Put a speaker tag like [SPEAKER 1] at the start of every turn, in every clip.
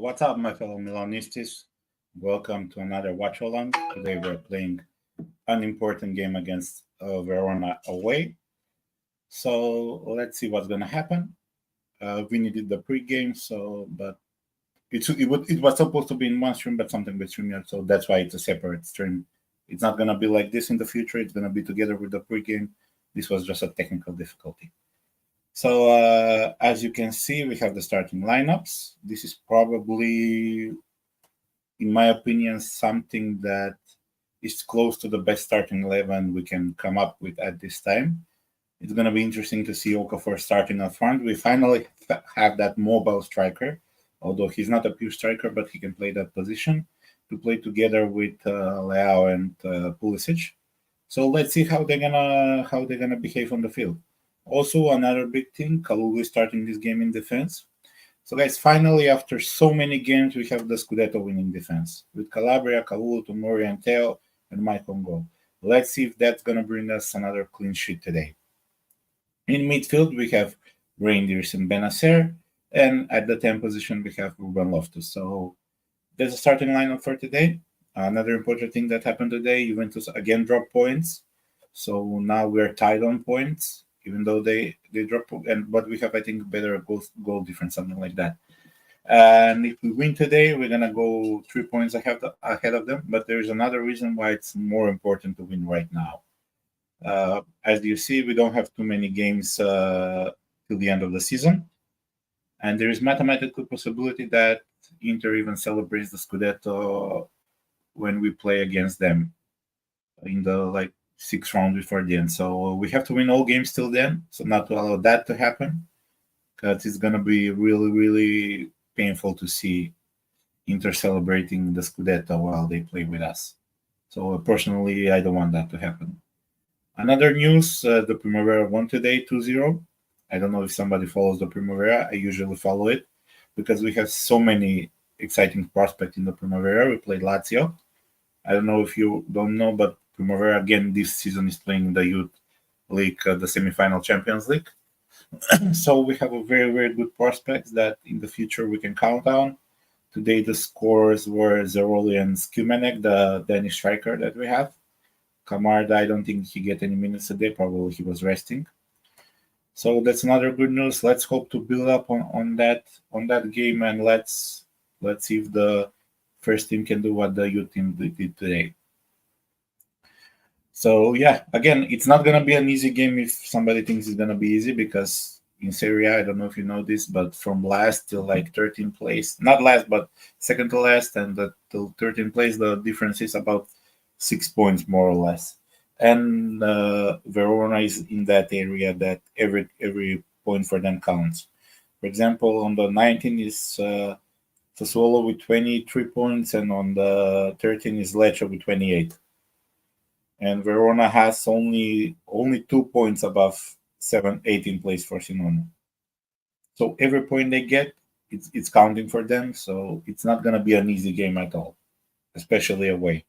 [SPEAKER 1] What's up, my fellow Milanistas? Welcome to another Watchalong. Today we're playing an important game against Verona away. So let's see what's gonna happen. We needed the pre-game, but it was supposed to be in one stream, but something with StreamYard, so that's why it's a separate stream. It's not gonna be like this in the future. It's gonna be together with the pre-game. This was just a technical difficulty. So as you can see, we have the starting lineups. This is probably, in my opinion, something that is close to the best starting 11 we can come up with at this time. It's going to be interesting to see Okafor starting up front. We finally have that mobile striker, although he's not a pure striker, but he can play that position to play together with Leao and Pulisic. So let's see how they're gonna behave on the field. Also, another big thing, Kalulu is starting this game in defense. So, guys, finally, after so many games, we have the Scudetto winning defense with Calabria, Kalulu, Tomori, and Teo, and Mike on goal. Let's see if that's going to bring us another clean sheet today. In midfield, we have Reindeers and Benacer, and at the 10 position, we have Ruben Loftus. So, there's a starting lineup for today. Another important thing that happened today, Juventus again dropped points. So now we're tied on points, even though they drop, but we have, I think, better goal difference, something like that. And if we win today, we're gonna go 3 points ahead of them. But there's another reason why it's more important to win right now. As you see, we don't have too many games till the end of the season, and there is mathematical possibility that Inter even celebrates the Scudetto when we play against them in the 6th round before the end. So we have to win all games till then, so not to allow that to happen, because it's gonna be really, really painful to see Inter celebrating the Scudetto while they play with us. So personally, I don't want that to happen. Another news, the Primavera won today 2-0. I don't know if somebody follows the Primavera. I usually follow it because we have so many exciting prospects in the Primavera. We played Lazio. I don't know if you don't know, but Primavera again this season is playing the Youth League, the semi-final Champions League. So we have a very, very good prospects that in the future we can count on. Today the scores were Zeroli and Skimenek, the Danish striker that we have. Kamard, I don't think he get any minutes today. Probably he was resting. So that's another good news. Let's hope to build up on that game, and let's see if the first team can do what the youth team did today. So yeah, again, it's not gonna be an easy game if somebody thinks it's gonna be easy, because in Serie A, I don't know if you know this, but from last till 13th place, not last but second to last, and till 13th place, the difference is about 6 points more or less. And Verona is in that area that every point for them counts. For example, on the 19 is Sassuolo with 23 points, and on the 13 is Lecce with 28. And Verona has only 2 points above 18th place for Sinone. So every point they get, it's counting for them. So it's not gonna be an easy game at all, especially away.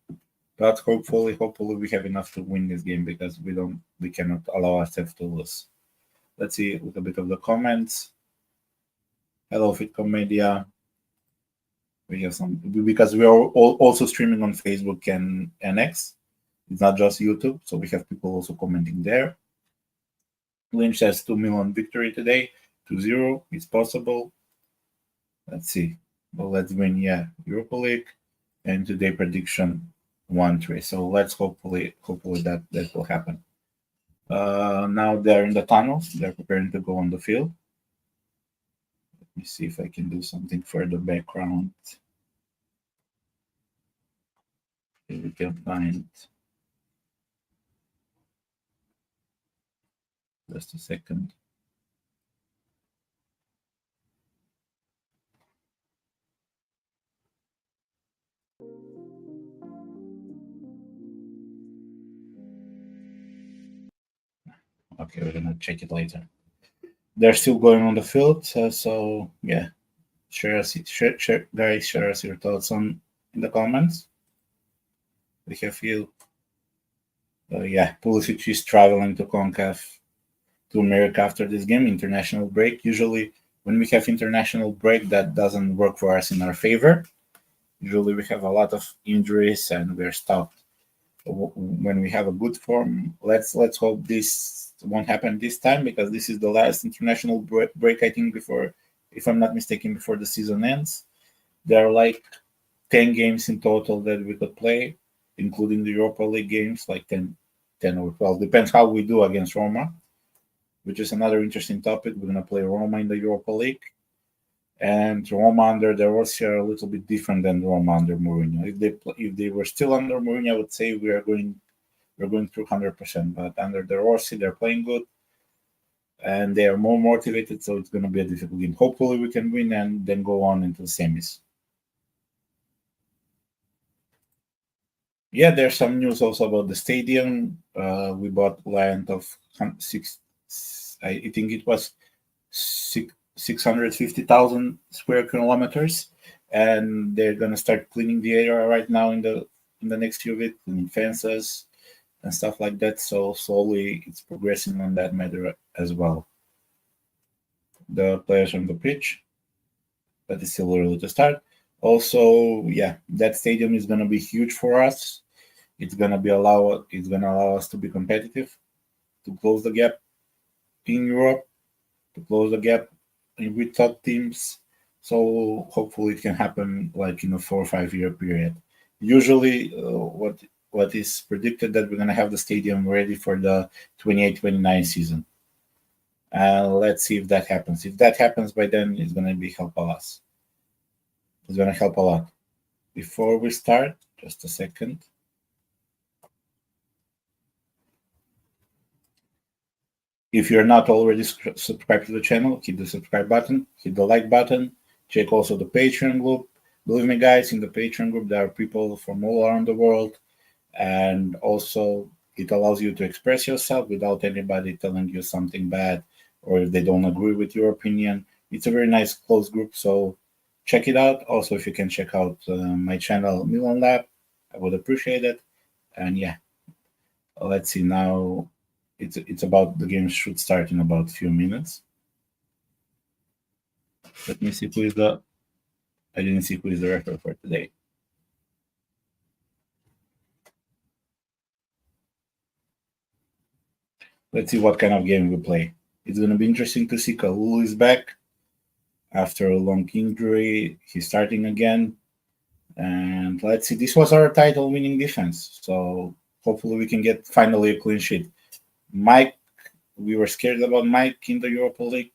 [SPEAKER 1] But hopefully we have enough to win this game, because we cannot allow ourselves to lose. Let's see with a bit of the comments. Hello, Fitcom Media. We have some, because we are also streaming on Facebook and X. It's not just YouTube, so we have people also commenting there. Lynch says 2 Milan victory today, 2-0. It's possible. Let's see. Well, let's win, Europa League. And today prediction 1-3. So let's hopefully that will happen. Now they're in the tunnels. They're preparing to go on the field. Let me see if I can do something for the background. Here we can find. Just a second. Okay, we're gonna check it later. They're still going on the field, so yeah. Share us your thoughts in the comments. We have you. Pulisic is traveling to CONCACAF to America after this game, international break. Usually when we have international break, that doesn't work for us in our favor. Usually we have a lot of injuries and we're stopped. When we have a good form, let's hope this won't happen this time, because this is the last international break, I think, before, if I'm not mistaken, before the season ends. There are like 10 games in total that we could play, including the Europa League games, like 10 or 12, depends how we do against Roma, which is another interesting topic. We're going to play Roma in the Europa League, and Roma under De Rossi are a little bit different than Roma under Mourinho. If they were still under Mourinho, I would say we're going through 100%. But under De Rossi, they're playing good and they are more motivated, so it's going to be a difficult game. Hopefully, we can win and then go on into the semis. Yeah, there's some news also about the stadium. We bought land of six. I think it was 650,000 square kilometers, and they're gonna start cleaning the area right now in the next few weeks, cleaning fences and stuff like that. So slowly it's progressing on that matter as well. The players on the pitch, but it's still early to start. Also, yeah, that stadium is gonna be huge for us. It's gonna allow us to be competitive, to close the gap in Europe, to close the gap with top teams. So hopefully it can happen like in a 4 or 5 year period. Usually, what is predicted that we're gonna have the stadium ready for the 28-29 season. Let's see if that happens. If that happens by then, it's gonna be help us. It's gonna help a lot. Before we start, just a second. If you're not already subscribed to the channel, hit the subscribe button, hit the like button, check also the Patreon group. Believe me, guys, in the Patreon group, there are people from all around the world, and also it allows you to express yourself without anybody telling you something bad or if they don't agree with your opinion. It's a very nice closed group, so check it out. Also, if you can check out my channel, Milan Lab, I would appreciate it. And yeah, let's see now. It's about the game should start in about a few minutes. Let me see who is the. I didn't see who is the referee for today. Let's see what kind of game we play. It's going to be interesting to see. Kalulu is back after a long injury. He's starting again. And let's see. This was our title winning defense. So hopefully we can get finally a clean sheet. Mike, we were scared about Mike in the Europa League.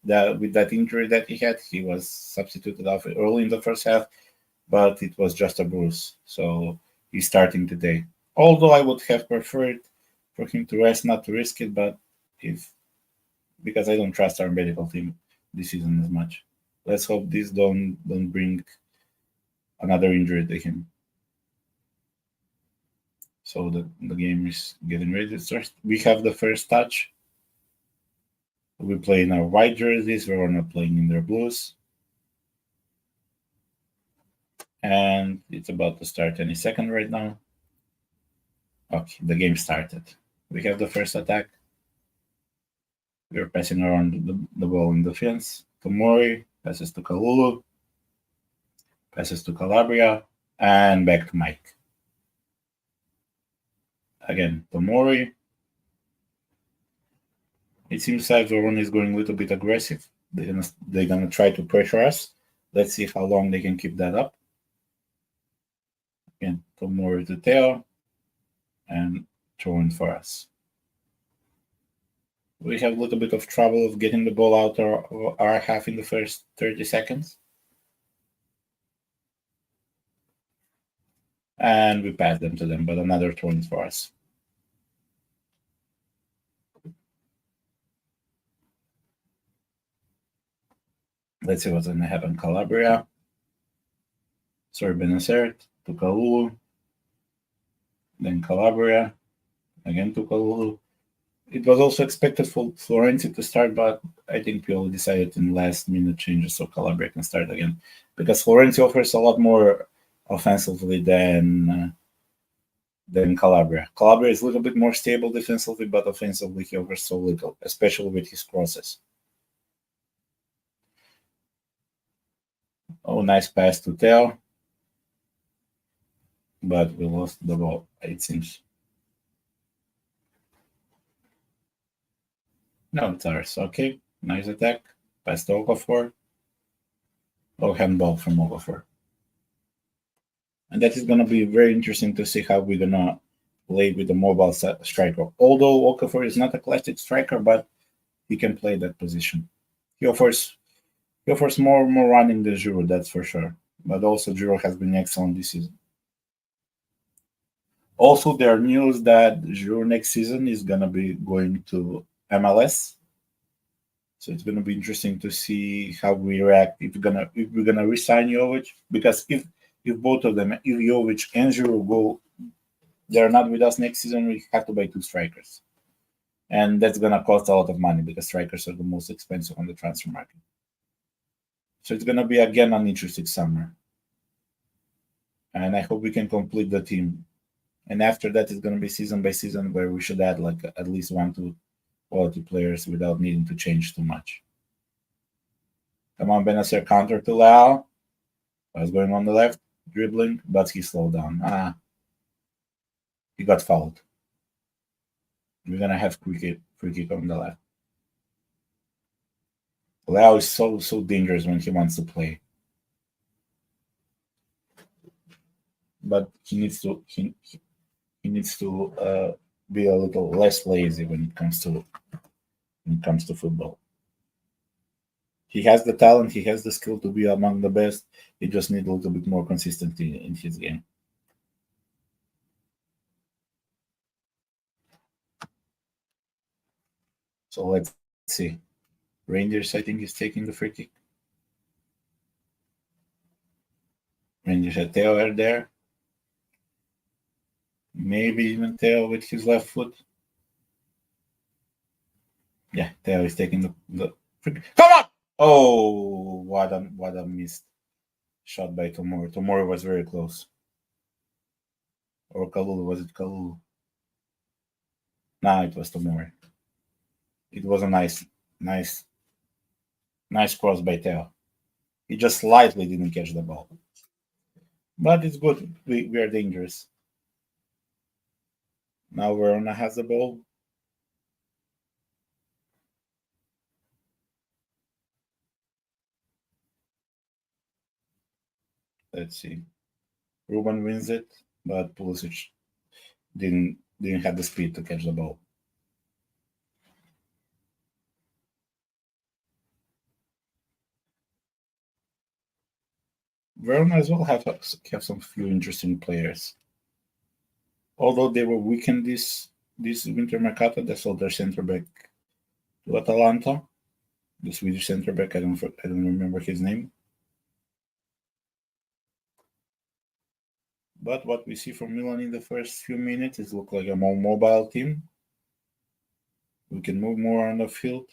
[SPEAKER 1] That with that injury that he had, he was substituted off early in the first half, but it was just a bruise. So he's starting today. Although I would have preferred for him to rest, not to risk it, but because I don't trust our medical team this season as much. Let's hope this don't bring another injury to him. So the game is getting ready to start. We have the first touch. We play in our white jerseys. We're not playing in their blues. And it's about to start any second right now. Okay, the game started. We have the first attack. We're passing around the ball in defense. Tomori passes to Kalulu. Passes to Calabria. And back to Mike. Again, Tomori. It seems like Verona is going a little bit aggressive. They're gonna try to pressure us. Let's see how long they can keep that up. Again, Tomori to Teo, and throwing for us. We have a little bit of trouble of getting the ball out of our half in the first 30 seconds. And we pass them to them, but another throwing for us. Let's see what's going to happen. Calabria. Sorry, Benacert to Kalulu. Then Calabria. Again to Kalulu. It was also expected for Florenzi to start, but I think Pioli decided in last minute changes so Calabria can start again. Because Florenzi offers a lot more offensively than Calabria. Calabria is a little bit more stable defensively, but offensively he offers so little, especially with his crosses. Oh, nice pass to Teo. But we lost the ball, it seems. No, it's ours. Okay. Nice attack. Pass to Okafor. Oh, handball from Okafor. And that is going to be very interesting to see how we're going to play with the mobile striker. Although Okafor is not a classic striker, but he can play that position. He offers more running than Giroud, that's for sure. But also Giroud has been excellent this season. Also, there are news that Giroud next season is gonna be going to MLS. So it's gonna be interesting to see how we react if we're gonna resign Jovic, because if both of them, if Jovic and Giroud go, they're not with us next season, we have to buy two strikers. And that's gonna cost a lot of money because strikers are the most expensive on the transfer market. So it's gonna be again an interesting summer. And I hope we can complete the team. And after that, it's gonna be season by season where we should add like at least 1 2 quality players without needing to change too much. Come on, Benacer counter to Lau. What's going on the left? Dribbling, but he slowed down. He got fouled. We're gonna have free kick on the left. Lau is so dangerous when he wants to play. But he needs to be a little less lazy when it comes to football. He has the talent, he has the skill to be among the best. He just needs a little bit more consistency in his game. So let's see. Rangers, I think, is taking the free kick. Rangers had Theo are there. Maybe even Theo with his left foot. Yeah, Theo is taking the free kick. Come on! Oh, what a missed shot by Tomori. Tomori was very close. Or Kalulu, was it Kalulu? Nah, it was Tomori. It was a nice cross by Theo. He just slightly didn't catch the ball. But it's good. We are dangerous. Now Verona has the ball. Let's see. Ruben wins it, but Pulisic didn't have the speed to catch the ball. Verona as well have some few interesting players. Although they were weakened this winter mercato, they sold their centre back to Atalanta. The Swedish centre back, I don't remember his name. But what we see from Milan in the first few minutes is look like a more mobile team. We can move more on the field.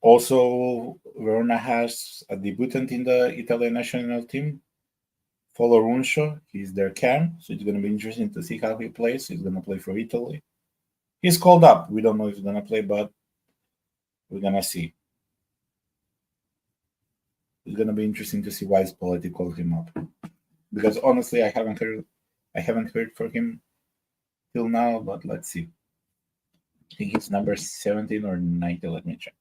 [SPEAKER 1] Also, Verona has a debutant in the Italian national team, Runcho. He's their cam, so it's going to be interesting to see how he plays. He's going to play for Italy. He's called up. We don't know if he's going to play, but we're going to see. It's going to be interesting to see why Spalletti called him up, because honestly, I haven't heard from him till now. But let's see. I think he's number 17 or 90. Let me check.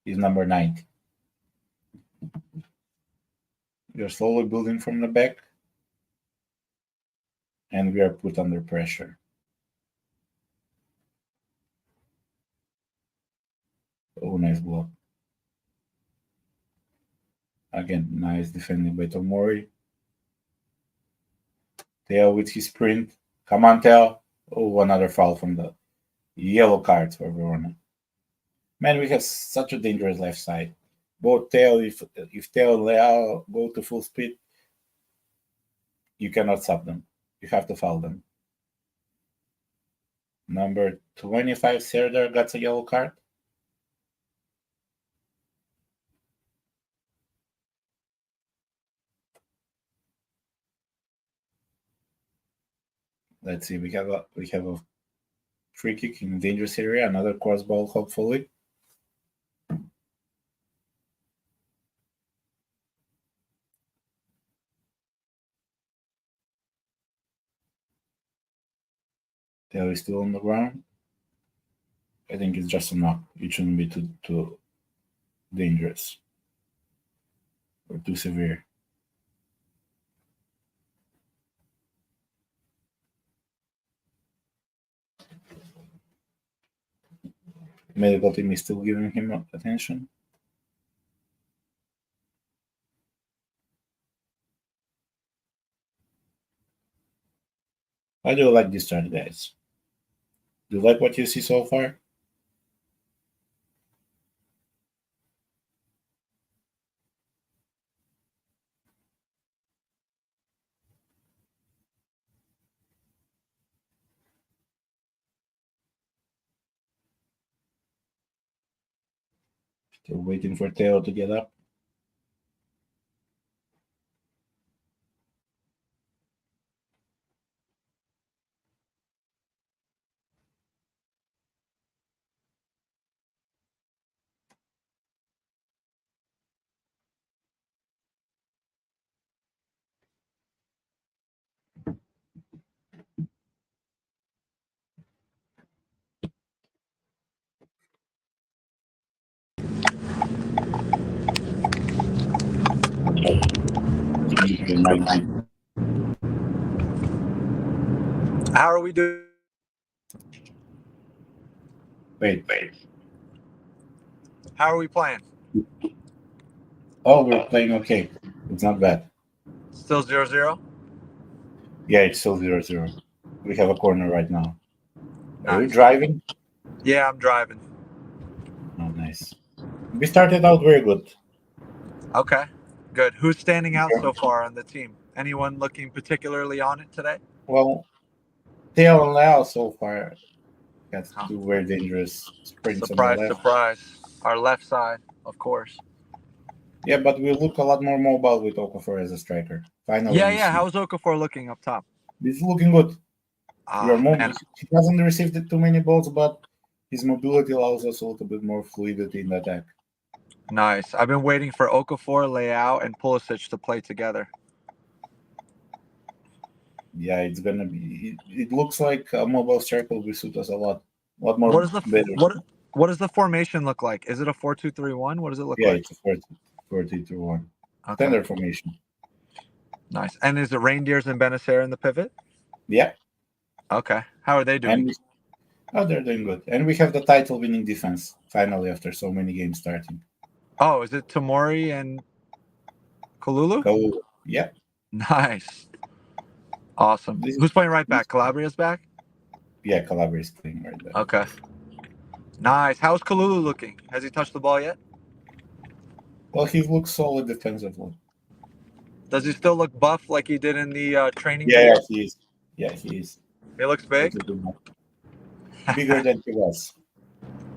[SPEAKER 1] He's number 90. We are slowly building from the back, and we are put under pressure. Oh, nice block. Again, nice defending by Tomori. Theo with his sprint. Come on, Theo. Oh, another foul from the yellow card for Verona. Man, we have such a dangerous left side. Both Theo, if Theo and Leao go to full speed, you cannot stop them. You have to foul them. Number 25, Serdar got a yellow card. Let's see. We have a free kick in dangerous area. Another cross ball, hopefully. Tail is still on the ground. I think it's just a knock. It shouldn't be too dangerous or too severe. Medical team is still giving him attention. How do you like this start, guys? Do you like what you see so far? Still waiting for Tail to get up.
[SPEAKER 2] How are we doing?
[SPEAKER 1] Wait.
[SPEAKER 2] How are we playing?
[SPEAKER 1] Oh, we're playing okay. It's not bad.
[SPEAKER 2] Still 0-0?
[SPEAKER 1] Yeah, it's still 0-0. We have a corner right now. Are you
[SPEAKER 2] Nice.
[SPEAKER 1] driving?
[SPEAKER 2] Yeah, I'm driving.
[SPEAKER 1] Oh, nice. We started out very good.
[SPEAKER 2] Okay, good. Who's standing out so far on the team? Anyone looking particularly on it today?
[SPEAKER 1] Well, Tail and Lao so far got
[SPEAKER 2] Huh.
[SPEAKER 1] two very dangerous sprints on the
[SPEAKER 2] Surprise,
[SPEAKER 1] left.
[SPEAKER 2] surprise. Our left side, of course.
[SPEAKER 1] Yeah, but we look a lot more mobile with Okafor as a striker. Finally, we
[SPEAKER 2] Yeah.
[SPEAKER 1] see.
[SPEAKER 2] How's Okafor looking up top?
[SPEAKER 1] He's looking good. Your
[SPEAKER 2] Man,
[SPEAKER 1] he hasn't received too many balls, but his mobility allows us a little bit more fluidity in the attack.
[SPEAKER 2] nice. I've been waiting for Okafor, Leao, and Pulisic to play together.
[SPEAKER 1] Yeah, it's gonna be. It looks like a mobile striker will suit us a lot more
[SPEAKER 2] What is the
[SPEAKER 1] better.
[SPEAKER 2] what does the formation look like? Is it a 4-2-3-1? What does it look
[SPEAKER 1] Yeah,
[SPEAKER 2] like?
[SPEAKER 1] it's a 40-1
[SPEAKER 2] Okay,
[SPEAKER 1] standard formation.
[SPEAKER 2] nice. And is it Reindeers and Benacer in the pivot?
[SPEAKER 1] Yeah,
[SPEAKER 2] Okay. How are they doing?
[SPEAKER 1] they're doing good, and we have the title-winning defense finally after so many games starting.
[SPEAKER 2] Oh, is it Tomori and Kalulu?
[SPEAKER 1] Go, yeah.
[SPEAKER 2] Nice. Awesome. Who's playing right back? Calabria's back?
[SPEAKER 1] Yeah, Calabria is playing right back.
[SPEAKER 2] Okay. Nice. How's Kalulu looking? Has he touched the ball yet?
[SPEAKER 1] Well, he looks solid defensively.
[SPEAKER 2] Does he still look buff like he did in the training
[SPEAKER 1] Yeah,
[SPEAKER 2] video?
[SPEAKER 1] he is. Yeah, he is.
[SPEAKER 2] He looks big?
[SPEAKER 1] Bigger than he was.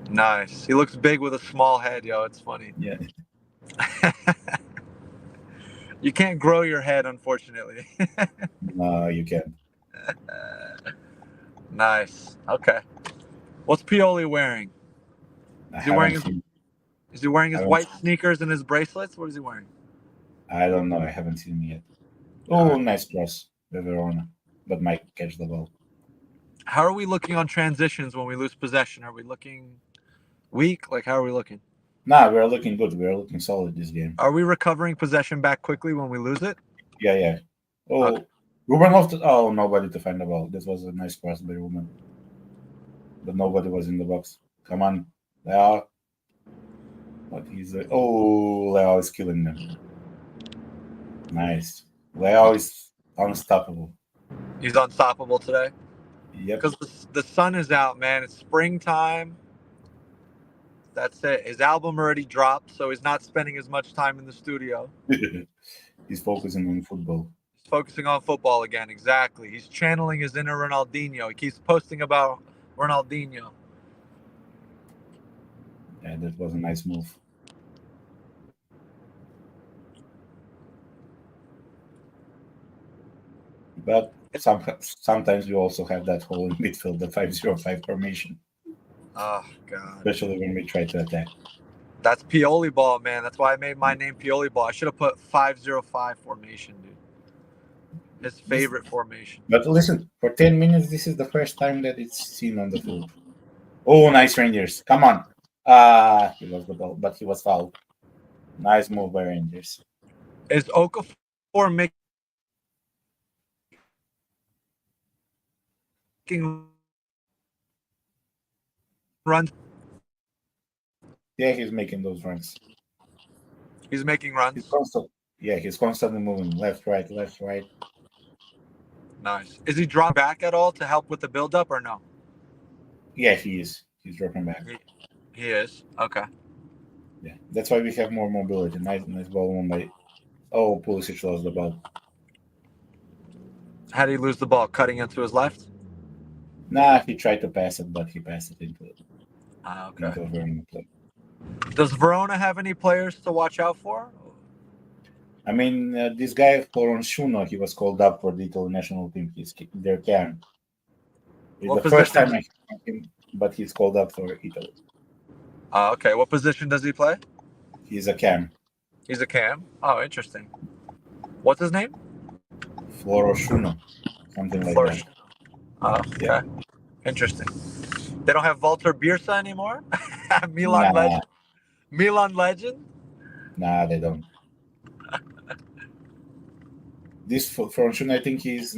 [SPEAKER 2] Nice. He looks big with a small head, yo. It's funny.
[SPEAKER 1] Yeah.
[SPEAKER 2] You can't grow your head, unfortunately.
[SPEAKER 1] No, you can't.
[SPEAKER 2] Nice. Okay. What's Pioli wearing? Is he wearing his white sneakers and his bracelets? What is he wearing?
[SPEAKER 1] I don't know. I haven't seen him yet. Oh, nice cross by Verona, but might catch the ball.
[SPEAKER 2] How are we looking on transitions when we lose possession? Are we looking weak? Like, how are we looking?
[SPEAKER 1] Nah, we're looking good. We're looking solid this game.
[SPEAKER 2] Are we recovering possession back quickly when we lose it?
[SPEAKER 1] Yeah. Oh, okay. Ruben lofted. Oh, nobody to find the ball. This was a nice cross by Ruben, but nobody was in the box. Come on, Leao. What he's like? Oh, Leao is killing them. Nice. Leao is unstoppable.
[SPEAKER 2] He's unstoppable today.
[SPEAKER 1] Yep.
[SPEAKER 2] Because the sun is out, man. It's springtime. That's it. His album already dropped, so he's not spending as much time in the studio.
[SPEAKER 1] He's focusing on football.
[SPEAKER 2] He's focusing on football again. Exactly. He's channeling his inner Ronaldinho. He keeps posting about Ronaldinho.
[SPEAKER 1] Yeah, that was a nice move. But sometimes we also have that hole in midfield, the 5-0-5 formation.
[SPEAKER 2] Oh, God.
[SPEAKER 1] Especially when we try to attack.
[SPEAKER 2] That's Pioli ball, man. That's why I made my name Pioli ball. I should have put 5-0-5 formation, dude. His favorite formation.
[SPEAKER 1] But listen, for 10 minutes, this is the first time that it's seen on the field. Oh, nice Rangers. Come on. He lost the ball, but he was fouled. Nice move by Rangers.
[SPEAKER 2] Is Okafor making runs?
[SPEAKER 1] Yeah, he's making those runs.
[SPEAKER 2] He's making
[SPEAKER 1] He's
[SPEAKER 2] runs.
[SPEAKER 1] constant. Yeah, he's constantly moving left, right, left, right.
[SPEAKER 2] Nice. Is he dropping back at all to help with the build-up or no?
[SPEAKER 1] Yeah, he is. He's dropping back.
[SPEAKER 2] He is. Okay.
[SPEAKER 1] Yeah, that's why we have more mobility. Nice ball won by. Oh, Pulisic lost the ball.
[SPEAKER 2] How did he lose the ball? Cutting into his left?
[SPEAKER 1] Nah, he tried to pass it, but he passed it into
[SPEAKER 2] Okay.
[SPEAKER 1] a Verona play.
[SPEAKER 2] Does Verona have any players to watch out for?
[SPEAKER 1] I mean, this guy Florentino, he was called up for the Italy national team. He's their can. It's
[SPEAKER 2] What
[SPEAKER 1] the first
[SPEAKER 2] position?
[SPEAKER 1] time I hear him, but he's called up for Italy.
[SPEAKER 2] Okay. What position does he play?
[SPEAKER 1] He's a cam.
[SPEAKER 2] He's a cam. Oh, interesting. What's his name?
[SPEAKER 1] Florentino, something like that.
[SPEAKER 2] Oh, okay.
[SPEAKER 1] Yeah.
[SPEAKER 2] Interesting. They don't have Walter Birsa anymore?
[SPEAKER 1] Nah,
[SPEAKER 2] legend? Milan legend?
[SPEAKER 1] nah, they don't. This Florentino, I think he's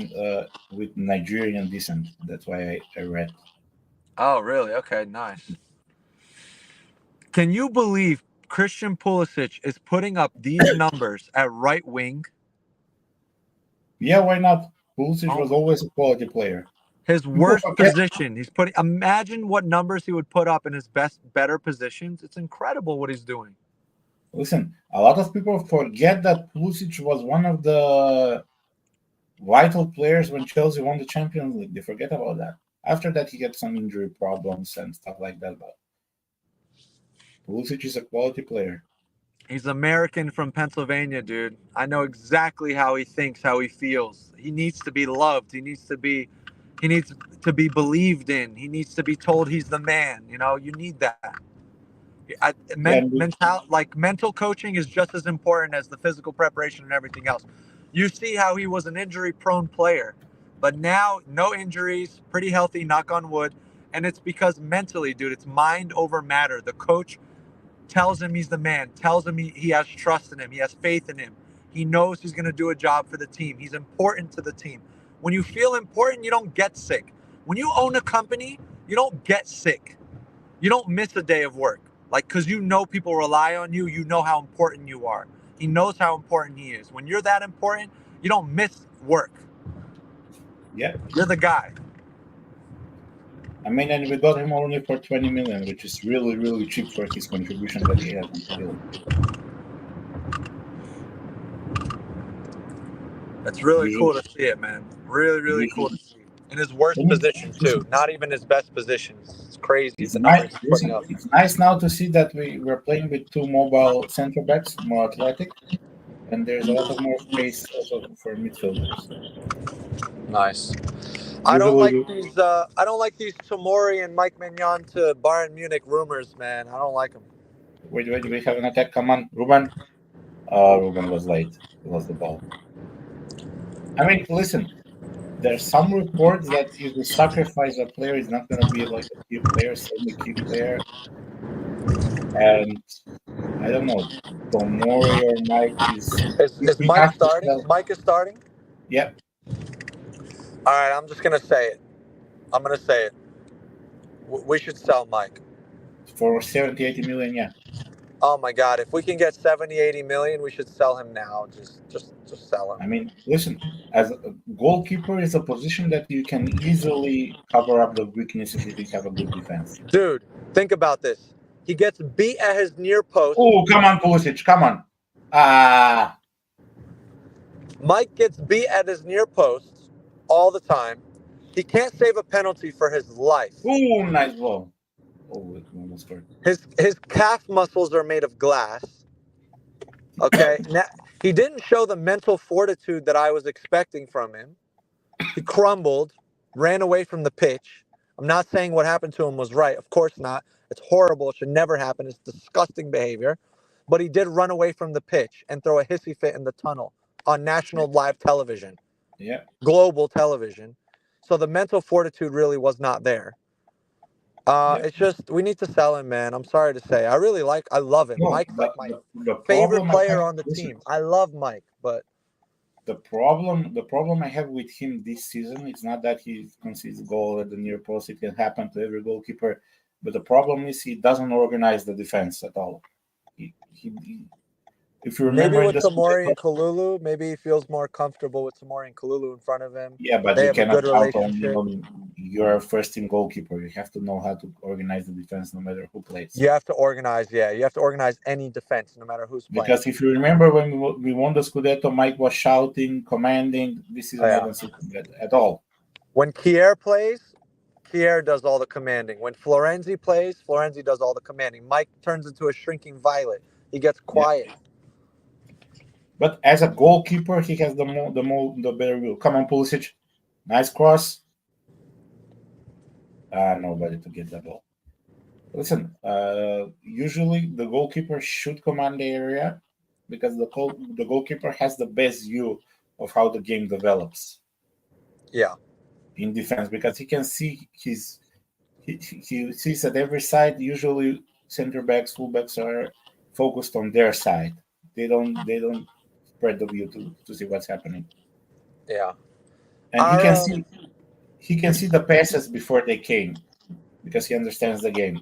[SPEAKER 1] with Nigerian descent. That's why I read.
[SPEAKER 2] Oh, really? Okay, nice. Can you believe Christian Pulisic is putting up these numbers at right wing?
[SPEAKER 1] Yeah, why not? Pulisic was always a quality player.
[SPEAKER 2] His worst position. He's putting. Imagine what numbers he would put up in his better positions. It's incredible what he's doing.
[SPEAKER 1] Listen, a lot of people forget that Pulisic was one of the vital players when Chelsea won the Champions League. They forget about that. After that, he had some injury problems and stuff like that. But Pulisic is a quality player.
[SPEAKER 2] He's American from Pennsylvania, dude. I know exactly how he thinks, how he feels. He needs to be loved. He needs to be believed in. He needs to be told he's the man. You know, you need that. Mental coaching is just as important as the physical preparation and everything else. You see how he was an injury-prone player, but now no injuries, pretty healthy, knock on wood, and it's because mentally, dude, it's mind over matter. The coach tells him he's the man, tells him he has trust in him, he has faith in him. He knows he's going to do a job for the team. He's important to the team. When you feel important, you don't get sick. When you own a company, you don't get sick. You don't miss a day of work. Like, because you know people rely on you, you know how important you are. He knows how important he is. When you're that important, you don't miss work.
[SPEAKER 1] Yeah.
[SPEAKER 2] You're the guy.
[SPEAKER 1] I mean, and we got him only for 20 million, which is really, really cheap for his contribution that he has on the field.
[SPEAKER 2] That's really cool to see it, man. Really, really cool to see. In his worst position, too. Not even his best positions. It's crazy.
[SPEAKER 1] It's nice now to see that we're playing with two mobile center backs, more athletic, and there's a lot of more space also for midfielders.
[SPEAKER 2] Nice. I don't like these Tomori and Mike Mignon to Bayern Munich rumors, man. I don't like them.
[SPEAKER 1] Wait, we have an attack. Come on, Ruben. Ruben was late. He lost the ball. I mean, listen, there's some reports that if we sacrifice a player, it's not going to be like a key player, key player. And I don't know, Tomori or Mike is
[SPEAKER 2] Mike starting? Mike is starting?
[SPEAKER 1] Yep.
[SPEAKER 2] All right, I'm just going to say it. I'm going to say it. We should sell Mike.
[SPEAKER 1] For 70, 80 million, yeah.
[SPEAKER 2] Oh my God! If we can get 70, 80 million, we should sell him now. Just sell him.
[SPEAKER 1] I mean, listen, as a goalkeeper is a position that you can easily cover up the weaknesses if you have a good defense.
[SPEAKER 2] Dude, think about this. He gets beat at his near post.
[SPEAKER 1] Oh, come on, Pulisic, come on.
[SPEAKER 2] Mike gets beat at his near post all the time. He can't save a penalty for his life.
[SPEAKER 1] Oh, nice ball. Oh, it almost hurt.
[SPEAKER 2] His calf muscles are made of glass. Okay, now, he didn't show the mental fortitude that I was expecting from him. He crumbled, ran away from the pitch. I'm not saying what happened to him was right. Of course not. It's horrible. It should never happen. It's disgusting behavior. But he did run away from the pitch and throw a hissy fit in the tunnel on national live television.
[SPEAKER 1] Yeah.
[SPEAKER 2] global television. So the mental fortitude really was not there.
[SPEAKER 1] Yeah.
[SPEAKER 2] It's just we need to sell him, man. I'm sorry to say. I love him.
[SPEAKER 1] No,
[SPEAKER 2] Mike's like my
[SPEAKER 1] the
[SPEAKER 2] favorite
[SPEAKER 1] problem I
[SPEAKER 2] player
[SPEAKER 1] have,
[SPEAKER 2] on the
[SPEAKER 1] listen,
[SPEAKER 2] team. I love Mike, but
[SPEAKER 1] the problem I have with him this season is not that he concedes goal at the near post. It can happen to every goalkeeper, but the problem is he doesn't organize the defense at all. If you
[SPEAKER 2] maybe
[SPEAKER 1] remember in
[SPEAKER 2] with
[SPEAKER 1] the
[SPEAKER 2] Tamori
[SPEAKER 1] Scudetto,
[SPEAKER 2] and Kalulu, maybe he feels more comfortable with Tamori and Kalulu in front of him.
[SPEAKER 1] yeah, but
[SPEAKER 2] They
[SPEAKER 1] you
[SPEAKER 2] have a
[SPEAKER 1] cannot
[SPEAKER 2] good
[SPEAKER 1] count on,
[SPEAKER 2] relationship.
[SPEAKER 1] your first team goalkeeper. You have to know how to organize the defense no matter who plays.
[SPEAKER 2] You have to organize, yeah. You have to organize any defense, no matter who's playing.
[SPEAKER 1] Because if you remember when we won the Scudetto, Mike was shouting, commanding. This
[SPEAKER 2] Oh,
[SPEAKER 1] season, I
[SPEAKER 2] yeah.
[SPEAKER 1] don't see him at all.
[SPEAKER 2] When Kier plays, Kier does all the commanding. When Florenzi plays, Florenzi does all the commanding. Mike turns into a shrinking violet. He gets
[SPEAKER 1] Yeah.
[SPEAKER 2] quiet.
[SPEAKER 1] But as a goalkeeper, he has the better will. Come on, Pulisic. Nice cross. Nobody to get the ball. Listen, usually the goalkeeper should command the area because the goalkeeper has the best view of how the game develops
[SPEAKER 2] Yeah.
[SPEAKER 1] in defense because he can see he sees at every side. Usually, center backs, fullbacks are focused on their side. They don't spread the view to see what's happening,
[SPEAKER 2] Yeah.
[SPEAKER 1] and he
[SPEAKER 2] Our
[SPEAKER 1] can see the passes before they came because he understands the game.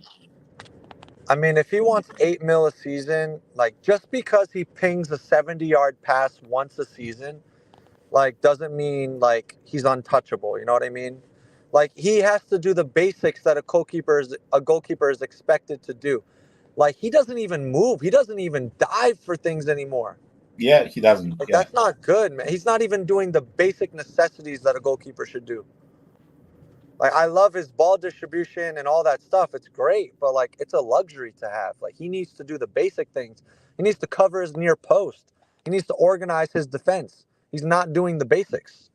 [SPEAKER 2] I mean, if he wants 8 mil a season, like just because he pings a 70-yard pass once a season, like doesn't mean like he's untouchable. You know what I mean? Like he has to do the basics that a goalkeeper is expected to do. Like he doesn't even move. He doesn't even dive for things anymore.
[SPEAKER 1] Yeah, he doesn't.
[SPEAKER 2] Like
[SPEAKER 1] Yeah,
[SPEAKER 2] that's not good, man. He's not even doing the basic necessities that a goalkeeper should do. Like I love his ball distribution and all that stuff. It's great, but like it's a luxury to have. Like he needs to do the basic things. He needs to cover his near post. He needs to organize his defense. He's not doing the basics.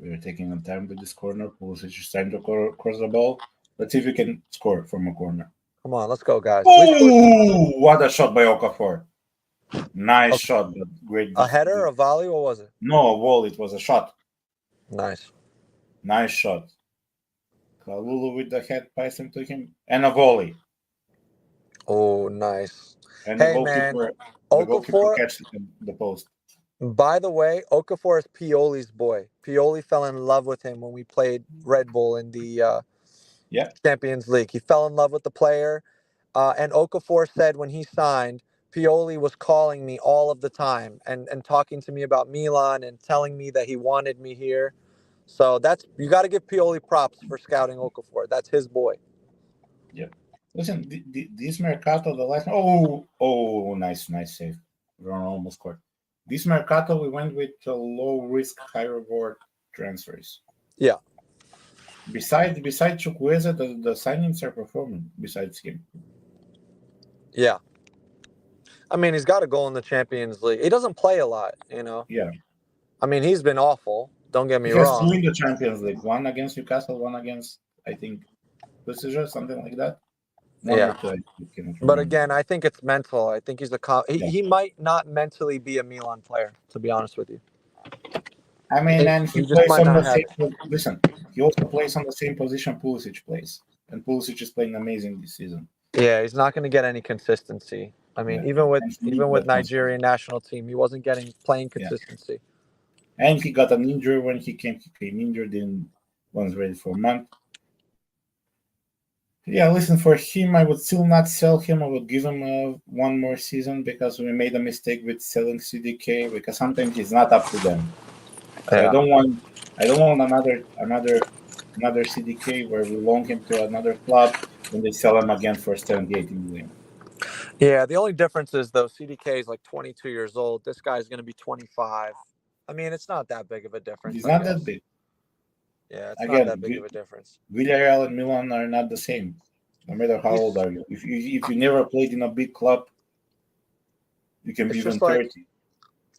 [SPEAKER 1] we're taking on time with this corner. Pulisic is trying to cross the ball. Let's see if we can score from a corner.
[SPEAKER 2] Come on, let's go, guys. We scored
[SPEAKER 1] Oh, what a shot by Okafor! Nice
[SPEAKER 2] a,
[SPEAKER 1] shot, but great.
[SPEAKER 2] a header, a volley. What was it?
[SPEAKER 1] No, a wall. It was a shot.
[SPEAKER 2] Nice.
[SPEAKER 1] Nice shot. Kalulu with the head passing to him and a volley.
[SPEAKER 2] Oh, nice.
[SPEAKER 1] And the
[SPEAKER 2] Hey, man,
[SPEAKER 1] goalkeeper
[SPEAKER 2] Okafor.
[SPEAKER 1] catches the post.
[SPEAKER 2] By the way, Okafor is Pioli's boy. Pioli fell in love with him when we played Red Bull in the
[SPEAKER 1] Yeah,
[SPEAKER 2] Champions League. He fell in love with the player. And Okafor said when he signed, Pioli was calling me all of the time and talking to me about Milan and telling me that he wanted me here. So that's you got to give Pioli props for scouting Okafor. That's his boy.
[SPEAKER 1] yeah. Listen, this Mercato, the last. Oh, nice save. Verona almost scored. This Mercato, we went with low risk, high reward transfers.
[SPEAKER 2] Yeah,
[SPEAKER 1] Besides Chukwueze, the signings are performing. Besides him,
[SPEAKER 2] yeah. I mean, he's got a goal in the Champions League. He doesn't play a lot, you know.
[SPEAKER 1] yeah,
[SPEAKER 2] I mean, he's been awful. Don't get me
[SPEAKER 1] he has two
[SPEAKER 2] wrong.
[SPEAKER 1] in the Champions League. One against Newcastle, one against I think Precision, something like that. One or
[SPEAKER 2] Yeah.
[SPEAKER 1] two, I cannot
[SPEAKER 2] But
[SPEAKER 1] remember.
[SPEAKER 2] again, I think it's mental. I think
[SPEAKER 1] Yeah.
[SPEAKER 2] he might not mentally be a Milan player, to be honest with you.
[SPEAKER 1] I mean, and he
[SPEAKER 2] He just
[SPEAKER 1] plays
[SPEAKER 2] might
[SPEAKER 1] on
[SPEAKER 2] not
[SPEAKER 1] the
[SPEAKER 2] have
[SPEAKER 1] same.
[SPEAKER 2] it.
[SPEAKER 1] Listen, he also plays on the same position Pulisic plays, and Pulisic is playing amazing this season.
[SPEAKER 2] Yeah, he's not going to get any consistency. I mean,
[SPEAKER 1] Yeah,
[SPEAKER 2] even with
[SPEAKER 1] and he needs
[SPEAKER 2] even with
[SPEAKER 1] that consistency.
[SPEAKER 2] Nigerian national team, he wasn't getting playing
[SPEAKER 1] Yeah,
[SPEAKER 2] consistency.
[SPEAKER 1] and he got an injury when he came. He came injured and was ready for a month. Yeah, listen, for him, I would still not sell him. I would give him one more season because we made a mistake with selling CDK because sometimes he's not up to them. So
[SPEAKER 2] Yeah.
[SPEAKER 1] I don't want another CDK where we loan him to another club and they sell him again for 78 million.
[SPEAKER 2] Yeah, the only difference is though CDK is like 22 years old. This guy's going to be 25. I mean, it's not that big of a difference,
[SPEAKER 1] He's
[SPEAKER 2] I
[SPEAKER 1] not that
[SPEAKER 2] guess.
[SPEAKER 1] big.
[SPEAKER 2] Yeah, it's not
[SPEAKER 1] Again,
[SPEAKER 2] that big of a difference.
[SPEAKER 1] Villarreal and Milan are not the same. No matter how old
[SPEAKER 2] He's
[SPEAKER 1] are you. If you never played in a big club, you can be
[SPEAKER 2] it's
[SPEAKER 1] even
[SPEAKER 2] just like
[SPEAKER 1] 30.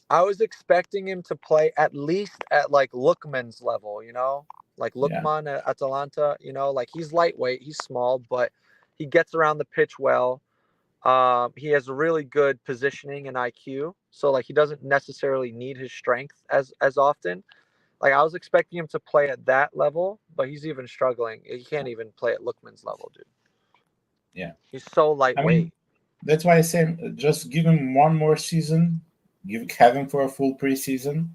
[SPEAKER 2] I was expecting him to play at least at like Lookman's level, you know? Like
[SPEAKER 1] Yeah.
[SPEAKER 2] Lookman at Atalanta, you know, like he's lightweight, he's small, but he gets around the pitch well. He has really good positioning and IQ, so like he doesn't necessarily need his strength as often. Like I was expecting him to play at that level, but he's even struggling. He can't even play at Lookman's level, dude.
[SPEAKER 1] Yeah.
[SPEAKER 2] He's so
[SPEAKER 1] I mean,
[SPEAKER 2] lightweight.
[SPEAKER 1] that's why I say just give him one more season, have him for a full preseason,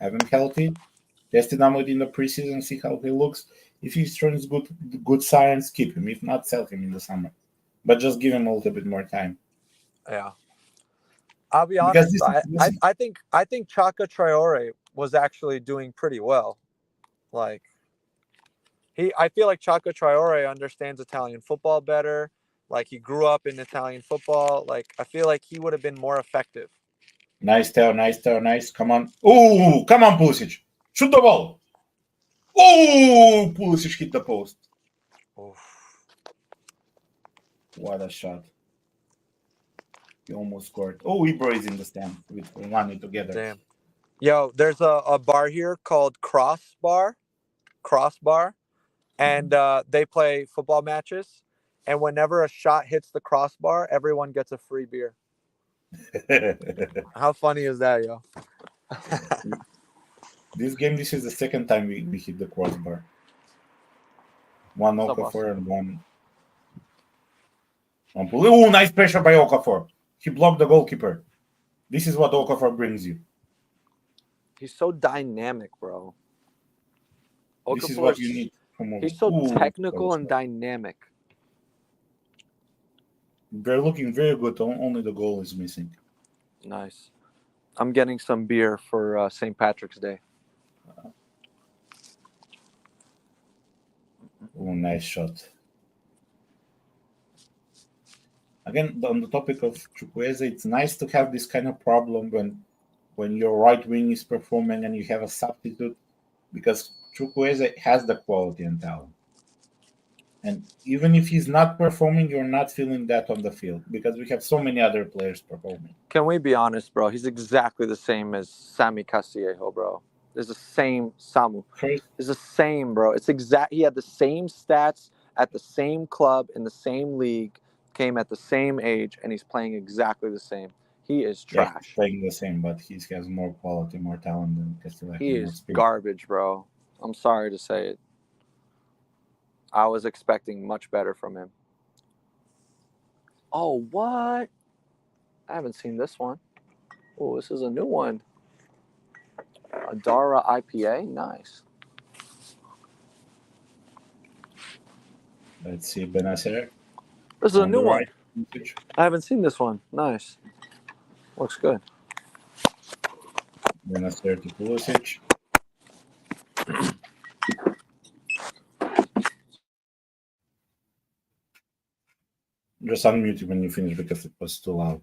[SPEAKER 1] have him healthy, test him out in the preseason, see how he looks. If he shows good signs, keep him. If not, sell him in the summer. But just give him a little bit more time.
[SPEAKER 2] Yeah. I'll be
[SPEAKER 1] Because
[SPEAKER 2] honest. I think Chaka Traore was actually doing pretty well. Like I feel like Chaka Traore understands Italian football better. Like he grew up in Italian football. Like I feel like he would have been more effective.
[SPEAKER 1] nice tail, nice tail, nice. Come on. Oh, come on, Pulisic. Shoot the ball. Oh, Pulisic hit the post.
[SPEAKER 2] Oof.
[SPEAKER 1] What a shot. He almost scored. Oh, Ibro is in the stand with Romani together.
[SPEAKER 2] Damn. Yo, there's a bar here called Crossbar, and they play football matches. And whenever a shot hits the crossbar, everyone gets a free beer. How funny is that, yo?
[SPEAKER 1] This is the second time we hit the crossbar. One
[SPEAKER 2] What's up, boss?
[SPEAKER 1] Okafor and one. Oh, nice pressure by Okafor. He blocked the goalkeeper. This is what Okafor brings you.
[SPEAKER 2] He's so dynamic, bro.
[SPEAKER 1] This is what you
[SPEAKER 2] Okafor's
[SPEAKER 1] need from a.
[SPEAKER 2] he's so
[SPEAKER 1] Ooh,
[SPEAKER 2] technical and dynamic.
[SPEAKER 1] they're looking very good. Only the goal is missing.
[SPEAKER 2] Nice. I'm getting some beer for St. Patrick's Day.
[SPEAKER 1] Oh, nice shot. Again, on the topic of Chukwueze, it's nice to have this kind of problem when your right wing is performing and you have a substitute, because Chukwueze has the quality and talent. And even if he's not performing, you're not feeling that on the field because we have so many other players performing.
[SPEAKER 2] Can we be honest, bro? He's exactly the same as Sammy Casillejo, bro. It's the same Samu.
[SPEAKER 1] First,
[SPEAKER 2] It's the same, bro. It's exact. He had the same stats at the same club in the same league, came at the same age, and he's playing exactly the same. He is
[SPEAKER 1] yeah, he's
[SPEAKER 2] trash.
[SPEAKER 1] playing the same, but he has more quality, more talent than Castillejo,
[SPEAKER 2] He
[SPEAKER 1] more
[SPEAKER 2] is
[SPEAKER 1] speed.
[SPEAKER 2] garbage, bro. I'm sorry to say it. I was expecting much better from him. Oh, what? I haven't seen this one. Oh, this is a new one. Adara IPA. Nice.
[SPEAKER 1] Let's see, Benacer.
[SPEAKER 2] This is a
[SPEAKER 1] On
[SPEAKER 2] new
[SPEAKER 1] the
[SPEAKER 2] one.
[SPEAKER 1] right.
[SPEAKER 2] I haven't seen this one. Nice. Looks good.
[SPEAKER 1] Benacer to Pulisic. Just unmute it when you finish because it was too loud.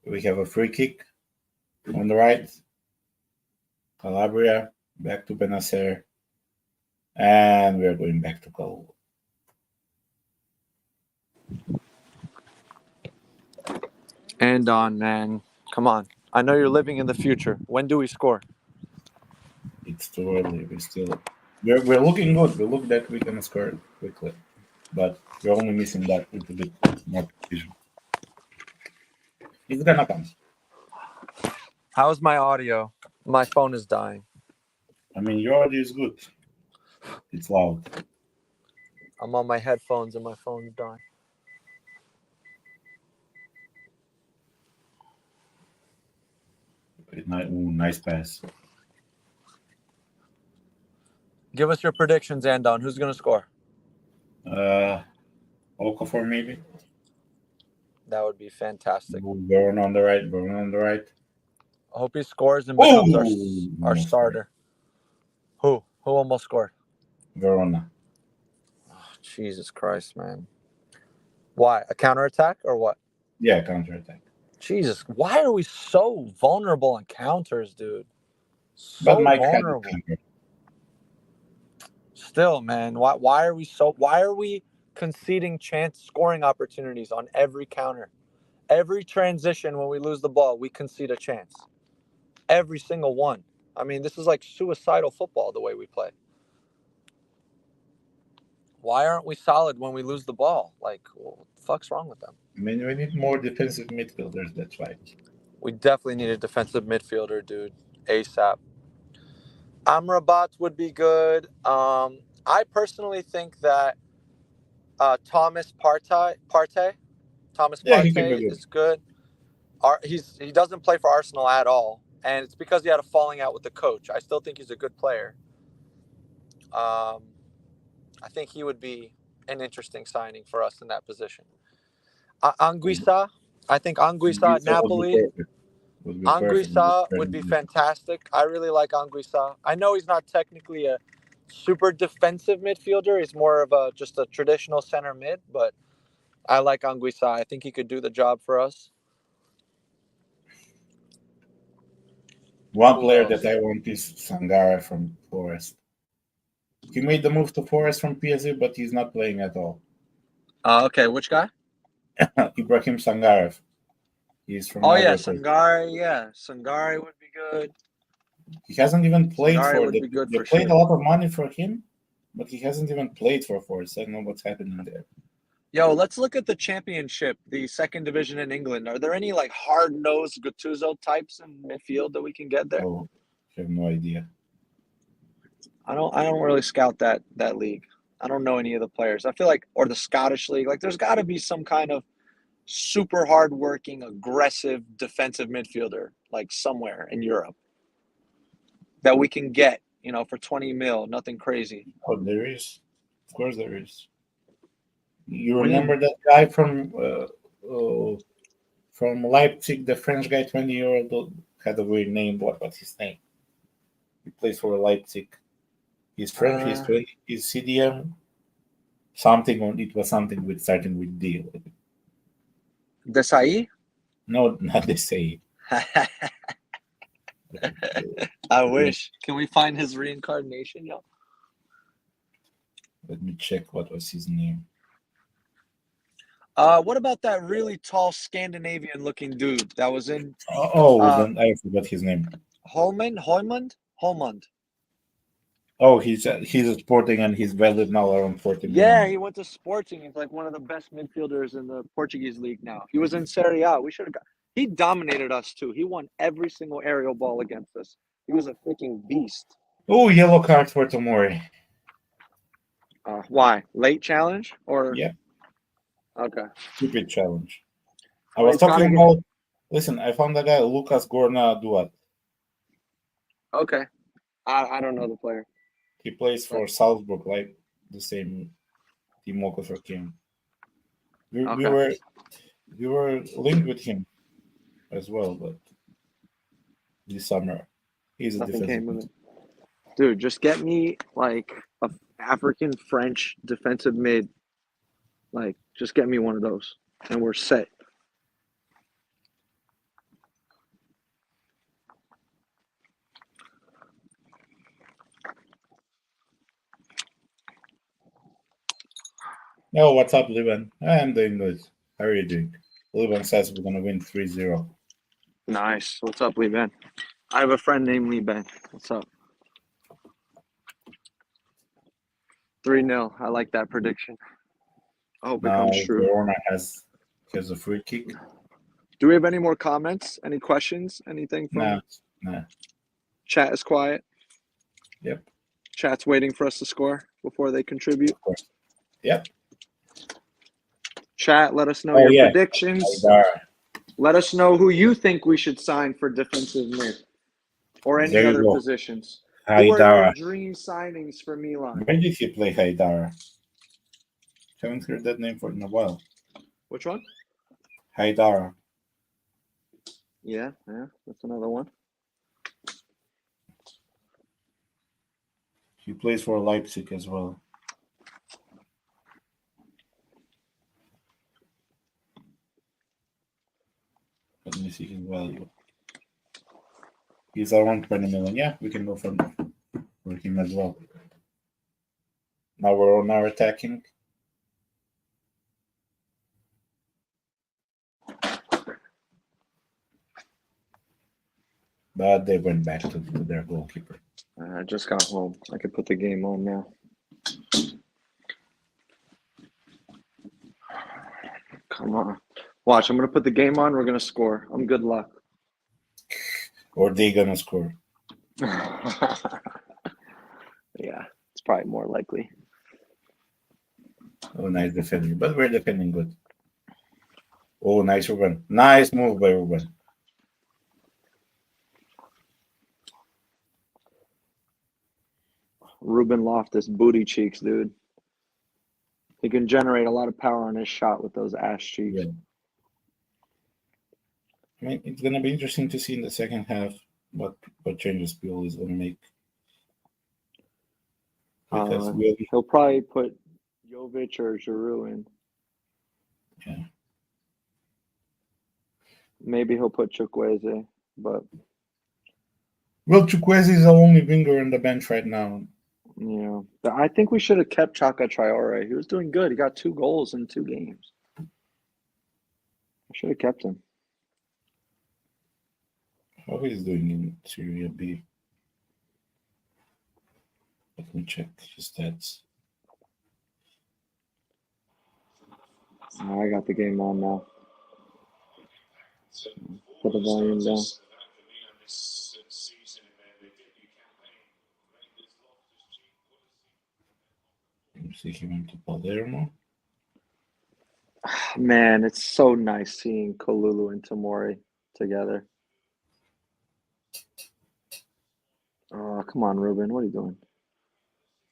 [SPEAKER 1] We have a free kick on the right. Calabria, back to Benacer. And we're going back to goal.
[SPEAKER 2] And on, man. Come on. I know you're living in the future. When do we score?
[SPEAKER 1] It's too early. We're looking good. We look that we can score quickly. But we're only missing that little bit more precision. It's gonna come.
[SPEAKER 2] How's my audio? My phone is dying.
[SPEAKER 1] I mean, your audio is good. It's loud.
[SPEAKER 2] I'm on my headphones and my phone's dying.
[SPEAKER 1] Ooh, nice pass.
[SPEAKER 2] Give us your predictions, Andon. Who's going to score?
[SPEAKER 1] Okafor maybe.
[SPEAKER 2] That would be fantastic.
[SPEAKER 1] Verona on the right. Verona on the right.
[SPEAKER 2] I hope he scores and becomes our
[SPEAKER 1] Almost
[SPEAKER 2] starter. Who? Who almost scored?
[SPEAKER 1] Verona.
[SPEAKER 2] Oh, Jesus Christ, man. Why? A counterattack or what?
[SPEAKER 1] Yeah, counterattack.
[SPEAKER 2] Jesus, why are we so vulnerable on counters, dude?
[SPEAKER 1] But
[SPEAKER 2] So
[SPEAKER 1] Mike had
[SPEAKER 2] vulnerable.
[SPEAKER 1] the counter.
[SPEAKER 2] Still, man, why are we conceding chance scoring opportunities on every counter? Every transition when we lose the ball, we concede a chance. Every single one. I mean, this is like suicidal football the way we play. Why aren't we solid when we lose the ball? Like, what the fuck's wrong with them?
[SPEAKER 1] I mean, we need more defensive midfielders. That's why.
[SPEAKER 2] We definitely need a defensive midfielder, dude. ASAP. Amrabat would be good. I personally think that Thomas
[SPEAKER 1] Yeah, he can be
[SPEAKER 2] Partey
[SPEAKER 1] good.
[SPEAKER 2] is good. He doesn't play for Arsenal at all, and it's because he had a falling out with the coach. I still think he's a good player. I think he would be an interesting signing for us in that position. Anguissa, I think Anguissa at
[SPEAKER 1] This would be
[SPEAKER 2] Napoli.
[SPEAKER 1] perfect. Would be perfect.
[SPEAKER 2] Anguissa would be fantastic. I really like Anguissa. I know he's not technically a super defensive midfielder. He's more of just a traditional center mid, but I like Anguissa. I think he could do the job for us.
[SPEAKER 1] One
[SPEAKER 2] Who
[SPEAKER 1] player
[SPEAKER 2] else?
[SPEAKER 1] that I want is Sangara from Forest. He made the move to Forest from PSG, but he's not playing at all.
[SPEAKER 2] Okay, which guy?
[SPEAKER 1] Ibrahim Sangarov. He's from
[SPEAKER 2] Oh yeah,
[SPEAKER 1] Ivory Coast.
[SPEAKER 2] Sangare. Yeah, Sangare would be good.
[SPEAKER 1] He hasn't even played
[SPEAKER 2] Sangare
[SPEAKER 1] for
[SPEAKER 2] would be good
[SPEAKER 1] they
[SPEAKER 2] for
[SPEAKER 1] paid
[SPEAKER 2] sure.
[SPEAKER 1] a lot of money for him, but he hasn't even played for Forest. I don't know what's happening there.
[SPEAKER 2] Yo, let's look at the championship, the second division in England. Are there any like hard-nosed Gattuso types in midfield that we can get there?
[SPEAKER 1] Oh, I have no idea.
[SPEAKER 2] I don't really scout that league. I don't know any of the players. I feel like, or the Scottish league, like there's got to be some kind of super hardworking, aggressive defensive midfielder like somewhere in Europe that we can get, for 20 mil, nothing crazy.
[SPEAKER 1] Oh, there is. Of course, there is. You
[SPEAKER 2] What do you
[SPEAKER 1] remember
[SPEAKER 2] mean?
[SPEAKER 1] that guy from Leipzig, the French guy, 20-year old, had a weird name. What's his name? He plays for Leipzig. He's French. He's
[SPEAKER 2] Uh,
[SPEAKER 1] 20. He's CDM. Something on it was something with starting with D.
[SPEAKER 2] Desai?
[SPEAKER 1] No, not the same.
[SPEAKER 2] I wish. Can we find his reincarnation, yo?
[SPEAKER 1] Let me check what was his name.
[SPEAKER 2] What about that really tall Scandinavian-looking dude that was in
[SPEAKER 1] Then I forgot his name.
[SPEAKER 2] Holmond?
[SPEAKER 1] Oh, he's a Sporting and he's valued now around 40
[SPEAKER 2] Yeah,
[SPEAKER 1] million.
[SPEAKER 2] he went to Sporting. He's like one of the best midfielders in the Portuguese league now. He was in Serie A. We should have got. He dominated us too. He won every single aerial ball against us. He was a freaking beast.
[SPEAKER 1] Oh, yellow card for Tomori.
[SPEAKER 2] Why? Late challenge or?
[SPEAKER 1] Yeah,
[SPEAKER 2] Okay.
[SPEAKER 1] stupid challenge. I
[SPEAKER 2] Well,
[SPEAKER 1] was
[SPEAKER 2] he's gotta
[SPEAKER 1] talking
[SPEAKER 2] get.
[SPEAKER 1] about. Listen, I found the guy Lucas Gorna Duat.
[SPEAKER 2] Okay. I don't know the player.
[SPEAKER 1] He plays for Salzburg, like the same team for Kim. We
[SPEAKER 2] Okay.
[SPEAKER 1] were linked with him as well, but this summer he's a
[SPEAKER 2] Nothing
[SPEAKER 1] defensive
[SPEAKER 2] came of
[SPEAKER 1] mid.
[SPEAKER 2] it. Dude, just get me like a African French defensive mid. Like, just get me one of those, and we're set.
[SPEAKER 1] Oh, what's up, Liban? I'm doing good. How are you doing? Liban says we're gonna win 3-0.
[SPEAKER 2] Nice. What's up, Lee Ben? I have a friend named Lee Ben. What's up? 3-0. I like that prediction. I hope it
[SPEAKER 1] Now
[SPEAKER 2] comes true.
[SPEAKER 1] Verona has a free kick.
[SPEAKER 2] Do we have any more comments? Any questions? Anything from
[SPEAKER 1] Nah.
[SPEAKER 2] chat? Is quiet.
[SPEAKER 1] Yep.
[SPEAKER 2] Chat's waiting for us to score before they contribute.
[SPEAKER 1] Of course. Yep.
[SPEAKER 2] Chat, let us know your predictions.
[SPEAKER 1] Haidara.
[SPEAKER 2] Let us know who you think we should sign for defensive mid or any
[SPEAKER 1] There you
[SPEAKER 2] other
[SPEAKER 1] go.
[SPEAKER 2] positions. Who are
[SPEAKER 1] Haidara.
[SPEAKER 2] your dream signings for Milan?
[SPEAKER 1] Where did he play Haidara? Haven't heard that name for in a while.
[SPEAKER 2] Which one?
[SPEAKER 1] Haidara.
[SPEAKER 2] Yeah, that's another one.
[SPEAKER 1] He plays for Leipzig as well. Let me see his value. He's around 20 million. Yeah, we can go for him as well. Now we're on our attacking. But they went back to their goalkeeper.
[SPEAKER 2] I just got home. I could put the game on now.
[SPEAKER 3] Come on. Watch, I'm going to put the game on. We're going to score. I'm good luck.
[SPEAKER 1] Or they gonna score.
[SPEAKER 3] Yeah, it's probably more likely.
[SPEAKER 1] Oh, nice defending. But we're defending good. Oh, nice Ruben. Nice move by Ruben.
[SPEAKER 3] Ruben Loftus, booty cheeks, dude. He can generate a lot of power on his shot with those ass cheeks.
[SPEAKER 1] Yeah. I mean, it's gonna be interesting to see in the second half what changes Bill is gonna make. Because
[SPEAKER 3] he'll probably put Jovic or Giroud in.
[SPEAKER 1] Yeah.
[SPEAKER 3] Maybe he'll put Chukwueze, but
[SPEAKER 1] Chukwueze is the only winger on the bench right now.
[SPEAKER 3] yeah. But I think we should have kept Chaka Traore. He was doing good. He got 2 goals in 2 games. I should have kept him.
[SPEAKER 1] How he's doing in Serie B? Let me check his stats.
[SPEAKER 3] I got the game on now. Put the volume down.
[SPEAKER 1] Let me see, he went to Palermo.
[SPEAKER 3] Man, it's so nice seeing Kolulu and Tomori together. Oh, come on, Ruben. What are you doing?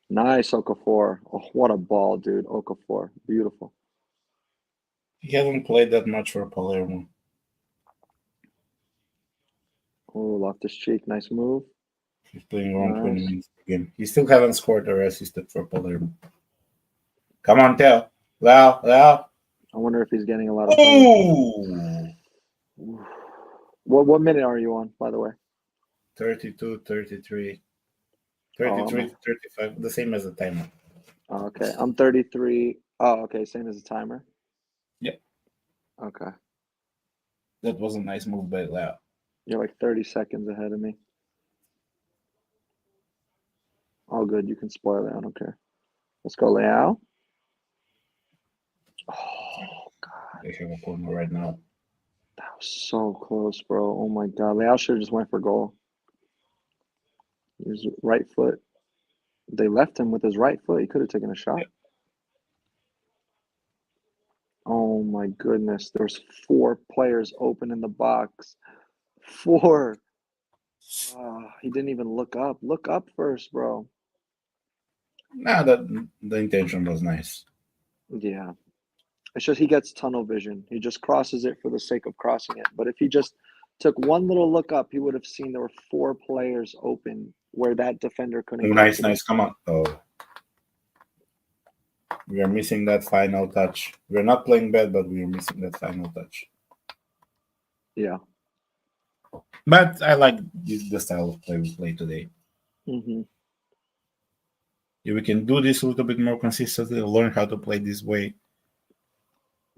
[SPEAKER 3] Nice, Okafor. Oh, what a ball, dude. Okafor. Beautiful.
[SPEAKER 1] He hasn't played that much for Palermo.
[SPEAKER 3] Oh, Loftus-Cheek. Nice move.
[SPEAKER 1] He's playing around 20 minutes a game. He still haven't scored or assisted for Palermo. Come on, Teo. Lau.
[SPEAKER 3] I wonder if he's getting a lot of
[SPEAKER 1] playing.
[SPEAKER 3] What minute are you on, by the way?
[SPEAKER 1] 32, 33. 33, 35. The same as the timer.
[SPEAKER 3] Oh, okay. I'm 33. Oh, okay. Same as the timer?
[SPEAKER 1] Yeah.
[SPEAKER 3] Okay.
[SPEAKER 1] That was a nice move by Lau.
[SPEAKER 3] You're like 30 seconds ahead of me. All good. You can spoil it. I don't care. Let's go, Leao. Oh, God.
[SPEAKER 1] They have a corner right now.
[SPEAKER 3] That was so close, bro. Oh, my God. Leao should have just went for goal. His right foot. They left him with his right foot. He could have taken a shot.
[SPEAKER 1] Yeah.
[SPEAKER 3] Oh, my goodness. There's 4 players open in the box. 4. He didn't even look up. Look up first, bro.
[SPEAKER 1] Nah, the intention was nice.
[SPEAKER 3] Yeah. It's just he gets tunnel vision. He just crosses it for the sake of crossing it. But if he just took one little look up, he would have seen there were 4 players open where that defender couldn't get to.
[SPEAKER 1] Nice. Come on. Oh. We are missing that final touch. We're not playing bad, but we are missing that final touch.
[SPEAKER 3] Yeah.
[SPEAKER 1] But I like the style of play we play today.
[SPEAKER 3] Mm-hmm.
[SPEAKER 1] If we can do this a little bit more consistently, learn how to play this way.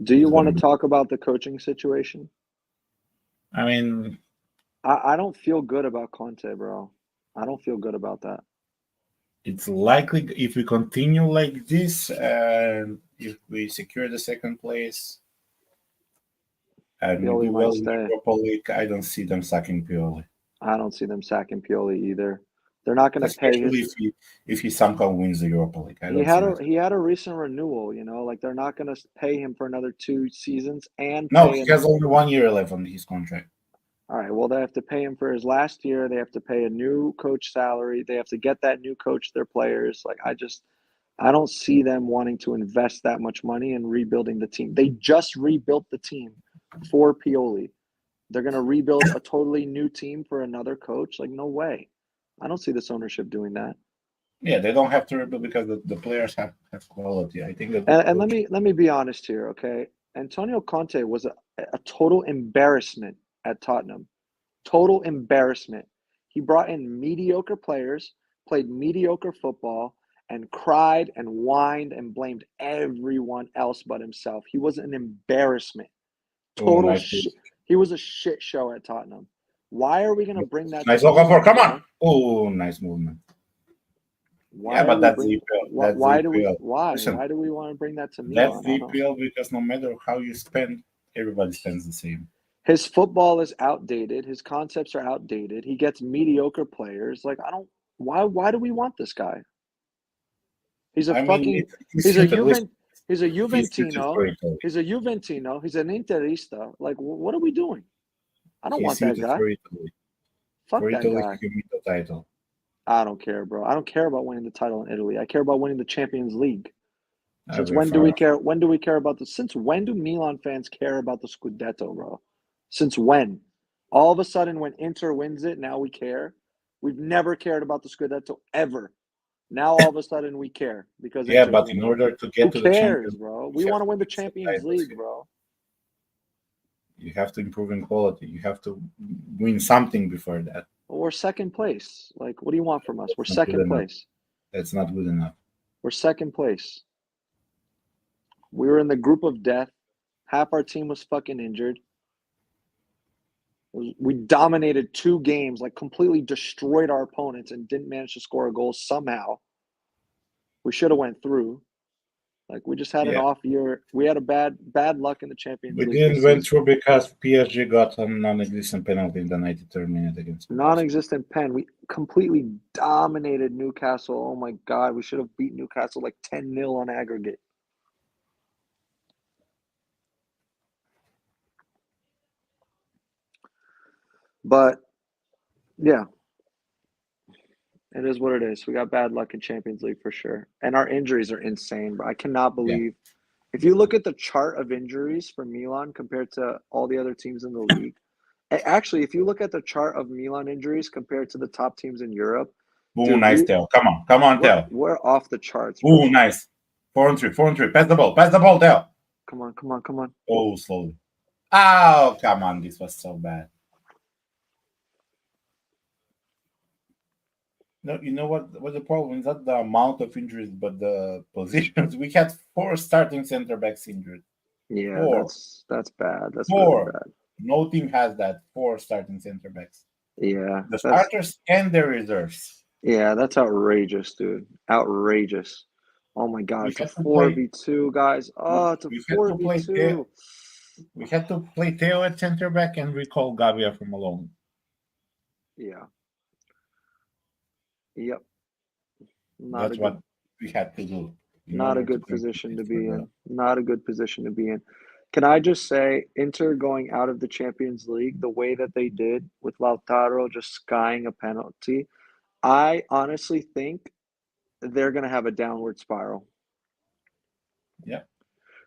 [SPEAKER 3] Do you want to talk about the coaching situation?
[SPEAKER 1] I mean,
[SPEAKER 3] I don't feel good about Conte, bro. I don't feel good about that.
[SPEAKER 1] It's likely if we continue like this, and if we secure the second place, and we do well in the Europa League, I don't see them sacking Pioli.
[SPEAKER 3] I don't see them sacking Pioli either. They're not going to pay his...
[SPEAKER 1] if he somehow wins the Europa League.
[SPEAKER 3] He had a recent renewal, like they're not going to pay him for another 2 seasons and
[SPEAKER 1] he has only 1 year left on his contract.
[SPEAKER 3] All right, well, they have to pay him for his last year. They have to pay a new coach salary. They have to get that new coach their players. Like, I don't see them wanting to invest that much money in rebuilding the team. They just rebuilt the team for Pioli. They're going to rebuild a totally new team for another coach? Like, no way. I don't see this ownership doing that.
[SPEAKER 1] Yeah, they don't have to rebuild because the players have quality. I think that.
[SPEAKER 3] And let me be honest here, okay? Antonio Conte was a total embarrassment at Tottenham. Total embarrassment. He brought in mediocre players, played mediocre football, and cried and whined and blamed everyone else but himself. He was an embarrassment. Total shit. He was a shit show at Tottenham. Why are we going to bring that?
[SPEAKER 1] Nice Okafor, come on! Oh, nice movement.
[SPEAKER 3] Why
[SPEAKER 1] Yeah,
[SPEAKER 3] are
[SPEAKER 1] but
[SPEAKER 3] we
[SPEAKER 1] that's
[SPEAKER 3] bringing?
[SPEAKER 1] EPL.
[SPEAKER 3] Why,
[SPEAKER 1] That's
[SPEAKER 3] why do we?
[SPEAKER 1] EPL.
[SPEAKER 3] Why?
[SPEAKER 1] Listen,
[SPEAKER 3] Why do we want to bring that to
[SPEAKER 1] that's
[SPEAKER 3] Milan? I
[SPEAKER 1] the
[SPEAKER 3] don't.
[SPEAKER 1] EPL because no matter how you spend, everybody spends the same.
[SPEAKER 3] His football is outdated. His concepts are outdated. He gets mediocre players. Like I don't. Why do we want this guy? He's a
[SPEAKER 1] I mean,
[SPEAKER 3] fucking.
[SPEAKER 1] he's
[SPEAKER 3] He's a
[SPEAKER 1] suited. Listen,
[SPEAKER 3] Juven. He's a
[SPEAKER 1] he's suited
[SPEAKER 3] Juventino.
[SPEAKER 1] for Italy.
[SPEAKER 3] He's a Juventino. He's an Interista. Like what are we doing? I don't
[SPEAKER 1] He's
[SPEAKER 3] want that
[SPEAKER 1] suited
[SPEAKER 3] guy.
[SPEAKER 1] for Italy.
[SPEAKER 3] Fuck
[SPEAKER 1] For
[SPEAKER 3] that
[SPEAKER 1] Italy,
[SPEAKER 3] guy.
[SPEAKER 1] he can win the title.
[SPEAKER 3] I don't care, bro. I don't care about winning the title in Italy. I care about winning the Champions League. Since
[SPEAKER 1] We're
[SPEAKER 3] when do
[SPEAKER 1] far
[SPEAKER 3] we
[SPEAKER 1] off.
[SPEAKER 3] care? When do we care about the? Since when do Milan fans care about the Scudetto, bro? Since when? All of a sudden, when Inter wins it, now we care. We've never cared about the Scudetto ever. Now all of a sudden we care because
[SPEAKER 1] Yeah,
[SPEAKER 3] Inter's
[SPEAKER 1] but in
[SPEAKER 3] winning it.
[SPEAKER 1] order to
[SPEAKER 3] Who
[SPEAKER 1] get to the
[SPEAKER 3] cares,
[SPEAKER 1] Champions,
[SPEAKER 3] bro?
[SPEAKER 1] you
[SPEAKER 3] We
[SPEAKER 1] have
[SPEAKER 3] want to
[SPEAKER 1] to
[SPEAKER 3] win the
[SPEAKER 1] win some
[SPEAKER 3] Champions
[SPEAKER 1] titles.
[SPEAKER 3] League, bro.
[SPEAKER 1] You have to improve in quality. You have to win something before that.
[SPEAKER 3] Well, we're second place. Like, what do you want from us? We're
[SPEAKER 1] That's not good
[SPEAKER 3] second
[SPEAKER 1] enough.
[SPEAKER 3] place.
[SPEAKER 1] That's not good enough.
[SPEAKER 3] We're second place. We were in the group of death. Half our team was fucking injured. We dominated 2 games, like completely destroyed our opponents and didn't manage to score a goal somehow. We should have went through. Like we just had an
[SPEAKER 1] Yeah,
[SPEAKER 3] off year. We had a bad luck in the Champions
[SPEAKER 1] we
[SPEAKER 3] League this
[SPEAKER 1] didn't went
[SPEAKER 3] season.
[SPEAKER 1] through because PSG got a non-existent penalty in the 93rd minute against Newcastle.
[SPEAKER 3] Non-existent pen. We completely dominated Newcastle. Oh my God, we should have beat Newcastle like 10-0 on aggregate. But yeah, it is what it is. We got bad luck in Champions League for sure. And our injuries are insane, bro. I cannot
[SPEAKER 1] Yeah,
[SPEAKER 3] believe if you look at the chart of injuries for Milan compared to all the other teams in the league. Actually, if you look at the chart of Milan injuries compared to the top teams in Europe,
[SPEAKER 1] ooh,
[SPEAKER 3] dude,
[SPEAKER 1] nice Teo. Come on, Teo.
[SPEAKER 3] we're off the charts,
[SPEAKER 1] Ooh,
[SPEAKER 3] bro.
[SPEAKER 1] nice. 4-on-3. Pass the ball, Teo.
[SPEAKER 3] Come on.
[SPEAKER 1] Oh, slowly. Oh, come on. This was so bad. No, you know what the problem is? Not the amount of injuries, but the positions. We had 4 starting center backs injured.
[SPEAKER 3] Yeah,
[SPEAKER 1] 4.
[SPEAKER 3] that's bad. That's really
[SPEAKER 1] 4.
[SPEAKER 3] bad.
[SPEAKER 1] No team has that. 4 starting center backs.
[SPEAKER 3] Yeah,
[SPEAKER 1] The starters and the reserves.
[SPEAKER 3] that's outrageous, dude. Outrageous. Oh my God,
[SPEAKER 1] We
[SPEAKER 3] it's a
[SPEAKER 1] had to play.
[SPEAKER 3] 4v2, guys. Oh, it's a
[SPEAKER 1] We had to play.
[SPEAKER 3] 4v2.
[SPEAKER 1] We had to play Teo at center back and recall Gavia from alone.
[SPEAKER 3] Yeah. Yep. Not a
[SPEAKER 1] That's
[SPEAKER 3] good
[SPEAKER 1] what we had to do in
[SPEAKER 3] not a
[SPEAKER 1] order to
[SPEAKER 3] good position to
[SPEAKER 1] compete for
[SPEAKER 3] be
[SPEAKER 1] the.
[SPEAKER 3] in. Not a good position to be in. Can I just say, Inter going out of the Champions League the way that they did with Lautaro just skying a penalty, I honestly think they're going to have a downward spiral.
[SPEAKER 1] Yeah.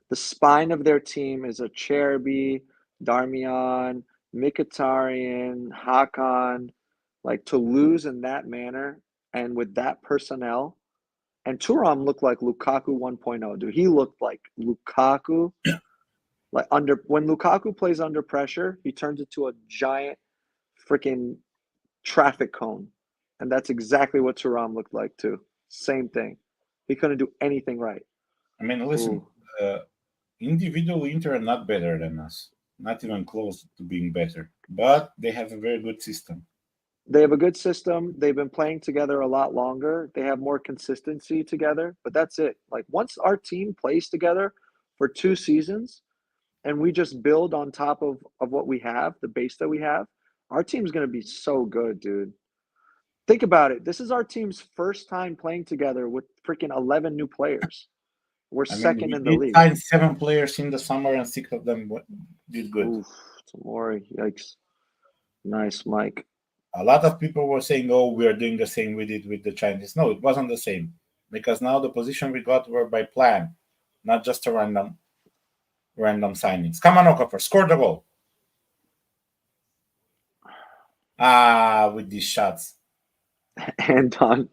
[SPEAKER 3] The spine of their team is a Cherby, Darmian, Mkhitaryan, Hakan. Like to lose in that manner and with that personnel. And Thuram looked like Lukaku 1.0, dude. He looked like Lukaku. Like when Lukaku plays under pressure, he turns into a giant freaking traffic cone. And that's exactly what Thuram looked like too. Same thing. He couldn't do anything right.
[SPEAKER 1] I mean, listen.
[SPEAKER 3] Ooh.
[SPEAKER 1] Individually, Inter are not better than us. Not even close to being better. But they have a very good system.
[SPEAKER 3] They have a good system. They've been playing together a lot longer. They have more consistency together, but that's it. Like once our team plays together for 2 seasons and we just build on top of what we have, the base that we have, our team's going to be so good, dude. Think about it. This is our team's first time playing together with freaking 11 new players. We're
[SPEAKER 1] I mean,
[SPEAKER 3] second
[SPEAKER 1] we
[SPEAKER 3] in the
[SPEAKER 1] did
[SPEAKER 3] league.
[SPEAKER 1] sign 7 players in the summer, and 6 of them did good.
[SPEAKER 3] Oof, Tamori, yikes. Nice, Mike.
[SPEAKER 1] A lot of people were saying, "Oh, we are doing the same we did with the Chinese." No, it wasn't the same because now the position we got were by plan, not just a random signings. Come on, Okafor, score the goal. With these shots.
[SPEAKER 3] Andon.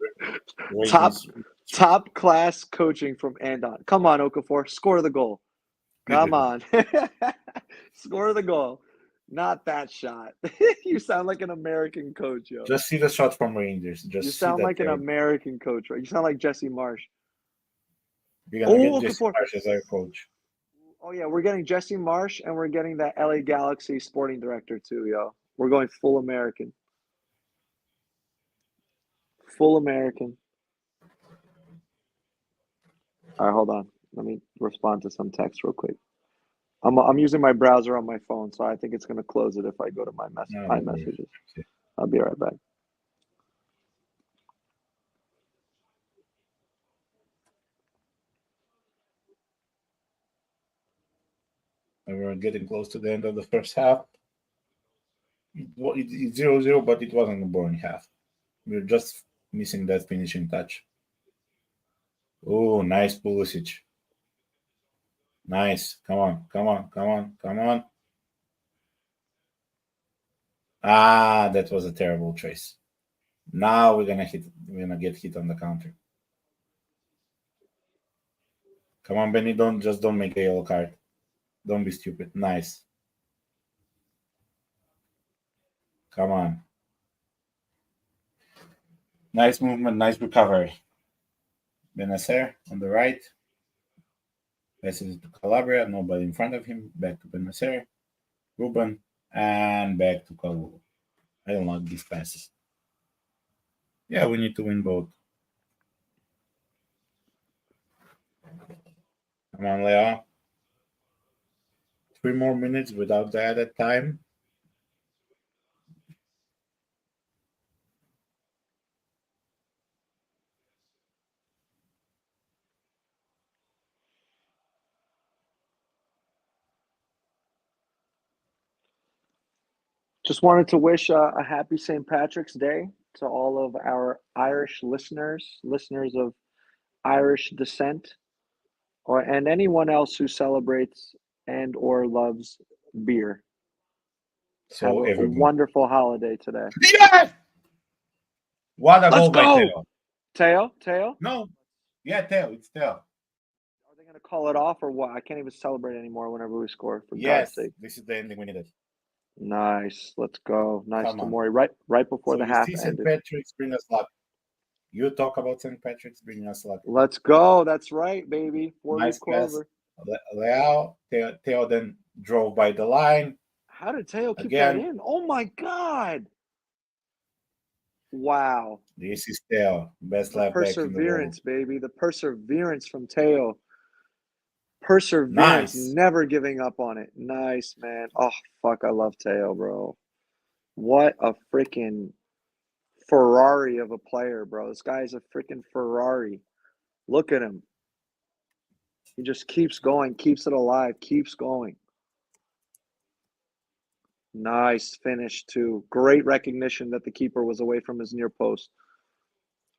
[SPEAKER 3] Top class coaching from Andon. Come on, Okafor, score the goal. Come on. Score the goal. Not that shot. You sound like an American coach, yo.
[SPEAKER 1] Just see the shot from Rangers.
[SPEAKER 3] You sound like an American coach, right? You sound like Jesse Marsh.
[SPEAKER 1] You're gonna get Jesse Marsh as our coach.
[SPEAKER 3] Oh yeah, we're getting Jesse Marsh and we're getting that LA Galaxy sporting director too, yo. We're going full American. Full American. All right, hold on. Let me respond to some text real quick. I'm using my browser on my phone, so I think it's gonna close it if I go to my
[SPEAKER 1] No, don't worry.
[SPEAKER 3] messages. I'll be right back.
[SPEAKER 1] And we're getting close to the end of the first half. It's 0-0, but it wasn't a boring half. We're just missing that finishing touch. Oh, nice Pulisic. Nice. Come on, come on, come on, come on. Ah, that was a terrible choice. Now we're gonna get hit on the counter. Come on, Benny, don't make a yellow card. Don't be stupid. Nice. Come on. Nice movement, nice recovery. Benacer on the right. Passes it to Calabria, nobody in front of him. Back to Benacer. Ruben, and back to Kalulu. I don't like these passes. Yeah, we need to win both. Come on, Leo. 3 more minutes without the added time.
[SPEAKER 3] Just wanted to wish a happy St. Patrick's Day to all of our Irish listeners of Irish descent, and anyone else who celebrates and or loves beer. Have
[SPEAKER 1] So
[SPEAKER 3] a
[SPEAKER 1] everybody.
[SPEAKER 3] wonderful holiday today.
[SPEAKER 1] Yes! What a
[SPEAKER 3] Let's
[SPEAKER 1] goal by
[SPEAKER 3] go!
[SPEAKER 1] Teo.
[SPEAKER 3] Teo?
[SPEAKER 1] No. Yeah, Teo. It's Teo.
[SPEAKER 3] Are they going to call it off or what? I can't even celebrate anymore whenever we score, for God's
[SPEAKER 1] Yes,
[SPEAKER 3] sake.
[SPEAKER 1] this is the ending we needed.
[SPEAKER 3] Nice. Let's go. Nice
[SPEAKER 1] Come on.
[SPEAKER 3] Tamori. Right before
[SPEAKER 1] So
[SPEAKER 3] the
[SPEAKER 1] you
[SPEAKER 3] half
[SPEAKER 1] see St.
[SPEAKER 3] ended.
[SPEAKER 1] Patrick's bring us luck. You talk about St. Patrick's bringing us luck.
[SPEAKER 3] Let's go. That's right, baby. 4-leaf
[SPEAKER 1] Nice pass.
[SPEAKER 3] clover.
[SPEAKER 1] Leao. Teo then drove by the line.
[SPEAKER 3] How did Teo keep
[SPEAKER 1] Again.
[SPEAKER 3] that in? Oh my God. Wow.
[SPEAKER 1] This is Teo. Best
[SPEAKER 3] The
[SPEAKER 1] left back in the world.
[SPEAKER 3] perseverance, baby. The perseverance from Teo. Perseverance,
[SPEAKER 1] Nice.
[SPEAKER 3] never giving up on it. Nice, man. Oh, fuck. I love Teo, bro. What a freaking Ferrari of a player, bro. This guy is a freaking Ferrari. Look at him. He just keeps going, keeps it alive, keeps going. Nice finish, too. Great recognition that the keeper was away from his near post.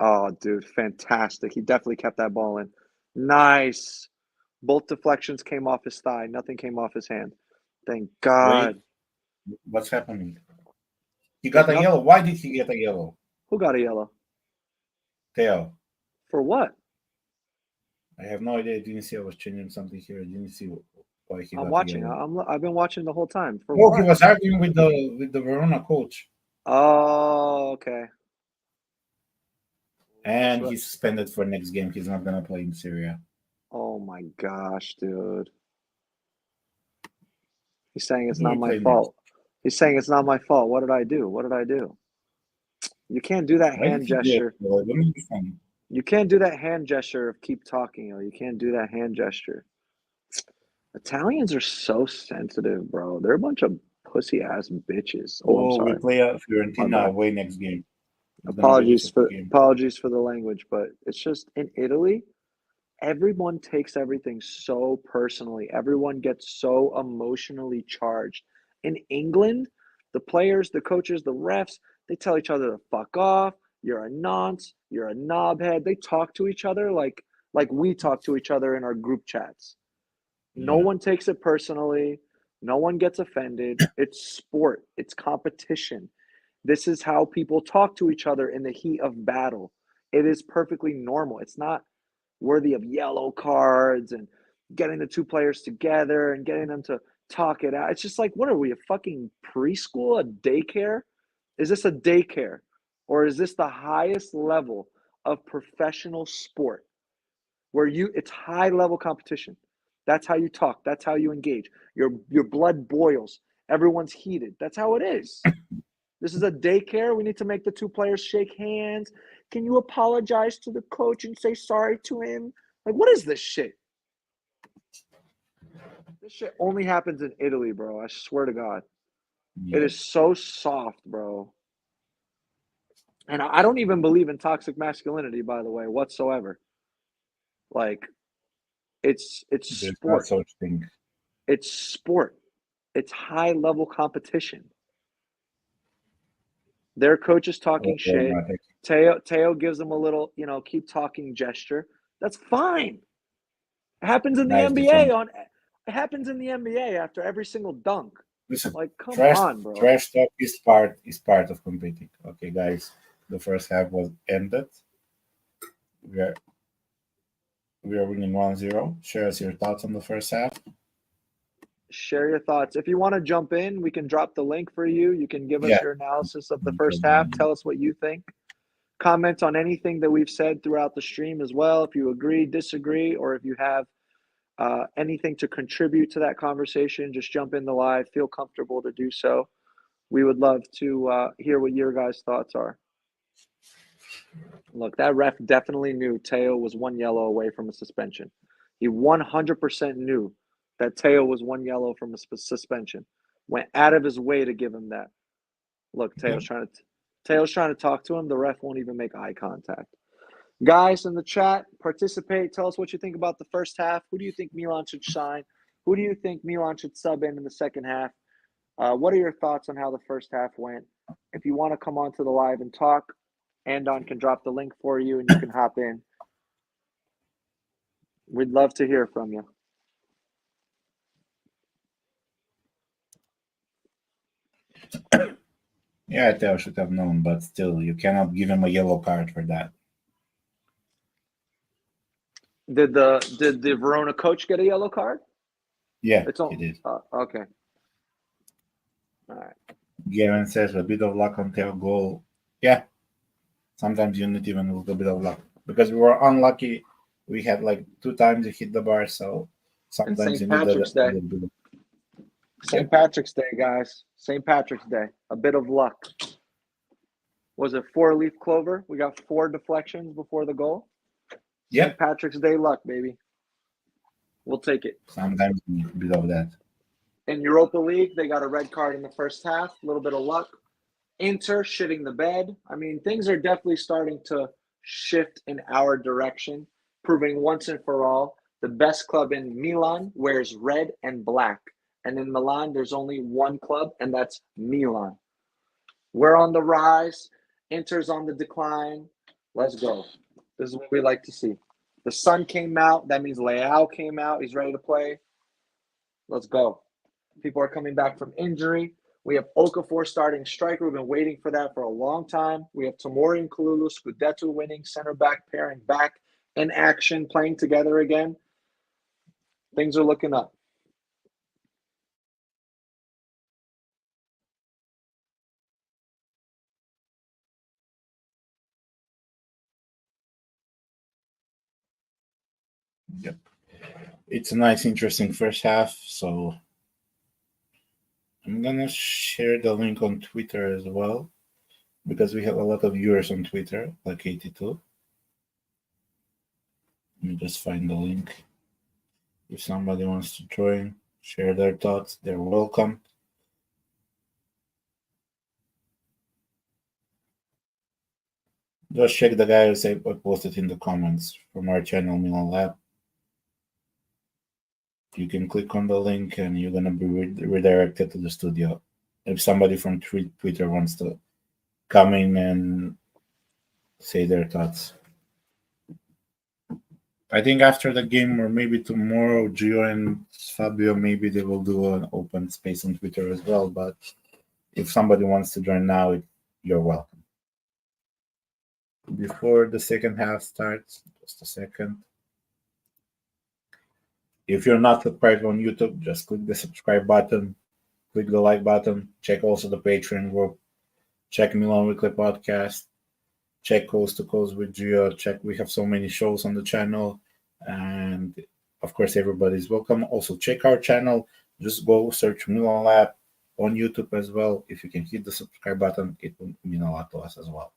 [SPEAKER 3] Oh, dude, fantastic. He definitely kept that ball in. Nice. Both deflections came off his thigh. Nothing came off his hand. Thank God.
[SPEAKER 1] Wait, what's happening? He got a yellow. Why did he get a yellow?
[SPEAKER 3] Who got a yellow?
[SPEAKER 1] Teo.
[SPEAKER 3] For what?
[SPEAKER 1] I have no idea. I didn't see I was changing something here. I didn't see why he got
[SPEAKER 3] I'm watching.
[SPEAKER 1] a yellow.
[SPEAKER 3] I've been watching the whole time. For
[SPEAKER 1] Oh,
[SPEAKER 3] what?
[SPEAKER 1] he was arguing with the Verona coach.
[SPEAKER 3] Oh, okay.
[SPEAKER 1] And he's suspended for next game. He's not gonna play in Syria.
[SPEAKER 3] Oh my gosh, dude. He's saying it's not my fault. He's saying it's not my fault. What did I do? What did I do? You can't do that hand gesture. You can't do that hand gesture of keep talking. You can't do that hand gesture. Italians are so sensitive, bro. They're a bunch of pussy ass bitches. Oh, I'm sorry.
[SPEAKER 1] We play Fiorentina away next game.
[SPEAKER 3] Apologies for the language, but it's just in Italy, everyone takes everything so personally. Everyone gets so emotionally charged. In England, the players, the coaches, the refs, they tell each other to fuck off. You're a nonce. You're a knobhead. They talk to each other like we talk to each other in our group chats. No one takes it personally. No one gets offended. It's sport. It's competition. This is how people talk to each other in the heat of battle. It is perfectly normal. It's not worthy of yellow cards and getting the two players together and getting them to talk it out. It's just like, what are we, a fucking preschool, a daycare? Is this a daycare? Or is this the highest level of professional sport where it's high level competition? That's how you talk. That's how you engage. Your blood boils. Everyone's heated. That's how it is. This is a daycare. We need to make the two players shake hands. Can you apologize to the coach and say sorry to him? Like, what is this shit? This shit only happens in Italy, bro. I swear to God. It is so soft, bro. And I don't even believe in toxic masculinity, by the way, whatsoever. Like, it's
[SPEAKER 1] There's no
[SPEAKER 3] sport.
[SPEAKER 1] such thing.
[SPEAKER 3] It's sport. It's high level competition. Their coach is talking shit. Teo gives them a little, keep talking gesture. That's fine. It happens in the
[SPEAKER 1] Nice
[SPEAKER 3] NBA
[SPEAKER 1] defense.
[SPEAKER 3] it happens in the NBA after every single dunk.
[SPEAKER 1] Listen,
[SPEAKER 3] Like, come
[SPEAKER 1] trash
[SPEAKER 3] on, bro.
[SPEAKER 1] trash talk is part of competing. Okay, guys, the first half was ended. We are winning 1-0. Share us your thoughts on the first half.
[SPEAKER 3] Share your thoughts. If you want to jump in, we can drop the link for you. You can give us
[SPEAKER 1] Yeah.
[SPEAKER 3] your analysis of the first half. Tell us what you think. Comment on anything that we've said throughout the stream as well. If you agree, disagree, or if you have anything to contribute to that conversation, just jump in the live. Feel comfortable to do so. We would love to hear what your guys' thoughts are. Look, that ref definitely knew Teo was one yellow away from a suspension. He 100% knew that Teo was one yellow from a suspension. Went out of his way to give him that. Look, Teo's trying to talk to him. The ref won't even make eye contact. Guys in the chat, participate. Tell us what you think about the first half. Who do you think Milan should shine? Who do you think Milan should sub in the second half? What are your thoughts on how the first half went? If you want to come onto the live and talk, Andon can drop the link for you and you can hop in. We'd love to hear from you.
[SPEAKER 1] Yeah, Teo should have known, but still, you cannot give him a yellow card for that.
[SPEAKER 3] Did the Verona coach get a yellow card?
[SPEAKER 1] Yeah, he did.
[SPEAKER 3] Okay. All right.
[SPEAKER 1] Gavin says a bit of luck on Teo goal. Yeah, sometimes you need even a little bit of luck because we were unlucky. We had like 2 times he hit the bar, so sometimes you need a little bit of.
[SPEAKER 3] St. Patrick's Day, guys. St. Patrick's Day. A bit of luck. Was it 4-leaf clover? We got 4 deflections before the goal.
[SPEAKER 1] Yeah.
[SPEAKER 3] St. Patrick's Day luck, baby. We'll take it.
[SPEAKER 1] Sometimes you need a bit of that.
[SPEAKER 3] In Europa League, they got a red card in the first half. A little bit of luck. Inter shitting the bed. I mean, things are definitely starting to shift in our direction, proving once and for all the best club in Milan wears red and black. And in Milan, there's only one club, and that's Milan. We're on the rise. Inter's on the decline. Let's go. This is what we like to see. The sun came out. That means Leao came out. He's ready to play. Let's go. People are coming back from injury. We have Okafor starting striker. We've been waiting for that for a long time. We have Tomori and Kalulu, Scudetto winning, center back pairing back in action, playing together again. Things are looking up.
[SPEAKER 1] Yep. It's a nice, interesting first half. So I'm gonna share the link on Twitter as well because we have a lot of viewers on Twitter, like 82. Let me just find the link. If somebody wants to join, share their thoughts, they're welcome. Just check the guy who posted in the comments from our channel, Milan Lab. You can click on the link and you're going to be redirected to the studio. If somebody from Twitter wants to come in and say their thoughts. I think after the game or maybe tomorrow, Gio and Fabio, maybe they will do an open space on Twitter as well. But if somebody wants to join now, you're welcome. Before the second half starts, just a second. If you're not subscribed on YouTube, just click the subscribe button, click the like button, check also the Patreon group, check Milan Weekly Podcast, check Coast to Coast with Gio, check we have so many shows on the channel, and of course everybody's welcome. Also check our channel, just go search Milan Lab on YouTube as well. If you can hit the subscribe button, it will mean a lot to us as well.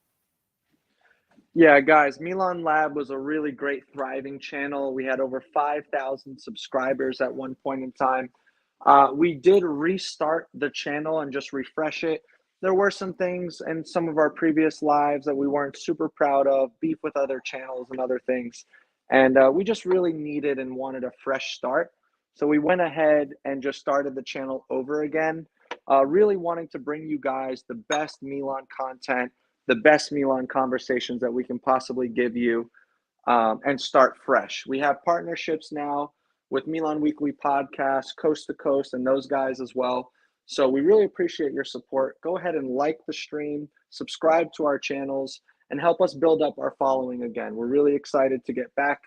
[SPEAKER 3] Yeah, guys, Milan Lab was a really great, thriving channel. We had over 5,000 subscribers at one point in time. We did restart the channel and just refresh it. There were some things in some of our previous lives that we weren't super proud of, beef with other channels and other things. And we just really needed and wanted a fresh start. So we went ahead and just started the channel over again, really wanting to bring you guys the best Milan content, the best Milan conversations that we can possibly give you, and start fresh. We have partnerships now with Milan Weekly Podcast, Coast to Coast, and those guys as well. So we really appreciate your support. Go ahead and like the stream, subscribe to our channels, and help us build up our following again. We're really excited to get back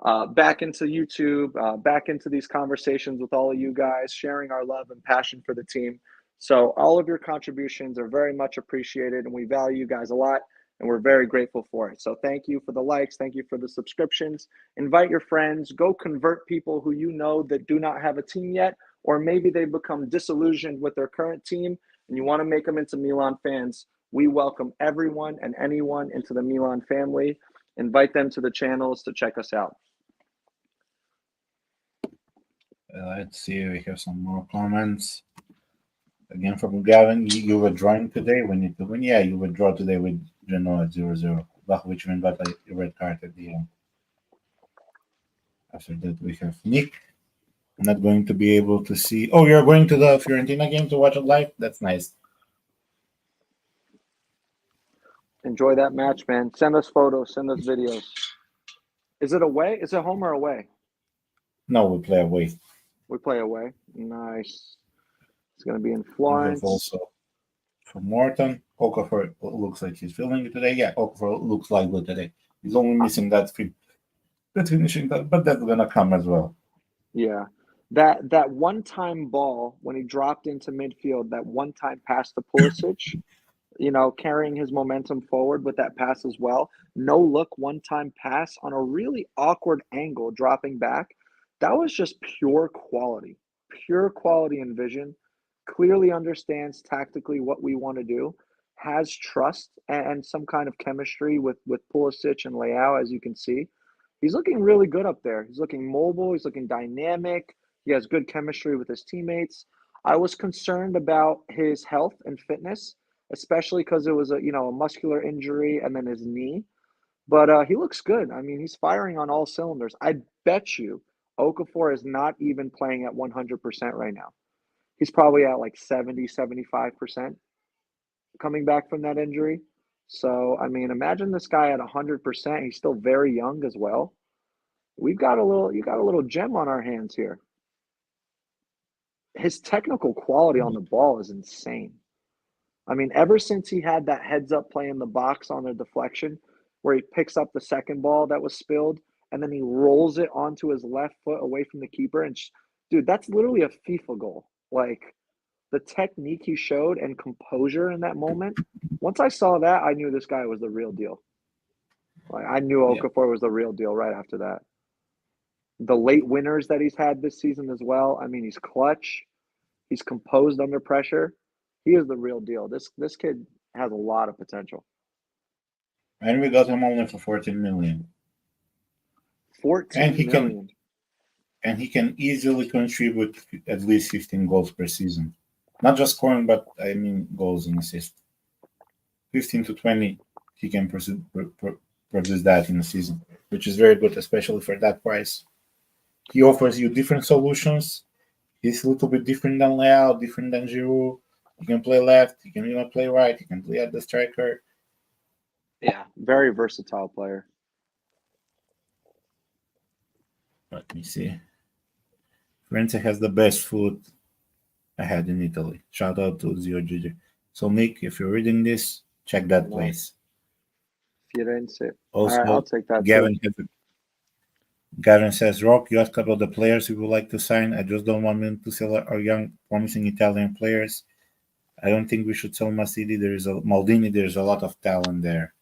[SPEAKER 3] into YouTube, back into these conversations with all of you guys, sharing our love and passion for the team. So all of your contributions are very much appreciated, and we value you guys a lot, and we're very grateful for it. So thank you for the likes. Thank you for the subscriptions. Invite your friends. Go convert people who you know that do not have a team yet, or maybe they become disillusioned with their current team, and you want to make them into Milan fans. We welcome everyone and anyone into the Milan family. Invite them to the channels to check us out.
[SPEAKER 1] Let's see, we have some more comments. Again from Gavin, you were drawing today. We need to win. Yeah, you would draw today with Genoa 0-0. Which got a red card at the end. After that, we have Nick. I'm not going to be able to see. Oh, you're going to the Fiorentina game to watch it live? That's nice.
[SPEAKER 3] Enjoy that match, man. Send us photos. Send us videos. Is it away? Is it home or away?
[SPEAKER 1] No, we play away.
[SPEAKER 3] We play away. Nice. It's going to be in Florence.
[SPEAKER 1] Also for Morton, Okafor looks like he's feeling it today. Yeah, Okafor looks like good today. He's only missing that finishing, but that's going to come as well.
[SPEAKER 3] Yeah. That one-time ball when he dropped into midfield, that one-time pass to Pulisic, carrying his momentum forward with that pass as well. No look, one-time pass on a really awkward angle, dropping back. That was just pure quality and vision. Clearly understands tactically what we want to do, has trust and some kind of chemistry with Pulisic and Leao, as you can see. He's looking really good up there. He's looking mobile. He's looking dynamic. He has good chemistry with his teammates. I was concerned about his health and fitness, especially because it was a muscular injury and then his knee. But he looks good. I mean, he's firing on all cylinders. I bet you Okafor is not even playing at 100% right now. He's probably at like 70, 75% coming back from that injury. So, I mean, imagine this guy at 100%. He's still very young as well. You got a little gem on our hands here. His technical quality on the ball is insane. I mean, ever since he had that heads up play in the box on a deflection where he picks up the second ball that was spilled and then he rolls it onto his left foot away from the keeper. And dude, that's literally a FIFA goal. Like the technique he showed and composure in that moment. Once I saw that, I knew this guy was the real deal. Like I knew Okafor was the real deal right after that. The late winners that he's had this season as well. I mean, he's clutch. He's composed under pressure. He is the real deal. This kid has a lot of potential.
[SPEAKER 1] And we got him only for 14 million.
[SPEAKER 3] 14 million.
[SPEAKER 1] And he can easily contribute at least 15 goals per season. Not just scoring, but I mean goals and assists. 15 to 20, he can produce that in a season, which is very good, especially for that price. He offers you different solutions. He's a little bit different than Leao, different than Giroud. He can play left. He can play right. He can play at the striker.
[SPEAKER 3] Yeah, very versatile player.
[SPEAKER 1] Let me see. Firenze has the best food I had in Italy. Shout out to Zio Gigi. So, Nick, if you're reading this, check that place.
[SPEAKER 3] Firenze.
[SPEAKER 1] Also,
[SPEAKER 3] all right, I'll take that.
[SPEAKER 1] Gavin says, Rock, you asked about the players we would like to sign. I just don't want them to sell our young, promising Italian players. I don't think we should sell Maldini. There's a lot of talent there.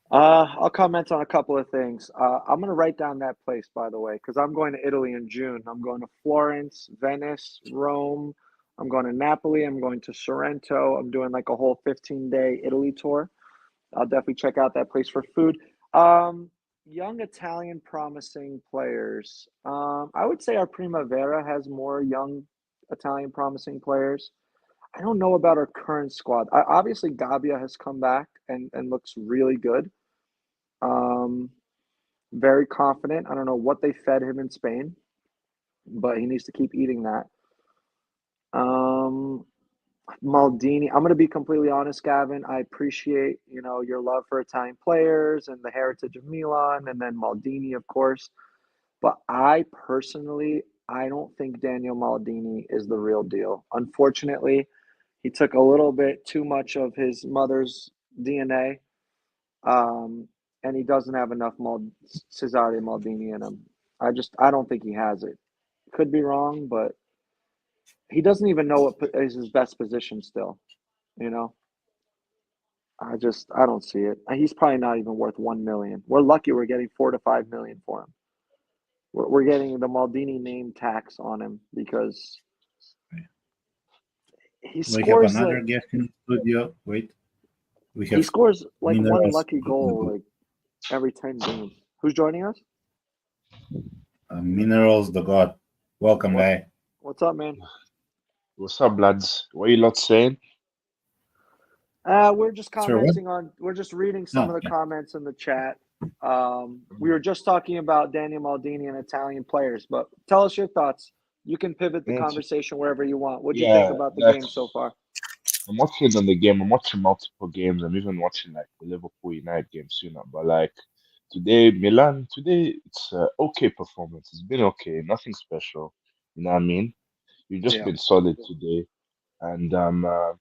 [SPEAKER 3] I'll comment on a couple of things. I'm going to write down that place, by the way, because I'm going to Italy in June. I'm going to Florence, Venice, Rome, I'm going to Napoli. I'm going to Sorrento. I'm doing like a whole 15-day Italy tour. I'll definitely check out that place for food. Um, Young Italian promising players. I would say our Primavera has more young Italian promising players. I don't know about our current squad. Obviously, Gabia has come back and looks really good. Um, Very confident. I don't know what they fed him in Spain, but he needs to keep eating that. Um, Maldini. I'm going to be completely honest, Gavin. I appreciate your love for Italian players and the heritage of Milan, and then Maldini, of course. But I don't think Daniel Maldini is the real deal. Unfortunately, he took a little bit too much of his mother's DNA, and he doesn't have enough Cesare Maldini in him. I don't think he has it. Could be wrong, but he doesn't even know what is his best position still. You know, I don't see it. He's probably not even worth 1 million. We're lucky we're getting 4 to 5 million for him. We're getting the Maldini name tax on him because he
[SPEAKER 1] We have
[SPEAKER 3] scores
[SPEAKER 1] another
[SPEAKER 3] like
[SPEAKER 1] guest in the studio. Wait, we
[SPEAKER 3] he
[SPEAKER 1] have
[SPEAKER 3] scores like one
[SPEAKER 1] Minerals.
[SPEAKER 3] lucky goal like every 10 games. Who's joining us?
[SPEAKER 1] Minerals the God. Welcome,
[SPEAKER 3] What
[SPEAKER 1] guy.
[SPEAKER 3] what's up, man?
[SPEAKER 4] What's up, lads? What you lot saying?
[SPEAKER 3] We're just
[SPEAKER 1] Sir, what?
[SPEAKER 3] commenting on. We're just reading some
[SPEAKER 1] No,
[SPEAKER 3] of the
[SPEAKER 1] yeah.
[SPEAKER 3] comments in the chat. We were just talking about Daniel Maldini and Italian players, but tell us your thoughts. You can pivot the
[SPEAKER 4] Yes.
[SPEAKER 3] conversation wherever you want. What'd you think
[SPEAKER 4] Yeah,
[SPEAKER 3] about the
[SPEAKER 4] like
[SPEAKER 3] game so far?
[SPEAKER 4] I'm watching on the game. I'm watching multiple games. I'm even watching like the Liverpool United game sooner. But like today, Milan. Today, it's okay performance. It's been okay. Nothing special. You know what I mean? You've just
[SPEAKER 3] Yeah.
[SPEAKER 4] been solid today. And the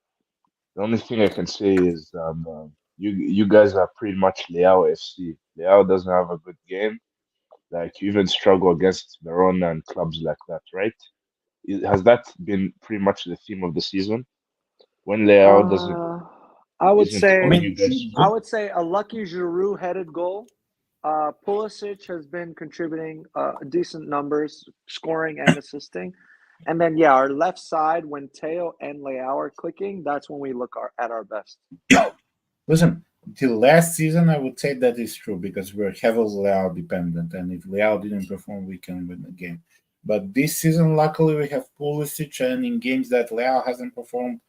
[SPEAKER 4] only thing I can say is you guys are pretty much Leao FC. Leao doesn't have a good game. Like you even struggle against Verona and clubs like that, right? Has that been pretty much the theme of the season? When Leao doesn't
[SPEAKER 3] Uh, I would
[SPEAKER 4] isn't
[SPEAKER 1] I
[SPEAKER 4] on,
[SPEAKER 3] say
[SPEAKER 4] you
[SPEAKER 1] mean,
[SPEAKER 4] guys
[SPEAKER 3] I
[SPEAKER 4] struggle.
[SPEAKER 3] would say a lucky Giroud headed goal. Pulisic has been contributing decent numbers, scoring and assisting. And then, yeah, our left side, when Teo and Leao are clicking, that's when we look at our best.
[SPEAKER 1] listen, till last season, I would say that is true because we're heavily Leao dependent, and if Leao didn't perform, we can win the game. But this season, luckily, we have Pulisic, and in games that Leao hasn't performed,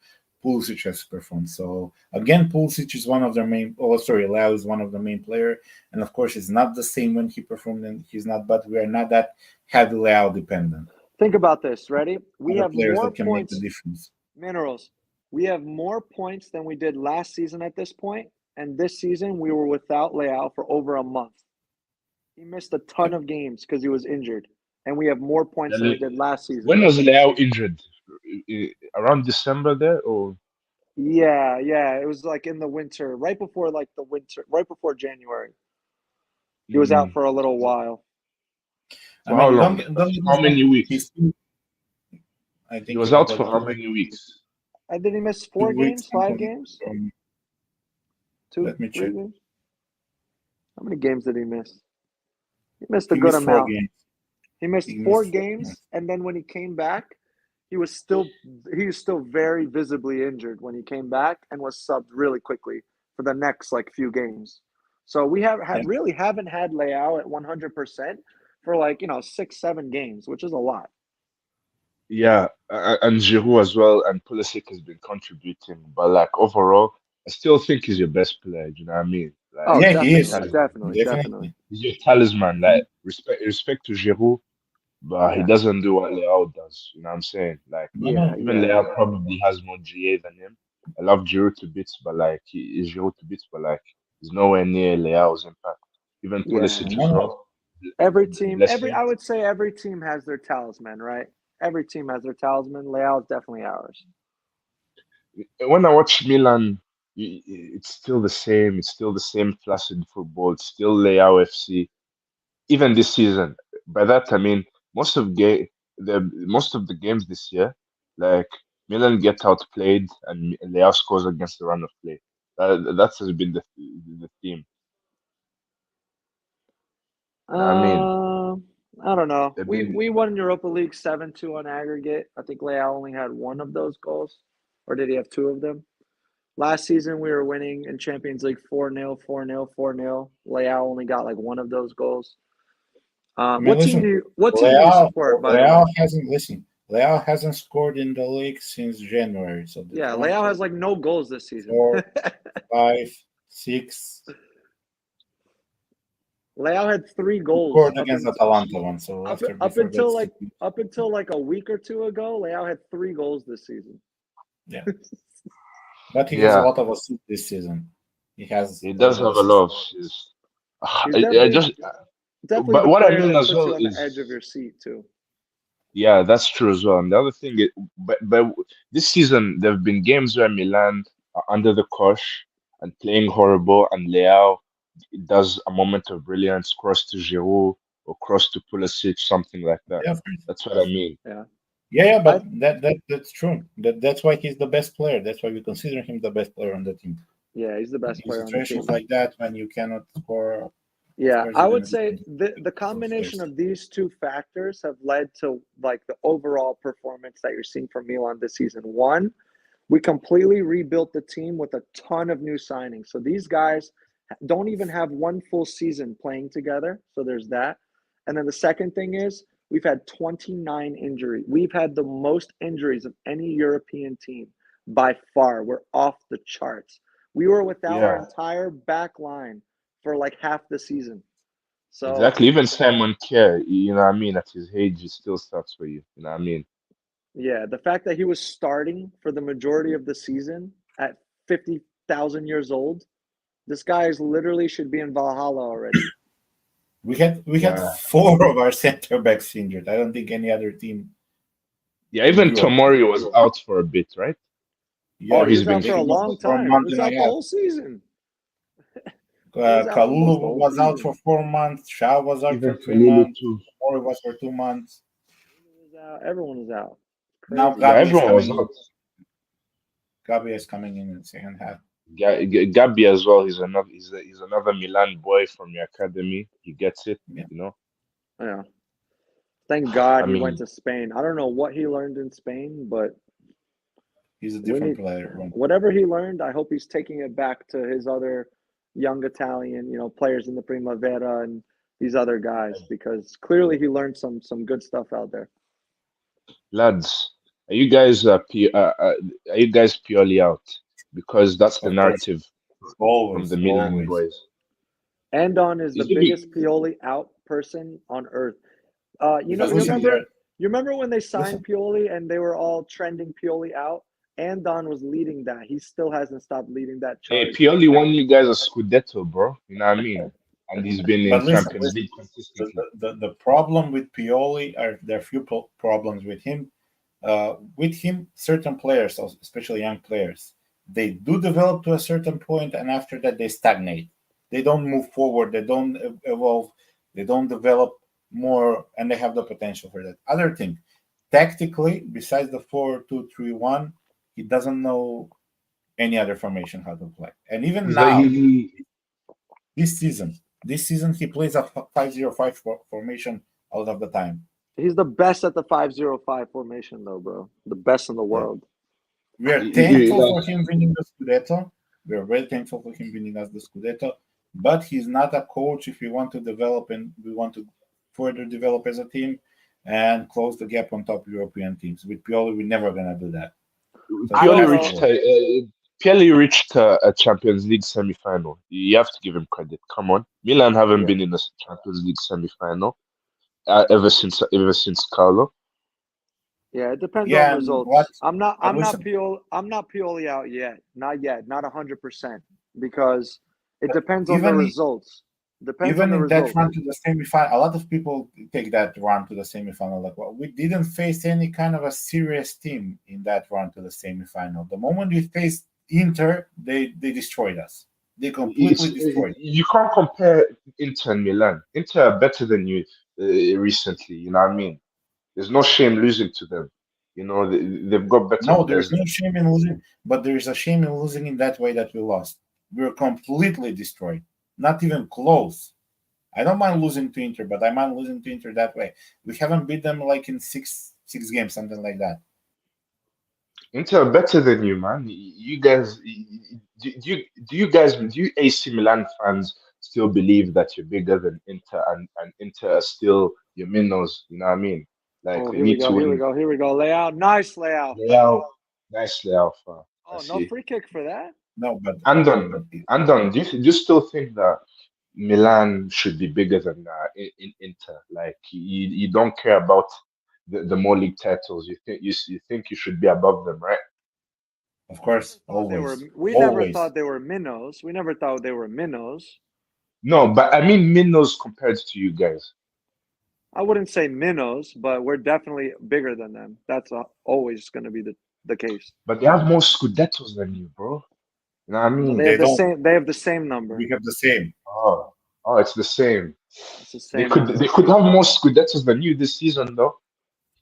[SPEAKER 1] Pulisic has performed. So again, Pulisic is one of their main. Oh, sorry, Leao is one of the main player, and of course, it's not the same when he performed, and he's not. But we are not that heavy Leao dependent.
[SPEAKER 3] Think about this. Ready? We
[SPEAKER 1] Other
[SPEAKER 3] have
[SPEAKER 1] players
[SPEAKER 3] more
[SPEAKER 1] that can make the
[SPEAKER 3] points,
[SPEAKER 1] difference.
[SPEAKER 3] Minerals. We have more points than we did last season at this point. And this season, we were without Leao for over a month. He missed a ton
[SPEAKER 1] Yep.
[SPEAKER 3] of games because he was injured. And we have more points than we
[SPEAKER 4] Then
[SPEAKER 3] did last season.
[SPEAKER 4] when was Leao injured? Around December there, or
[SPEAKER 3] Yeah, yeah. It was like in the winter, right before like the winter, right before January. He was out
[SPEAKER 4] mm,
[SPEAKER 3] for a little while.
[SPEAKER 1] I
[SPEAKER 4] for how
[SPEAKER 1] mean,
[SPEAKER 4] long?
[SPEAKER 1] don't get me
[SPEAKER 4] How
[SPEAKER 1] wrong.
[SPEAKER 4] many weeks?
[SPEAKER 1] He's I
[SPEAKER 4] He
[SPEAKER 1] think he
[SPEAKER 4] was
[SPEAKER 1] was
[SPEAKER 4] out for
[SPEAKER 1] like
[SPEAKER 4] how
[SPEAKER 1] two weeks,
[SPEAKER 4] many weeks?
[SPEAKER 3] Did he miss
[SPEAKER 1] two
[SPEAKER 3] 4 games,
[SPEAKER 1] weeks.
[SPEAKER 3] five games, two,
[SPEAKER 1] Let me
[SPEAKER 3] three
[SPEAKER 1] check.
[SPEAKER 3] games? How many games did he miss? He missed a
[SPEAKER 1] He
[SPEAKER 3] good
[SPEAKER 1] missed four
[SPEAKER 3] amount.
[SPEAKER 1] games.
[SPEAKER 3] He missed
[SPEAKER 1] He
[SPEAKER 3] four
[SPEAKER 1] missed four games.
[SPEAKER 3] games, and then when he came back, he was still he was still very visibly injured when he came back and was subbed really quickly for the next like few games. So we
[SPEAKER 1] Yeah.
[SPEAKER 3] really haven't had Leao at 100% for like 6 7 games, which is a lot.
[SPEAKER 4] Yeah, and Giroud as well, and Pulisic has been contributing, but like overall, I still think he's your best player. Do you know what I mean? Like
[SPEAKER 3] Oh,
[SPEAKER 1] Yeah,
[SPEAKER 4] he's
[SPEAKER 1] he
[SPEAKER 4] your
[SPEAKER 1] is.
[SPEAKER 3] definitely,
[SPEAKER 4] talisman.
[SPEAKER 3] definitely, definitely.
[SPEAKER 1] Definitely.
[SPEAKER 4] He's your talisman. Like respect to Giroud, but he
[SPEAKER 3] Yeah,
[SPEAKER 4] doesn't do what Leao does. You know what I'm saying? Like
[SPEAKER 1] No,
[SPEAKER 3] yeah,
[SPEAKER 1] no.
[SPEAKER 4] even
[SPEAKER 3] yeah,
[SPEAKER 4] Leao probably has more GA than him. I love Giroud to bits, but like he is Giroud to bits, but like he's nowhere near Leao's impact. Even
[SPEAKER 3] yeah.
[SPEAKER 4] Pulisic
[SPEAKER 1] No,
[SPEAKER 4] as
[SPEAKER 1] no.
[SPEAKER 4] well. Bless
[SPEAKER 3] Every
[SPEAKER 4] him.
[SPEAKER 3] I would say every team has their talisman, right? Every team has their talisman. Leao is definitely ours.
[SPEAKER 4] When I watch Milan, it's still the same. It's still the same flaccid football. It's still Leao FC. Even this season. By that I mean most of the games this year, like Milan get outplayed and Leao scores against the run of play. That has been the theme. You know what I mean?
[SPEAKER 3] Um, I don't know.
[SPEAKER 4] They've
[SPEAKER 3] We
[SPEAKER 4] been
[SPEAKER 3] we won Europa League 7-2 on aggregate. I think Leao only had one of those goals, or did he have two of them? Last season we were winning in Champions League 4-0, 4-0, 4-0. Leao only got like one of those goals.
[SPEAKER 1] I mean, listen,
[SPEAKER 3] What team do you
[SPEAKER 1] Leao,
[SPEAKER 3] support, by the way?
[SPEAKER 1] Leao hasn't scored in the league since January. So the
[SPEAKER 3] Yeah, Leao
[SPEAKER 1] Toronto
[SPEAKER 3] has like no goals this season.
[SPEAKER 1] 4, 5, 6
[SPEAKER 3] Leao had three goals
[SPEAKER 1] scored against Atalanta one. So
[SPEAKER 3] up,
[SPEAKER 1] after
[SPEAKER 3] up
[SPEAKER 1] before
[SPEAKER 3] until
[SPEAKER 1] that,
[SPEAKER 3] like a week or two ago. Leao had three goals this season.
[SPEAKER 1] yeah. But he has a
[SPEAKER 4] yeah.
[SPEAKER 1] lot of assists this season. He has
[SPEAKER 4] He
[SPEAKER 1] a lot
[SPEAKER 4] does
[SPEAKER 1] of
[SPEAKER 4] have a
[SPEAKER 1] assists.
[SPEAKER 4] lot of assists.
[SPEAKER 3] He's
[SPEAKER 4] I just
[SPEAKER 3] definitely
[SPEAKER 4] but
[SPEAKER 3] the
[SPEAKER 4] what I
[SPEAKER 3] player
[SPEAKER 4] mean
[SPEAKER 3] that
[SPEAKER 4] as
[SPEAKER 3] puts
[SPEAKER 4] well
[SPEAKER 3] you on the edge of
[SPEAKER 4] is
[SPEAKER 3] your seat too.
[SPEAKER 4] yeah, that's true as well. And the other thing is, but this season there have been games where Milan are under the cosh and playing horrible, and Leao does a moment of brilliance, cross to Giroud or cross to Pulisic, something like that.
[SPEAKER 1] Yeah, of course.
[SPEAKER 4] That's what I mean.
[SPEAKER 3] Yeah,
[SPEAKER 1] Yeah,
[SPEAKER 3] I
[SPEAKER 1] but that's true. That's why he's the best player. That's why we consider him the best player on the team.
[SPEAKER 3] yeah, he's the best
[SPEAKER 1] In
[SPEAKER 3] player on the
[SPEAKER 1] situations
[SPEAKER 3] team.
[SPEAKER 1] like that, when you cannot score, of
[SPEAKER 3] Yeah,
[SPEAKER 1] course
[SPEAKER 3] I
[SPEAKER 1] you're
[SPEAKER 3] would
[SPEAKER 1] gonna
[SPEAKER 3] say
[SPEAKER 1] be
[SPEAKER 3] the
[SPEAKER 1] for
[SPEAKER 3] combination
[SPEAKER 1] players.
[SPEAKER 3] of these two factors have led to like the overall performance that you're seeing from Milan this season. One, we completely rebuilt the team with a ton of new signings. So these guys don't even have one full season playing together. So there's that. And then the second thing is we've had 29 injuries. We've had the most injuries of any European team by far. We're off the charts. We were without our
[SPEAKER 4] Yeah,
[SPEAKER 3] entire back line for like half the season. So
[SPEAKER 4] exactly. Even Simon Kerr, you know what I mean, at his age, he still starts for you. You know what I mean?
[SPEAKER 3] yeah, the fact that he was starting for the majority of the season at 50,000 years old, this guy is literally should be in Valhalla already.
[SPEAKER 1] We had
[SPEAKER 4] Yeah.
[SPEAKER 1] four of our center backs injured. I don't think any other team
[SPEAKER 4] Yeah,
[SPEAKER 1] in
[SPEAKER 4] even
[SPEAKER 1] Europe.
[SPEAKER 4] Tomori was out for a bit, right?
[SPEAKER 1] Yeah,
[SPEAKER 3] Oh,
[SPEAKER 4] Or
[SPEAKER 3] he
[SPEAKER 4] he's
[SPEAKER 3] was
[SPEAKER 4] been
[SPEAKER 3] out for a
[SPEAKER 1] David
[SPEAKER 4] fit.
[SPEAKER 3] long
[SPEAKER 1] was for a
[SPEAKER 3] time. He
[SPEAKER 1] month
[SPEAKER 3] was
[SPEAKER 1] and a
[SPEAKER 3] out the
[SPEAKER 1] half.
[SPEAKER 3] whole season. He was out almost the
[SPEAKER 1] Kalulu
[SPEAKER 3] whole
[SPEAKER 1] was out
[SPEAKER 3] season.
[SPEAKER 1] for 4 months. Shaw was out
[SPEAKER 4] Even
[SPEAKER 1] for three
[SPEAKER 4] Kalulu
[SPEAKER 1] months.
[SPEAKER 4] too.
[SPEAKER 1] Mori was for 2 months.
[SPEAKER 3] He was out. Everyone was out.
[SPEAKER 1] Now
[SPEAKER 3] Crazy.
[SPEAKER 4] Yeah,
[SPEAKER 1] Gabi is
[SPEAKER 4] everyone was
[SPEAKER 1] coming in.
[SPEAKER 4] out.
[SPEAKER 1] Gabi is coming in the second half.
[SPEAKER 4] Gabi as well. He's another Milan boy from your academy. He gets it,
[SPEAKER 1] Yeah,
[SPEAKER 4] you know.
[SPEAKER 3] Yeah. Thank God
[SPEAKER 4] I
[SPEAKER 3] he went
[SPEAKER 4] mean,
[SPEAKER 3] to Spain. I don't know what he learned in Spain, but
[SPEAKER 1] he's a
[SPEAKER 3] we
[SPEAKER 1] different
[SPEAKER 3] need
[SPEAKER 1] player.
[SPEAKER 3] whatever he learned. I hope he's taking it back to his other young Italian, players in the Primavera and these other guys because clearly he learned some good stuff out there.
[SPEAKER 4] lads, are you guys are you guys purely out? Because that's the
[SPEAKER 1] Of course,
[SPEAKER 4] narrative from the
[SPEAKER 1] always,
[SPEAKER 4] Milan
[SPEAKER 1] always.
[SPEAKER 4] boys.
[SPEAKER 3] Andon is the
[SPEAKER 4] Is it be,
[SPEAKER 3] biggest Pioli out person on earth. You know,
[SPEAKER 1] Because
[SPEAKER 3] you
[SPEAKER 1] listen,
[SPEAKER 3] remember you remember when they signed
[SPEAKER 1] listen.
[SPEAKER 3] Pioli and they were all trending Pioli out? Andon was leading that. He still hasn't stopped leading that
[SPEAKER 4] hey,
[SPEAKER 3] charge.
[SPEAKER 4] Pioli won you guys a Scudetto, bro. You know what I mean? And he's been in
[SPEAKER 1] But
[SPEAKER 4] Champions
[SPEAKER 1] listen.
[SPEAKER 4] League
[SPEAKER 1] The,
[SPEAKER 4] consistently.
[SPEAKER 1] the, the, the problem with Pioli are there are few problems with him. Certain players, especially young players, they do develop to a certain point, and after that they stagnate. They don't move forward. They don't evolve. They don't develop more, and they have the potential for that. Other thing, tactically, besides the 4-2-3-1, he doesn't know any other formation how to play. And even
[SPEAKER 4] He's like
[SPEAKER 1] now,
[SPEAKER 4] he
[SPEAKER 1] this season he plays a 5-0-5 formation a lot of the time.
[SPEAKER 3] He's the best at the 5-0-5 formation, though, bro. The best in the
[SPEAKER 1] Yeah.
[SPEAKER 3] world.
[SPEAKER 1] We are thankful for him winning the Scudetto. We are very thankful for him winning us the Scudetto. But he's not a coach if we want to develop and we want to further develop as a team and close the gap on top European teams. With Pioli, we're never gonna do that. So
[SPEAKER 3] I
[SPEAKER 1] he
[SPEAKER 3] don't
[SPEAKER 4] Pioli
[SPEAKER 1] has to
[SPEAKER 3] know.
[SPEAKER 4] reached
[SPEAKER 1] work.
[SPEAKER 4] a Champions League semi-final. You have to give him credit. Come on, Milan haven't
[SPEAKER 3] Yeah.
[SPEAKER 4] been in a Champions League semi-final ever since Carlo.
[SPEAKER 3] Yeah, it depends on
[SPEAKER 1] Yeah, and what?
[SPEAKER 3] results. I'm not
[SPEAKER 1] But
[SPEAKER 3] I'm not
[SPEAKER 1] listen,
[SPEAKER 3] Pioli I'm not Pioli out yet. Not yet. Not 100% because it depends on the
[SPEAKER 1] even
[SPEAKER 3] results. Depends on
[SPEAKER 1] even
[SPEAKER 3] the
[SPEAKER 1] in that
[SPEAKER 3] results.
[SPEAKER 1] run to the semifinal, a lot of people take that run to the semifinal like, well, we didn't face any kind of a serious team in that run to the semifinal. The moment we faced Inter, they destroyed us. They completely destroyed.
[SPEAKER 4] You can't compare Inter and Milan. Inter are better than you recently. You know what I mean? There's no shame losing to them. You know they've got better
[SPEAKER 1] No, there is
[SPEAKER 4] players
[SPEAKER 1] no
[SPEAKER 4] than you.
[SPEAKER 1] shame in losing, but there is a shame in losing in that way that we lost. We were completely destroyed. Not even close. I don't mind losing to Inter, but I mind losing to Inter that way. We haven't beat them like in six games, something like that.
[SPEAKER 4] Inter are better than you, man. You guys, do you AC Milan fans still believe that you're bigger than Inter, and Inter are still your minnows? You know what I mean? Like
[SPEAKER 3] Oh,
[SPEAKER 4] they
[SPEAKER 3] here we
[SPEAKER 4] need
[SPEAKER 3] go.
[SPEAKER 4] to
[SPEAKER 3] Here we
[SPEAKER 4] win.
[SPEAKER 3] go. Here we go. Layout. Nice layout.
[SPEAKER 4] Leao, nicely, Alpha. I
[SPEAKER 3] Oh, no
[SPEAKER 4] see.
[SPEAKER 3] free kick for that.
[SPEAKER 1] No,
[SPEAKER 4] Andon,
[SPEAKER 1] but
[SPEAKER 4] Andon, do you still think that Milan should be bigger than in Inter? Like you don't care about the more league titles. You think you should be above them, right?
[SPEAKER 1] of course,
[SPEAKER 3] Thought they were.
[SPEAKER 1] always,
[SPEAKER 3] We never
[SPEAKER 1] always.
[SPEAKER 3] thought they were minnows. We never thought they were minnows.
[SPEAKER 4] No, but I mean minnows compared to you guys.
[SPEAKER 3] I wouldn't say minnows, but we're definitely bigger than them. That's always going to be the case.
[SPEAKER 4] But they have more Scudettos than you, bro. You know what I
[SPEAKER 3] No, they
[SPEAKER 4] mean?
[SPEAKER 3] have
[SPEAKER 1] They
[SPEAKER 3] the
[SPEAKER 1] don't.
[SPEAKER 3] same. They have the same number.
[SPEAKER 1] We have the same.
[SPEAKER 4] Oh, oh, it's the same.
[SPEAKER 3] It's the same number.
[SPEAKER 4] They could have more Scudettos than you this season, though.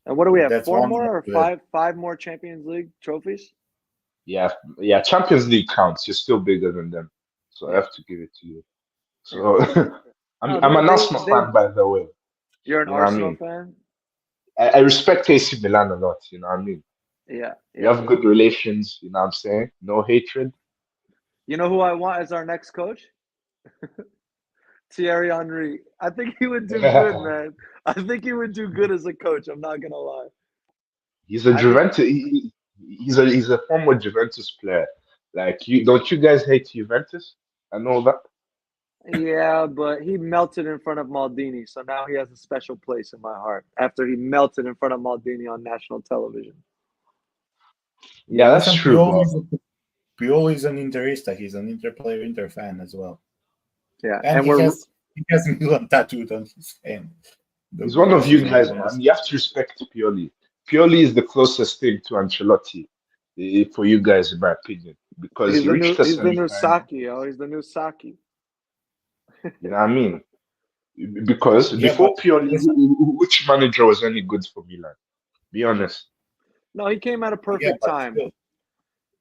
[SPEAKER 3] And what do we have?
[SPEAKER 1] That's
[SPEAKER 3] Four
[SPEAKER 1] one
[SPEAKER 3] more or
[SPEAKER 1] of the.
[SPEAKER 3] five more Champions League trophies?
[SPEAKER 4] Yeah, yeah. Champions League counts. You're still bigger than them, so I
[SPEAKER 3] Yeah.
[SPEAKER 4] have to give it to you.
[SPEAKER 3] Yeah.
[SPEAKER 4] So
[SPEAKER 3] No,
[SPEAKER 4] I'm an
[SPEAKER 3] they
[SPEAKER 4] Arsenal
[SPEAKER 3] they.
[SPEAKER 4] fan, by the way.
[SPEAKER 3] You're an
[SPEAKER 4] You know what I
[SPEAKER 3] Arsenal
[SPEAKER 4] mean?
[SPEAKER 3] fan.
[SPEAKER 4] I respect AC Milan a lot. You know what I mean?
[SPEAKER 3] Yeah,
[SPEAKER 4] We
[SPEAKER 3] yeah.
[SPEAKER 4] have good relations. You know what I'm saying? No hatred.
[SPEAKER 3] You know who I want as our next coach? Thierry Henry. I think he would do good, man. I think he would do good as a coach. I'm not gonna lie.
[SPEAKER 4] He's a
[SPEAKER 3] I think,
[SPEAKER 4] Juventus. He's a former Juventus player. Like you, don't you guys hate Juventus? I know that.
[SPEAKER 3] yeah, but he melted in front of Maldini, so now he has a special place in my heart. After he melted in front of Maldini on national television.
[SPEAKER 4] Yeah,
[SPEAKER 1] But
[SPEAKER 4] that's
[SPEAKER 1] listen,
[SPEAKER 4] true, but
[SPEAKER 1] Pioli is an Interista. He's an Inter player, Inter fan as well,
[SPEAKER 3] Yeah,
[SPEAKER 1] and
[SPEAKER 3] and we're
[SPEAKER 1] he has Milan tattooed on his hand.
[SPEAKER 4] he's one of
[SPEAKER 1] Because
[SPEAKER 4] you
[SPEAKER 1] he's
[SPEAKER 4] guys,
[SPEAKER 1] on
[SPEAKER 4] man.
[SPEAKER 1] this.
[SPEAKER 4] You have to respect Pioli. Pioli is the closest thing to Ancelotti for you guys, in my opinion, because he reached a
[SPEAKER 3] he's the new
[SPEAKER 4] semi-final.
[SPEAKER 3] Saki, yo. He's the new Saki.
[SPEAKER 4] You know what I mean? Because
[SPEAKER 1] Yeah, but
[SPEAKER 4] before Pioli,
[SPEAKER 1] listen,
[SPEAKER 4] which manager was any good for Milan? Be honest.
[SPEAKER 3] No, he came at a
[SPEAKER 1] yeah,
[SPEAKER 3] perfect time.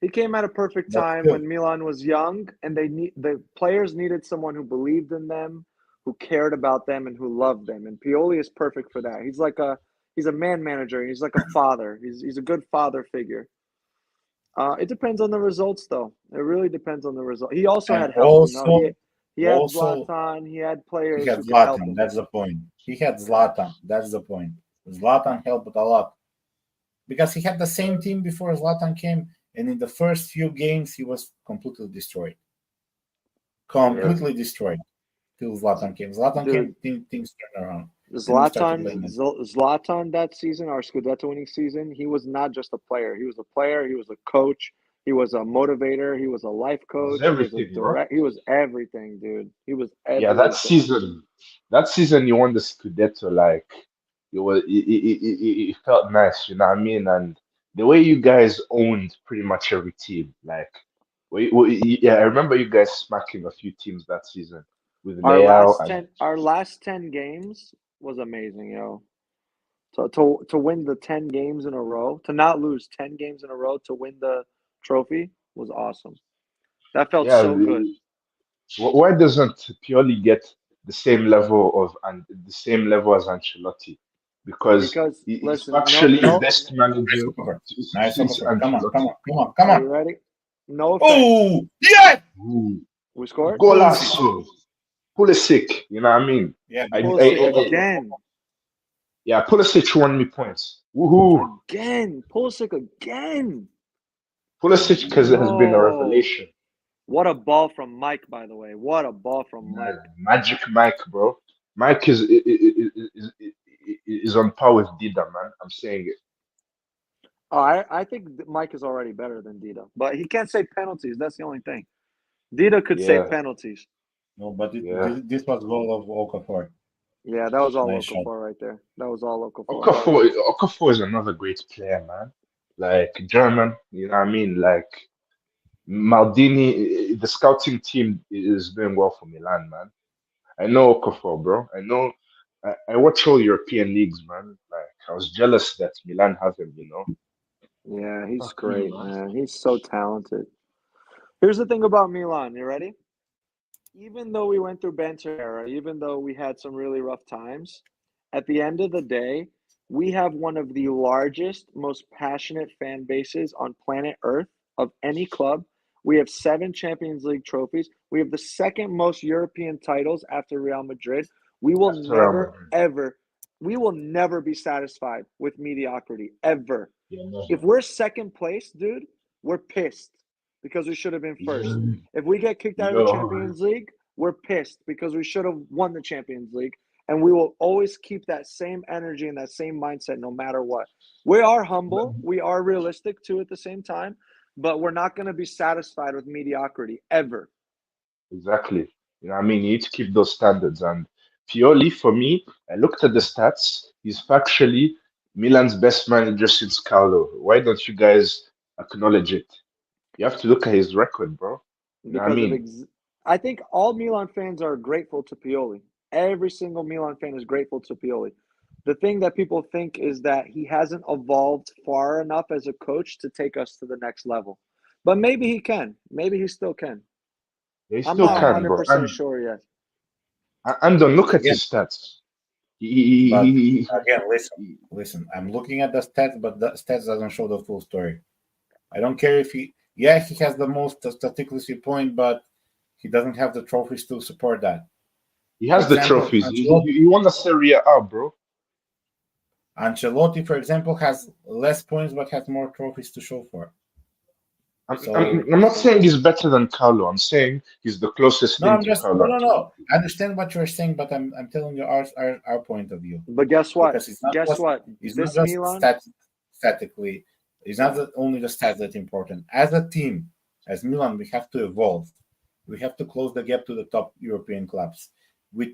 [SPEAKER 3] He came at a perfect
[SPEAKER 1] but
[SPEAKER 3] time
[SPEAKER 1] still,
[SPEAKER 3] when Milan was young, and the players needed someone who believed in them, who cared about them, and who loved them. And Pioli is perfect for that. He's a man manager. He's like a father. He's a good father figure. It depends on the results, though. It really depends on the result. He also
[SPEAKER 1] and
[SPEAKER 3] had help. You know, he had
[SPEAKER 1] also,
[SPEAKER 3] Zlatan. He had
[SPEAKER 1] he
[SPEAKER 3] players
[SPEAKER 1] had
[SPEAKER 3] who could help
[SPEAKER 1] Zlatan.
[SPEAKER 3] him.
[SPEAKER 1] That's the point. He had Zlatan. That's the point. Zlatan helped a lot because he had the same team before Zlatan came, and in the first few games he was completely destroyed.
[SPEAKER 4] Yeah.
[SPEAKER 1] Completely destroyed till Zlatan came. Zlatan
[SPEAKER 3] Dude,
[SPEAKER 1] came, things turned around. Then he started playing it.
[SPEAKER 3] Zlatan that season, our Scudetto winning season, he was not just a player. He was a player. He was a coach. He was a motivator. He was a life
[SPEAKER 4] It was
[SPEAKER 3] coach. He was a
[SPEAKER 4] everything, bro.
[SPEAKER 3] direct. He was everything, dude. He was
[SPEAKER 4] Yeah,
[SPEAKER 3] everything.
[SPEAKER 4] that season you won the Scudetto, like it felt nice, you know what I mean? And the way you guys owned pretty much every team, like, yeah, I remember you guys smacking a few teams that season with Leao and
[SPEAKER 3] Our last 10 games was amazing, yo. To win the 10 games in a row, to not lose 10 games in a row, to win the trophy was awesome. That felt
[SPEAKER 4] yeah.
[SPEAKER 3] so good.
[SPEAKER 4] Why doesn't Pioli get the same level of and the same level as Ancelotti? Because
[SPEAKER 3] Because
[SPEAKER 4] he's
[SPEAKER 3] listen,
[SPEAKER 4] actually the
[SPEAKER 3] no.
[SPEAKER 4] best
[SPEAKER 1] Nice
[SPEAKER 4] manager
[SPEAKER 1] cover. Nice
[SPEAKER 4] since
[SPEAKER 1] cover. Come on, come
[SPEAKER 4] Ancelotti.
[SPEAKER 1] on, come on, come
[SPEAKER 3] Are you
[SPEAKER 1] on.
[SPEAKER 3] ready? No offense.
[SPEAKER 1] Oh, yeah!
[SPEAKER 4] Ooh,
[SPEAKER 3] We scored.
[SPEAKER 1] Pulisic.
[SPEAKER 4] golazo, Pulisic. You know what I mean?
[SPEAKER 1] Yeah,
[SPEAKER 3] Pulisic again.
[SPEAKER 4] Yeah, Pulisic won me points. Woohoo!
[SPEAKER 3] Again. Pulisic again.
[SPEAKER 4] Pulisic has been a
[SPEAKER 3] Yo.
[SPEAKER 4] revelation.
[SPEAKER 3] What a ball from Mike, by the way. What a ball from
[SPEAKER 4] Yeah,
[SPEAKER 3] Mike.
[SPEAKER 4] Magic Mike, bro. Mike is on par with Dida, man. I'm saying it.
[SPEAKER 3] Oh, I think Mike is already better than Dida, but he can't save penalties. That's the only thing. Dida could save
[SPEAKER 4] Yeah,
[SPEAKER 3] penalties.
[SPEAKER 1] no, but
[SPEAKER 4] yeah.
[SPEAKER 1] this was goal of Okafor.
[SPEAKER 3] Yeah, that was all
[SPEAKER 1] Nice
[SPEAKER 3] local
[SPEAKER 1] shot.
[SPEAKER 3] for right there. That was all local for.
[SPEAKER 4] Okafor is another great player, man. Like German, you know what I mean? Like Maldini, the scouting team is doing well for Milan, man. I know Okafor, bro. I watch all European leagues, man. Like I was jealous that Milan have him, you know.
[SPEAKER 3] Yeah, he's
[SPEAKER 4] Fuck me,
[SPEAKER 3] great,
[SPEAKER 4] man.
[SPEAKER 3] man. He's so talented. Here's the thing about Milan. You ready? even though we went through banter era, even though we had some really rough times, at the end of the day, we have one of the largest, most passionate fan bases on planet Earth of any club. We have 7 Champions League trophies. We have the second most European titles after Real Madrid. We will
[SPEAKER 4] After Real
[SPEAKER 3] never,
[SPEAKER 4] Madrid.
[SPEAKER 3] ever, we will never be satisfied with mediocrity, ever.
[SPEAKER 4] Yeah,
[SPEAKER 3] If we're second place, dude, we're pissed because we should have been first.
[SPEAKER 4] never.
[SPEAKER 3] If we get kicked out of the
[SPEAKER 4] Yo,
[SPEAKER 3] Champions League, we're pissed because we should have won the Champions League. And we will always keep that same energy and that same mindset no matter what. We are humble. We are realistic too at the same time, but we're not going to be satisfied with mediocrity ever.
[SPEAKER 4] exactly. You know, what I mean, you need to keep those standards. And Pioli, for me, I looked at the stats. He's factually Milan's best manager since Carlo. Why don't you guys acknowledge it? You have to look at his record, bro. You know what I
[SPEAKER 3] Because of
[SPEAKER 4] mean?
[SPEAKER 3] I think all Milan fans are grateful to Pioli. Every single Milan fan is grateful to Pioli. The thing that people think is that he hasn't evolved far enough as a coach to take us to the next level. But maybe he can. Maybe he still can.
[SPEAKER 4] He
[SPEAKER 3] I'm
[SPEAKER 4] still
[SPEAKER 3] not
[SPEAKER 4] can, bro.
[SPEAKER 3] 100% sure yet.
[SPEAKER 4] And don't look at
[SPEAKER 1] Again,
[SPEAKER 4] his stats.
[SPEAKER 1] but
[SPEAKER 4] He,
[SPEAKER 1] again, listen. I'm looking at the stats, but the stats doesn't show the full story. I don't care if he has the most statistically point, but he doesn't have the trophies to support that.
[SPEAKER 4] he
[SPEAKER 1] For
[SPEAKER 4] has the
[SPEAKER 1] example,
[SPEAKER 4] trophies. He won the Serie A, bro.
[SPEAKER 1] Ancelotti, for example, has less points but has more trophies to show for. So
[SPEAKER 4] I'm not saying he's better than Carlo. I'm saying he's the closest
[SPEAKER 1] no,
[SPEAKER 4] thing
[SPEAKER 1] I'm
[SPEAKER 4] to
[SPEAKER 1] just
[SPEAKER 4] Carlo
[SPEAKER 1] no.
[SPEAKER 4] Ancelotti.
[SPEAKER 1] I understand what you're saying, but I'm telling you our point of view,
[SPEAKER 3] But guess what?
[SPEAKER 1] because it's not
[SPEAKER 3] Guess
[SPEAKER 1] just
[SPEAKER 3] what?
[SPEAKER 1] it's not
[SPEAKER 3] This
[SPEAKER 1] just
[SPEAKER 3] Milan,
[SPEAKER 1] statically. It's not only the stats that's important. As a team, as Milan, we have to evolve. We have to close the gap to the top European clubs. With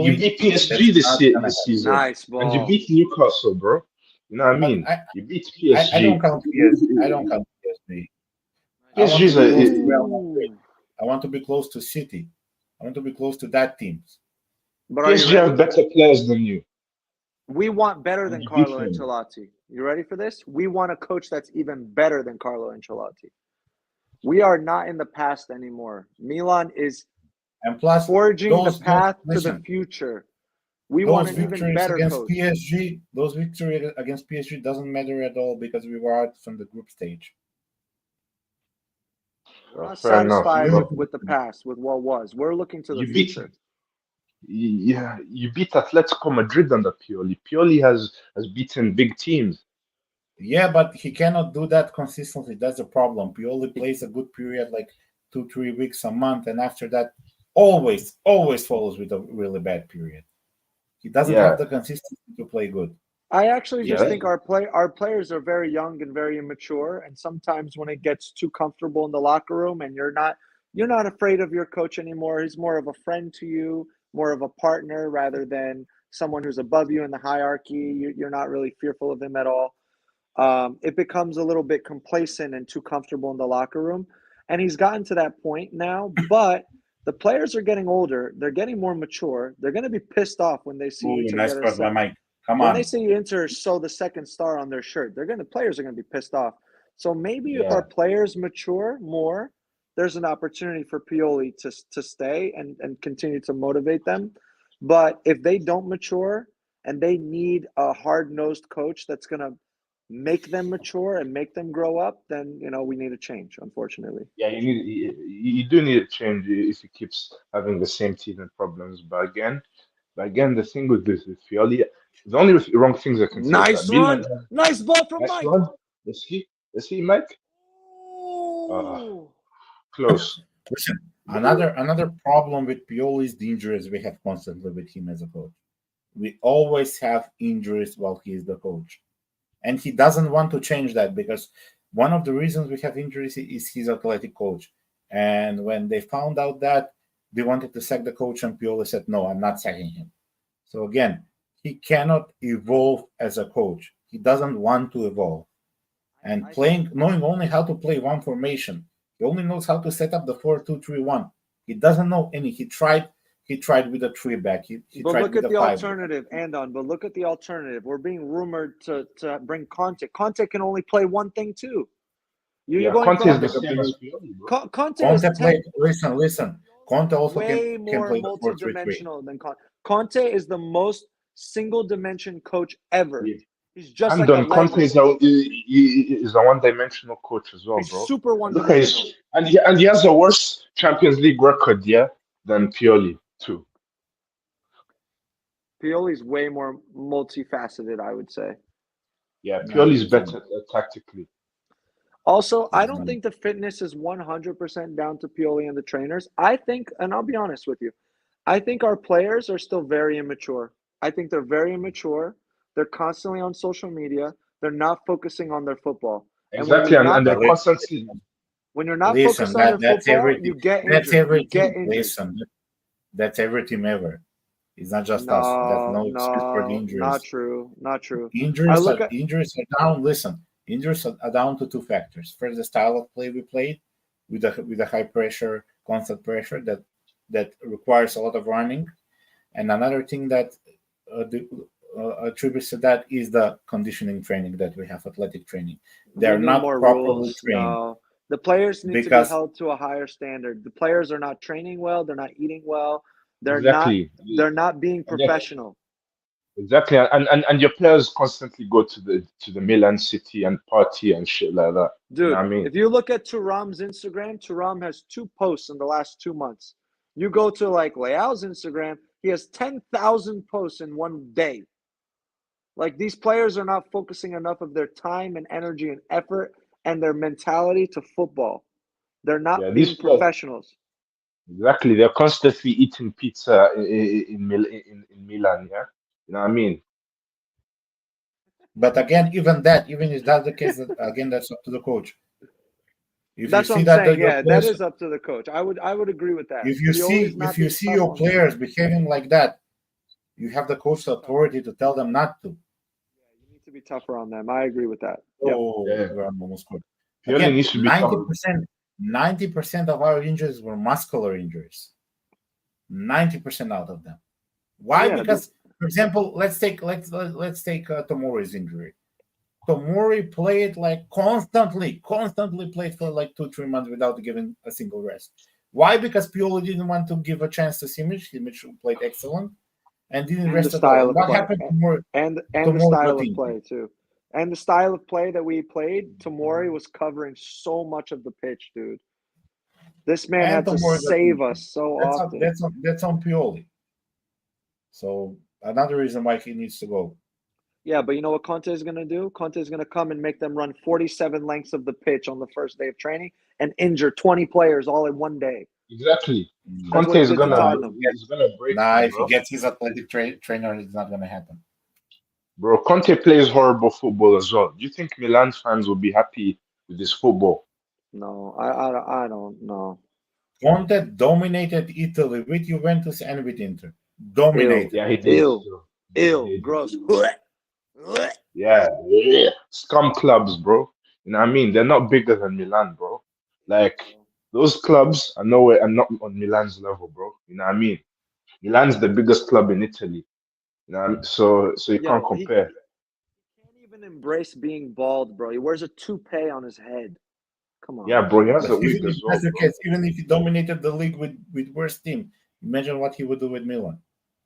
[SPEAKER 4] You
[SPEAKER 1] Pioli,
[SPEAKER 4] beat PSG
[SPEAKER 1] that's not gonna
[SPEAKER 4] this
[SPEAKER 1] happen.
[SPEAKER 4] season,
[SPEAKER 3] nice
[SPEAKER 4] and you
[SPEAKER 3] ball.
[SPEAKER 4] beat Newcastle, bro. You know what I
[SPEAKER 1] But
[SPEAKER 4] mean? You beat
[SPEAKER 1] I don't
[SPEAKER 4] PSG.
[SPEAKER 1] count PSG. I don't count PSG. I
[SPEAKER 4] PSG
[SPEAKER 1] want to
[SPEAKER 4] is
[SPEAKER 1] be close to Real
[SPEAKER 4] a
[SPEAKER 1] Madrid.
[SPEAKER 3] Ooh.
[SPEAKER 1] I want to be close to City. I want to be close to that teams.
[SPEAKER 3] But are you
[SPEAKER 4] PSG have
[SPEAKER 3] ready?
[SPEAKER 4] better players than you,
[SPEAKER 3] We want better
[SPEAKER 4] and
[SPEAKER 3] than
[SPEAKER 4] you beat
[SPEAKER 3] Carlo
[SPEAKER 4] them.
[SPEAKER 3] Ancelotti. You ready for this? We want a coach that's even better than Carlo Ancelotti. We are not in the past anymore. Milan is
[SPEAKER 1] And plus,
[SPEAKER 3] forging the
[SPEAKER 1] those
[SPEAKER 3] path to the
[SPEAKER 1] listen,
[SPEAKER 3] future. We want
[SPEAKER 1] those
[SPEAKER 3] an even
[SPEAKER 1] victories
[SPEAKER 3] better
[SPEAKER 1] against
[SPEAKER 3] coach.
[SPEAKER 1] PSG, those victories against PSG doesn't matter at all because we were out from the group stage.
[SPEAKER 3] We're not
[SPEAKER 4] Fair enough,
[SPEAKER 3] satisfied
[SPEAKER 4] but
[SPEAKER 3] with the past, with what was. We're looking to the
[SPEAKER 4] you beat
[SPEAKER 3] future.
[SPEAKER 4] yeah, you beat Atletico Madrid under Pioli. Pioli has beaten big teams.
[SPEAKER 1] Yeah, but he cannot do that consistently. That's the problem. Pioli plays a good period, like 2-3 weeks a month, and after that, always follows with a really bad period. He doesn't have
[SPEAKER 4] Yeah,
[SPEAKER 1] the consistency to play good.
[SPEAKER 3] I actually
[SPEAKER 4] yeah,
[SPEAKER 3] just think our players are very young and very immature, and sometimes when it gets too comfortable in the locker room, and you're not afraid of your coach anymore. He's more of a friend to you, more of a partner rather than someone who's above you in the hierarchy. You're not really fearful of him at all. It becomes a little bit complacent and too comfortable in the locker room, and he's gotten to that point now. But the players are getting older; they're getting more mature. They're going to be pissed off when they see
[SPEAKER 1] Ooh,
[SPEAKER 3] Inter
[SPEAKER 1] nice
[SPEAKER 3] get a
[SPEAKER 1] cross by
[SPEAKER 3] set
[SPEAKER 1] Mike. Come
[SPEAKER 3] when they
[SPEAKER 1] on.
[SPEAKER 3] see Inter sew the second star on their shirt, players are gonna be pissed off. So maybe if our
[SPEAKER 4] yeah.
[SPEAKER 3] players mature more, there's an opportunity for Pioli to stay and continue to motivate them. But if they don't mature and they need a hard nosed coach that's gonna make them mature and make them grow up, then we need a change, unfortunately.
[SPEAKER 4] Yeah, you do need a change if he keeps having the same teething problems. But again, the thing with this with Fioli, the only wrong things I can say is that
[SPEAKER 3] Nice
[SPEAKER 4] Milan
[SPEAKER 3] run,
[SPEAKER 4] has
[SPEAKER 3] nice ball from
[SPEAKER 4] nice
[SPEAKER 3] Mike.
[SPEAKER 4] one. Let's see, Mike. Uh,
[SPEAKER 3] Ooh.
[SPEAKER 4] close.
[SPEAKER 1] Listen, another problem with Pioli is the injuries we have constantly with him as a coach. We always have injuries while he is the coach. And he doesn't want to change that because one of the reasons we have injuries is his athletic coach. And when they found out that, they wanted to sack the coach, and Pioli said, "No, I'm not sacking him." So again, he cannot evolve as a coach. He doesn't want to evolve. And
[SPEAKER 3] I think
[SPEAKER 1] knowing only how to play one formation, he only knows how to set up the 4-2-3-1. He doesn't know any. He tried with a three back. He
[SPEAKER 3] But
[SPEAKER 1] tried
[SPEAKER 3] look
[SPEAKER 1] with
[SPEAKER 3] at
[SPEAKER 1] a
[SPEAKER 3] the
[SPEAKER 1] five.
[SPEAKER 3] alternative, Andon. But look at the alternative. We're being rumored to bring Conte. Conte can only play one thing too. You're
[SPEAKER 4] Yeah,
[SPEAKER 3] going
[SPEAKER 4] Conte is
[SPEAKER 3] from
[SPEAKER 4] the
[SPEAKER 1] Conte,
[SPEAKER 4] same as Pioli, bro.
[SPEAKER 3] Conte is
[SPEAKER 1] Conte
[SPEAKER 3] 10.
[SPEAKER 1] played. Listen. Conte also
[SPEAKER 3] Way
[SPEAKER 1] can
[SPEAKER 3] more
[SPEAKER 1] play the 4-3-3.
[SPEAKER 3] multi-dimensional than Conte. Conte is the most single-dimension coach ever.
[SPEAKER 4] Yeah.
[SPEAKER 3] He's just
[SPEAKER 4] And
[SPEAKER 3] like a
[SPEAKER 4] Don Conte
[SPEAKER 3] Lego.
[SPEAKER 4] is a one-dimensional coach as well,
[SPEAKER 3] He's
[SPEAKER 4] bro.
[SPEAKER 3] super
[SPEAKER 4] Look at
[SPEAKER 3] one-dimensional.
[SPEAKER 4] his and he has a worse Champions League record, yeah, than Pioli too.
[SPEAKER 3] Pioli's way more multifaceted, I would say.
[SPEAKER 4] Yeah,
[SPEAKER 1] No,
[SPEAKER 4] Pioli's
[SPEAKER 1] he's not.
[SPEAKER 4] better tactically.
[SPEAKER 3] Also, I
[SPEAKER 1] He's
[SPEAKER 3] don't
[SPEAKER 1] not.
[SPEAKER 3] think the fitness is 100% down to Pioli and the trainers. I think, and I'll be honest with you, I think our players are still very immature. I think they're very immature. They're constantly on social media. They're not focusing on their football. And when
[SPEAKER 4] Exactly,
[SPEAKER 3] you're not
[SPEAKER 4] and they're
[SPEAKER 1] But
[SPEAKER 4] constantly
[SPEAKER 1] listen,
[SPEAKER 3] focused on your
[SPEAKER 1] that's
[SPEAKER 3] football,
[SPEAKER 1] every
[SPEAKER 3] you get
[SPEAKER 1] that's
[SPEAKER 3] injured.
[SPEAKER 1] every
[SPEAKER 3] You get
[SPEAKER 1] team.
[SPEAKER 3] injured.
[SPEAKER 1] Listen, that's every team ever. It's not just us. That's
[SPEAKER 3] No,
[SPEAKER 1] no excuse for the
[SPEAKER 3] no, not
[SPEAKER 1] injuries.
[SPEAKER 3] true. Not true. I
[SPEAKER 1] Injuries
[SPEAKER 3] look
[SPEAKER 1] are
[SPEAKER 3] at
[SPEAKER 1] down. Listen, injuries are down to two factors. First, the style of play we played with a high pressure, constant pressure that requires a lot of running, and another thing that attributes to that is the conditioning training that we have, athletic training.
[SPEAKER 3] we
[SPEAKER 1] They're
[SPEAKER 3] need
[SPEAKER 1] not
[SPEAKER 3] more
[SPEAKER 1] properly
[SPEAKER 3] rules.
[SPEAKER 1] trained
[SPEAKER 3] No, the players need to be
[SPEAKER 1] because
[SPEAKER 3] held to a higher standard. The players are not training well. They're not eating well. They're not.
[SPEAKER 4] exactly,
[SPEAKER 3] They're not being
[SPEAKER 4] and they're,
[SPEAKER 3] professional.
[SPEAKER 4] exactly, and your players constantly go to the Milan City and party and shit like that. You know
[SPEAKER 3] Dude,
[SPEAKER 4] what I mean?
[SPEAKER 3] if you look at Thuram's Instagram, Thuram has 2 posts in the last 2 months. You go to like Leao's Instagram, he has 10,000 posts in one day. Like these players are not focusing enough of their time and energy and effort and their mentality to football. They're
[SPEAKER 4] Yeah,
[SPEAKER 3] not
[SPEAKER 4] these
[SPEAKER 3] being
[SPEAKER 4] players
[SPEAKER 3] professionals.
[SPEAKER 4] exactly. They're constantly eating pizza in Milan. Yeah, you know what I mean?
[SPEAKER 1] but again, even if that's the case, again that's up to the coach. If you
[SPEAKER 3] That's what
[SPEAKER 1] see
[SPEAKER 3] I'm
[SPEAKER 1] that
[SPEAKER 3] saying.
[SPEAKER 1] your
[SPEAKER 3] Yeah, that
[SPEAKER 1] players,
[SPEAKER 3] is up to the coach. I would agree with that.
[SPEAKER 1] if you
[SPEAKER 3] Pioli's
[SPEAKER 1] see
[SPEAKER 3] not being tough
[SPEAKER 1] your
[SPEAKER 3] on them.
[SPEAKER 1] players behaving like that, you have the coach's
[SPEAKER 3] Tough.
[SPEAKER 1] authority to tell them not to.
[SPEAKER 3] Yeah, you need to be tougher on them. I agree with that. Yep.
[SPEAKER 1] Oh,
[SPEAKER 4] Yeah,
[SPEAKER 1] we're almost good.
[SPEAKER 4] Pioli
[SPEAKER 1] Again,
[SPEAKER 4] needs to be tough.
[SPEAKER 1] 90% of our injuries were muscular injuries. 90% out of them. Why?
[SPEAKER 3] Yeah,
[SPEAKER 1] Because, for example, let's take Tomori's injury. Tomori played like constantly played for like 2-3 months without giving a single rest. Why? Because Pioli didn't want to give a chance to Simic. Simic played excellent and didn't
[SPEAKER 3] and the
[SPEAKER 1] rest at all.
[SPEAKER 3] style
[SPEAKER 1] And
[SPEAKER 3] of
[SPEAKER 1] what
[SPEAKER 3] play.
[SPEAKER 1] happened to Tomori?
[SPEAKER 3] And the
[SPEAKER 1] Tomori
[SPEAKER 3] style
[SPEAKER 1] got
[SPEAKER 3] of
[SPEAKER 1] injured.
[SPEAKER 3] play too. And the style of play that we played, Tamori was covering so much of the pitch, dude. This man
[SPEAKER 1] And
[SPEAKER 3] had to
[SPEAKER 1] Tomori got
[SPEAKER 3] save
[SPEAKER 1] injured.
[SPEAKER 3] us so often.
[SPEAKER 1] That's on Pioli. So another reason why he needs to go.
[SPEAKER 3] Yeah, but you know what Conte is going to do? Conte is going to come and make them run 47 lengths of the pitch on the first day of training and injure 20 players all in one day.
[SPEAKER 4] Exactly.
[SPEAKER 3] That's
[SPEAKER 1] Mm.
[SPEAKER 3] what
[SPEAKER 4] Conte
[SPEAKER 3] he
[SPEAKER 4] is
[SPEAKER 3] did to
[SPEAKER 4] gonna
[SPEAKER 3] Tottenham.
[SPEAKER 4] he's gonna break
[SPEAKER 1] Nah,
[SPEAKER 4] them,
[SPEAKER 1] if he
[SPEAKER 4] bro.
[SPEAKER 1] gets his athletic trainer, it's not going to happen.
[SPEAKER 4] Bro, Conte plays horrible football as well. Do you think Milan fans will be happy with this football?
[SPEAKER 3] No, I don't know.
[SPEAKER 1] Conte dominated Italy with Juventus and with Inter.
[SPEAKER 3] Ew,
[SPEAKER 1] Dominated
[SPEAKER 4] Yeah, he
[SPEAKER 1] them.
[SPEAKER 4] did.
[SPEAKER 3] ew,
[SPEAKER 4] So, he
[SPEAKER 3] ew,
[SPEAKER 4] did.
[SPEAKER 3] gross.
[SPEAKER 4] Yeah, yeah. Scum clubs, bro. You know what I mean? They're not bigger than Milan, bro. Like those clubs are nowhere and not on Milan's level, bro. You know what I mean? Milan's the biggest club in Italy. You know what I mean? So you can't
[SPEAKER 3] Yo, he
[SPEAKER 4] compare.
[SPEAKER 3] can't even embrace being bald, bro. He wears a toupee on his head. Come
[SPEAKER 4] Yeah,
[SPEAKER 3] on.
[SPEAKER 4] bro, he has
[SPEAKER 1] But
[SPEAKER 4] a
[SPEAKER 1] even
[SPEAKER 4] wig
[SPEAKER 1] if
[SPEAKER 4] as
[SPEAKER 1] that's
[SPEAKER 4] well,
[SPEAKER 1] the
[SPEAKER 4] bro.
[SPEAKER 1] case, even if he dominated the league with worst team, imagine what he would do with Milan.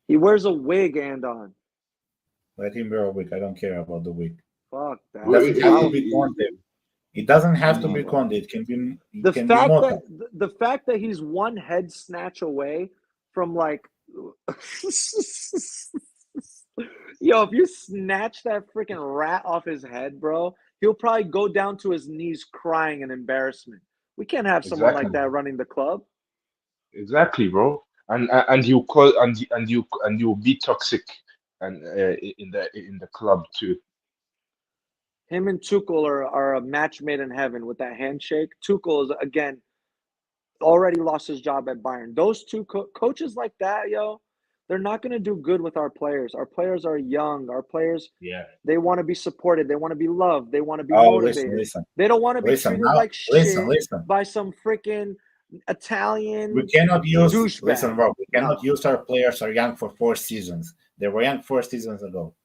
[SPEAKER 3] He wears a wig, Andon.
[SPEAKER 1] Let him wear a wig. I don't care about the wig.
[SPEAKER 3] Fuck
[SPEAKER 1] It
[SPEAKER 3] that.
[SPEAKER 4] Bro,
[SPEAKER 1] doesn't have to
[SPEAKER 3] I'll,
[SPEAKER 1] be Conte. It doesn't have
[SPEAKER 3] come
[SPEAKER 1] to
[SPEAKER 3] on,
[SPEAKER 1] be
[SPEAKER 3] bro.
[SPEAKER 1] Conte. It
[SPEAKER 3] The
[SPEAKER 1] can be
[SPEAKER 3] fact
[SPEAKER 1] Mota.
[SPEAKER 3] that the fact that he's one head snatch away from like yo, if you snatch that freaking rat off his head, bro, he'll probably go down to his knees crying in embarrassment. We can't have someone like
[SPEAKER 4] Exactly.
[SPEAKER 3] that running the club.
[SPEAKER 4] Exactly, bro. And you call and you be toxic and in the club too.
[SPEAKER 3] Him and Tuchel are a match made in heaven with that handshake. Tuchel is again already lost his job at Bayern. Those two coaches like that, yo, they're not going to do good with our players. Our players are young. Our players,
[SPEAKER 4] Yeah.
[SPEAKER 3] they want to be supported. They want to be loved. They want to be
[SPEAKER 1] Oh,
[SPEAKER 3] motivated.
[SPEAKER 1] listen.
[SPEAKER 3] They don't want to be
[SPEAKER 1] Listen,
[SPEAKER 3] treated
[SPEAKER 1] now,
[SPEAKER 3] like shit
[SPEAKER 1] listen.
[SPEAKER 3] by some freaking
[SPEAKER 1] We
[SPEAKER 3] Italian
[SPEAKER 1] cannot use, listen,
[SPEAKER 3] douchebag.
[SPEAKER 1] Rob, we cannot
[SPEAKER 3] No.
[SPEAKER 1] use our players are young for 4 seasons. They were young 4 seasons ago.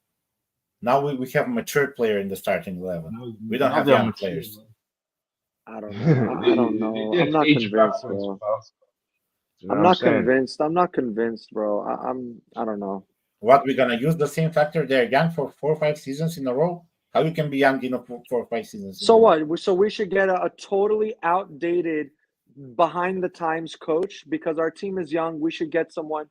[SPEAKER 1] Now we have a mature player in the starting 11. We don't
[SPEAKER 4] Now
[SPEAKER 1] have
[SPEAKER 4] they're
[SPEAKER 1] young
[SPEAKER 4] mature,
[SPEAKER 1] players.
[SPEAKER 3] I don't know.
[SPEAKER 4] man.
[SPEAKER 3] I don't
[SPEAKER 4] they
[SPEAKER 3] know. I'm
[SPEAKER 4] didn't
[SPEAKER 3] not
[SPEAKER 4] age
[SPEAKER 3] convinced,
[SPEAKER 4] backwards,
[SPEAKER 3] bro.
[SPEAKER 4] pal. You know
[SPEAKER 3] I'm
[SPEAKER 4] what I'm
[SPEAKER 3] not
[SPEAKER 4] saying?
[SPEAKER 3] convinced. I'm not convinced, bro. I don't know.
[SPEAKER 1] What, we're gonna use the same factor? They're young for 4 or 5 seasons in a row. How you can be young in 4 or 5 seasons in
[SPEAKER 3] So
[SPEAKER 1] a row?
[SPEAKER 3] what? So we should get a totally outdated, behind the times coach because our team is young. We should get someone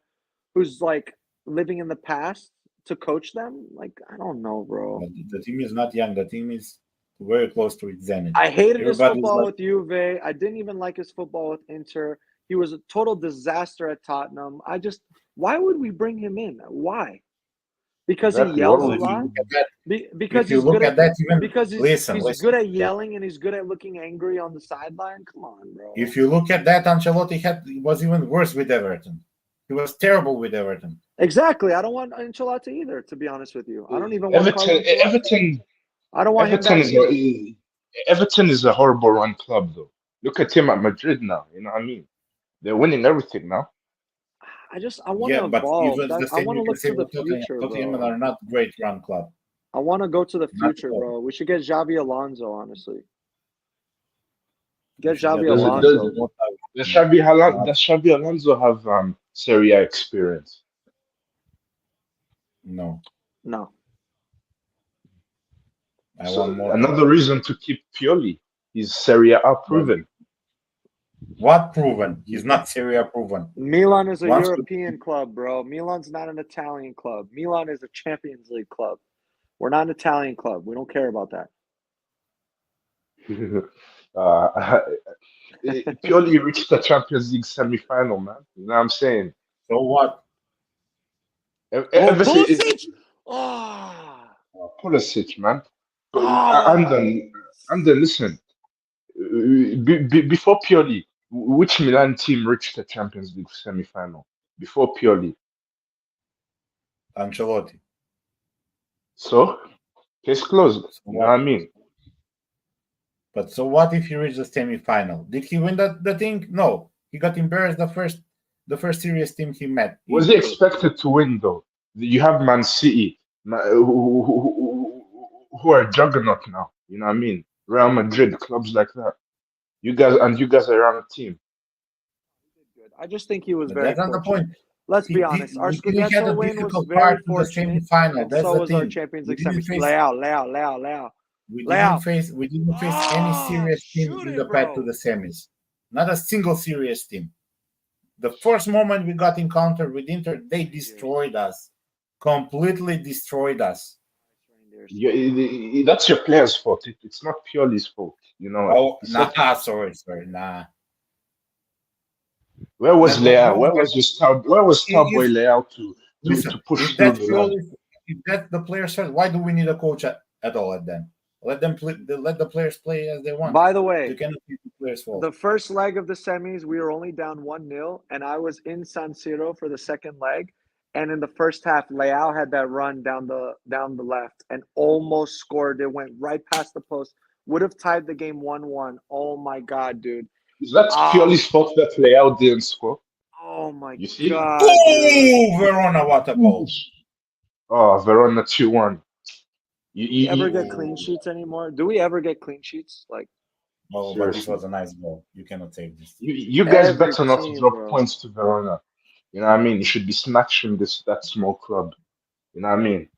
[SPEAKER 3] who's like living in the past to coach them. Like I don't know, bro.
[SPEAKER 1] But the team is not young. The team is very close to its zenith.
[SPEAKER 3] I hated his
[SPEAKER 1] Everybody's
[SPEAKER 3] football
[SPEAKER 1] like,
[SPEAKER 3] with Juve. I didn't even like his football with Inter. He was a total disaster at Tottenham. Why would we bring him in? Why? Because he
[SPEAKER 4] Exactly.
[SPEAKER 3] yells a
[SPEAKER 1] well, if you
[SPEAKER 3] lot.
[SPEAKER 1] look at that,
[SPEAKER 3] Because
[SPEAKER 1] if you
[SPEAKER 3] he's
[SPEAKER 1] look
[SPEAKER 3] good
[SPEAKER 1] at
[SPEAKER 3] at
[SPEAKER 1] that, even
[SPEAKER 3] because
[SPEAKER 1] listen,
[SPEAKER 3] he's
[SPEAKER 1] listen.
[SPEAKER 3] good at yelling and he's good at looking angry on the sideline. Come on, bro.
[SPEAKER 1] If you look at that, Ancelotti was even worse with Everton. He was terrible with Everton.
[SPEAKER 3] Exactly. I don't want Ancelotti either, to be honest with you. I don't even want Carlo
[SPEAKER 4] Everton,
[SPEAKER 3] Ancelotti.
[SPEAKER 4] Everton,
[SPEAKER 3] I don't want him
[SPEAKER 4] Everton
[SPEAKER 3] back
[SPEAKER 4] is
[SPEAKER 3] either.
[SPEAKER 4] Everton is a horrible run club, though. Look at him at Madrid now. You know what I mean? They're winning everything now.
[SPEAKER 3] I want
[SPEAKER 1] Yeah,
[SPEAKER 3] to
[SPEAKER 1] but
[SPEAKER 3] evolve.
[SPEAKER 1] even the
[SPEAKER 3] I
[SPEAKER 1] same
[SPEAKER 3] want
[SPEAKER 1] you
[SPEAKER 3] to
[SPEAKER 1] can
[SPEAKER 3] look
[SPEAKER 1] say
[SPEAKER 3] to the
[SPEAKER 1] with Tottenham.
[SPEAKER 3] future,
[SPEAKER 1] Tottenham
[SPEAKER 3] bro.
[SPEAKER 1] are not great run club.
[SPEAKER 3] I want to go to the
[SPEAKER 1] Not at
[SPEAKER 3] future,
[SPEAKER 1] all.
[SPEAKER 3] bro. We should get Xavi Alonso, honestly.
[SPEAKER 1] You
[SPEAKER 3] Get
[SPEAKER 1] should get
[SPEAKER 3] Xavi
[SPEAKER 4] Does it
[SPEAKER 1] Alonso.
[SPEAKER 3] Alonso.
[SPEAKER 4] does Xabi Alonso have Serie A experience?
[SPEAKER 1] No,
[SPEAKER 3] No.
[SPEAKER 1] I
[SPEAKER 4] So
[SPEAKER 1] want more.
[SPEAKER 4] another reason to keep Pioli. He's Serie A proven.
[SPEAKER 1] What proven? He's not Serie A proven.
[SPEAKER 3] Milan is a
[SPEAKER 1] Once
[SPEAKER 3] European club, bro. Milan's not an Italian club. Milan is a Champions League club. We're not an Italian club. We don't care about that.
[SPEAKER 4] uh, Pioli reached the Champions League semi-final, man. You know what I'm saying?
[SPEAKER 1] so what?
[SPEAKER 3] Oh,
[SPEAKER 4] Ever
[SPEAKER 3] Pulisic! Oh,
[SPEAKER 4] Pulisic, man. But
[SPEAKER 3] oh.
[SPEAKER 4] and then listen. Before Pioli, which Milan team reached the Champions League semi-final? Before Pioli.
[SPEAKER 1] Ancelotti.
[SPEAKER 4] So, case closed.
[SPEAKER 1] So
[SPEAKER 4] You know
[SPEAKER 1] what?
[SPEAKER 4] what I mean?
[SPEAKER 1] But so what if he reached the semi-final? Did he win the thing? No, he got embarrassed the first serious team he met.
[SPEAKER 4] Was he expected to win though? You have Man City, who are juggernaut now. You know what I mean? Real Madrid, clubs like that. You guys are on a team.
[SPEAKER 3] Good. I just think he was
[SPEAKER 1] But
[SPEAKER 3] very
[SPEAKER 1] that's not the
[SPEAKER 3] fortunate.
[SPEAKER 1] point.
[SPEAKER 3] Let's be honest. Our
[SPEAKER 1] We didn't get
[SPEAKER 3] Scudetto
[SPEAKER 1] a
[SPEAKER 3] win was
[SPEAKER 1] difficult
[SPEAKER 3] very
[SPEAKER 1] part to the
[SPEAKER 3] fortunate,
[SPEAKER 1] semi-final.
[SPEAKER 3] and
[SPEAKER 1] That's
[SPEAKER 3] so
[SPEAKER 1] the
[SPEAKER 3] was our
[SPEAKER 1] thing.
[SPEAKER 3] Champions
[SPEAKER 1] We
[SPEAKER 3] League
[SPEAKER 1] didn't
[SPEAKER 3] semis.
[SPEAKER 1] face
[SPEAKER 3] Leao.
[SPEAKER 1] we didn't
[SPEAKER 3] Leao.
[SPEAKER 1] face we didn't face any
[SPEAKER 3] Oh,
[SPEAKER 1] serious team
[SPEAKER 3] shoot
[SPEAKER 1] in
[SPEAKER 3] it,
[SPEAKER 1] the path to
[SPEAKER 3] bro.
[SPEAKER 1] the semis. Not a single serious team. The first moment we got encountered with Inter, they destroyed us. Completely destroyed us.
[SPEAKER 4] That's your player's fault. It's not Pioli's fault. You know,
[SPEAKER 1] Oh,
[SPEAKER 4] he said,
[SPEAKER 1] nah, sorry, nah.
[SPEAKER 4] where was
[SPEAKER 1] Then
[SPEAKER 4] Leao?
[SPEAKER 1] those guys,
[SPEAKER 4] Where was Starboy
[SPEAKER 1] if
[SPEAKER 4] Leao to
[SPEAKER 1] listen,
[SPEAKER 4] push
[SPEAKER 1] if
[SPEAKER 4] through
[SPEAKER 1] that's
[SPEAKER 4] Milan?
[SPEAKER 1] purely if that's the players' fault, why do we need a coach at all at them? Let them play, let the players play as they want.
[SPEAKER 3] By the
[SPEAKER 1] You
[SPEAKER 3] way,
[SPEAKER 1] cannot be the players' fault.
[SPEAKER 3] the first leg of the semis, we were only down 1-0, and I was in San Siro for the second leg. And in the first half, Leao had that run down the left and almost scored. It went right past the post. Would have tied the game 1-1. Oh my god, dude.
[SPEAKER 4] Is that
[SPEAKER 3] Ah,
[SPEAKER 4] Pioli's fault that Leao didn't score?
[SPEAKER 3] oh my
[SPEAKER 4] You see?
[SPEAKER 3] god, dude.
[SPEAKER 1] Oh, Verona, what a goal!
[SPEAKER 4] Oh, Verona 2-1.
[SPEAKER 3] Do we ever get
[SPEAKER 1] Oh,
[SPEAKER 3] clean sheets anymore? Do we ever get clean sheets? Like
[SPEAKER 1] oh, but this
[SPEAKER 4] Seriously.
[SPEAKER 1] was a nice goal. You cannot take this.
[SPEAKER 4] You guys
[SPEAKER 3] every
[SPEAKER 4] better not
[SPEAKER 3] team,
[SPEAKER 4] drop
[SPEAKER 3] bro.
[SPEAKER 4] points to Verona. You know what I mean? You should be snatching that small club. You know what I mean?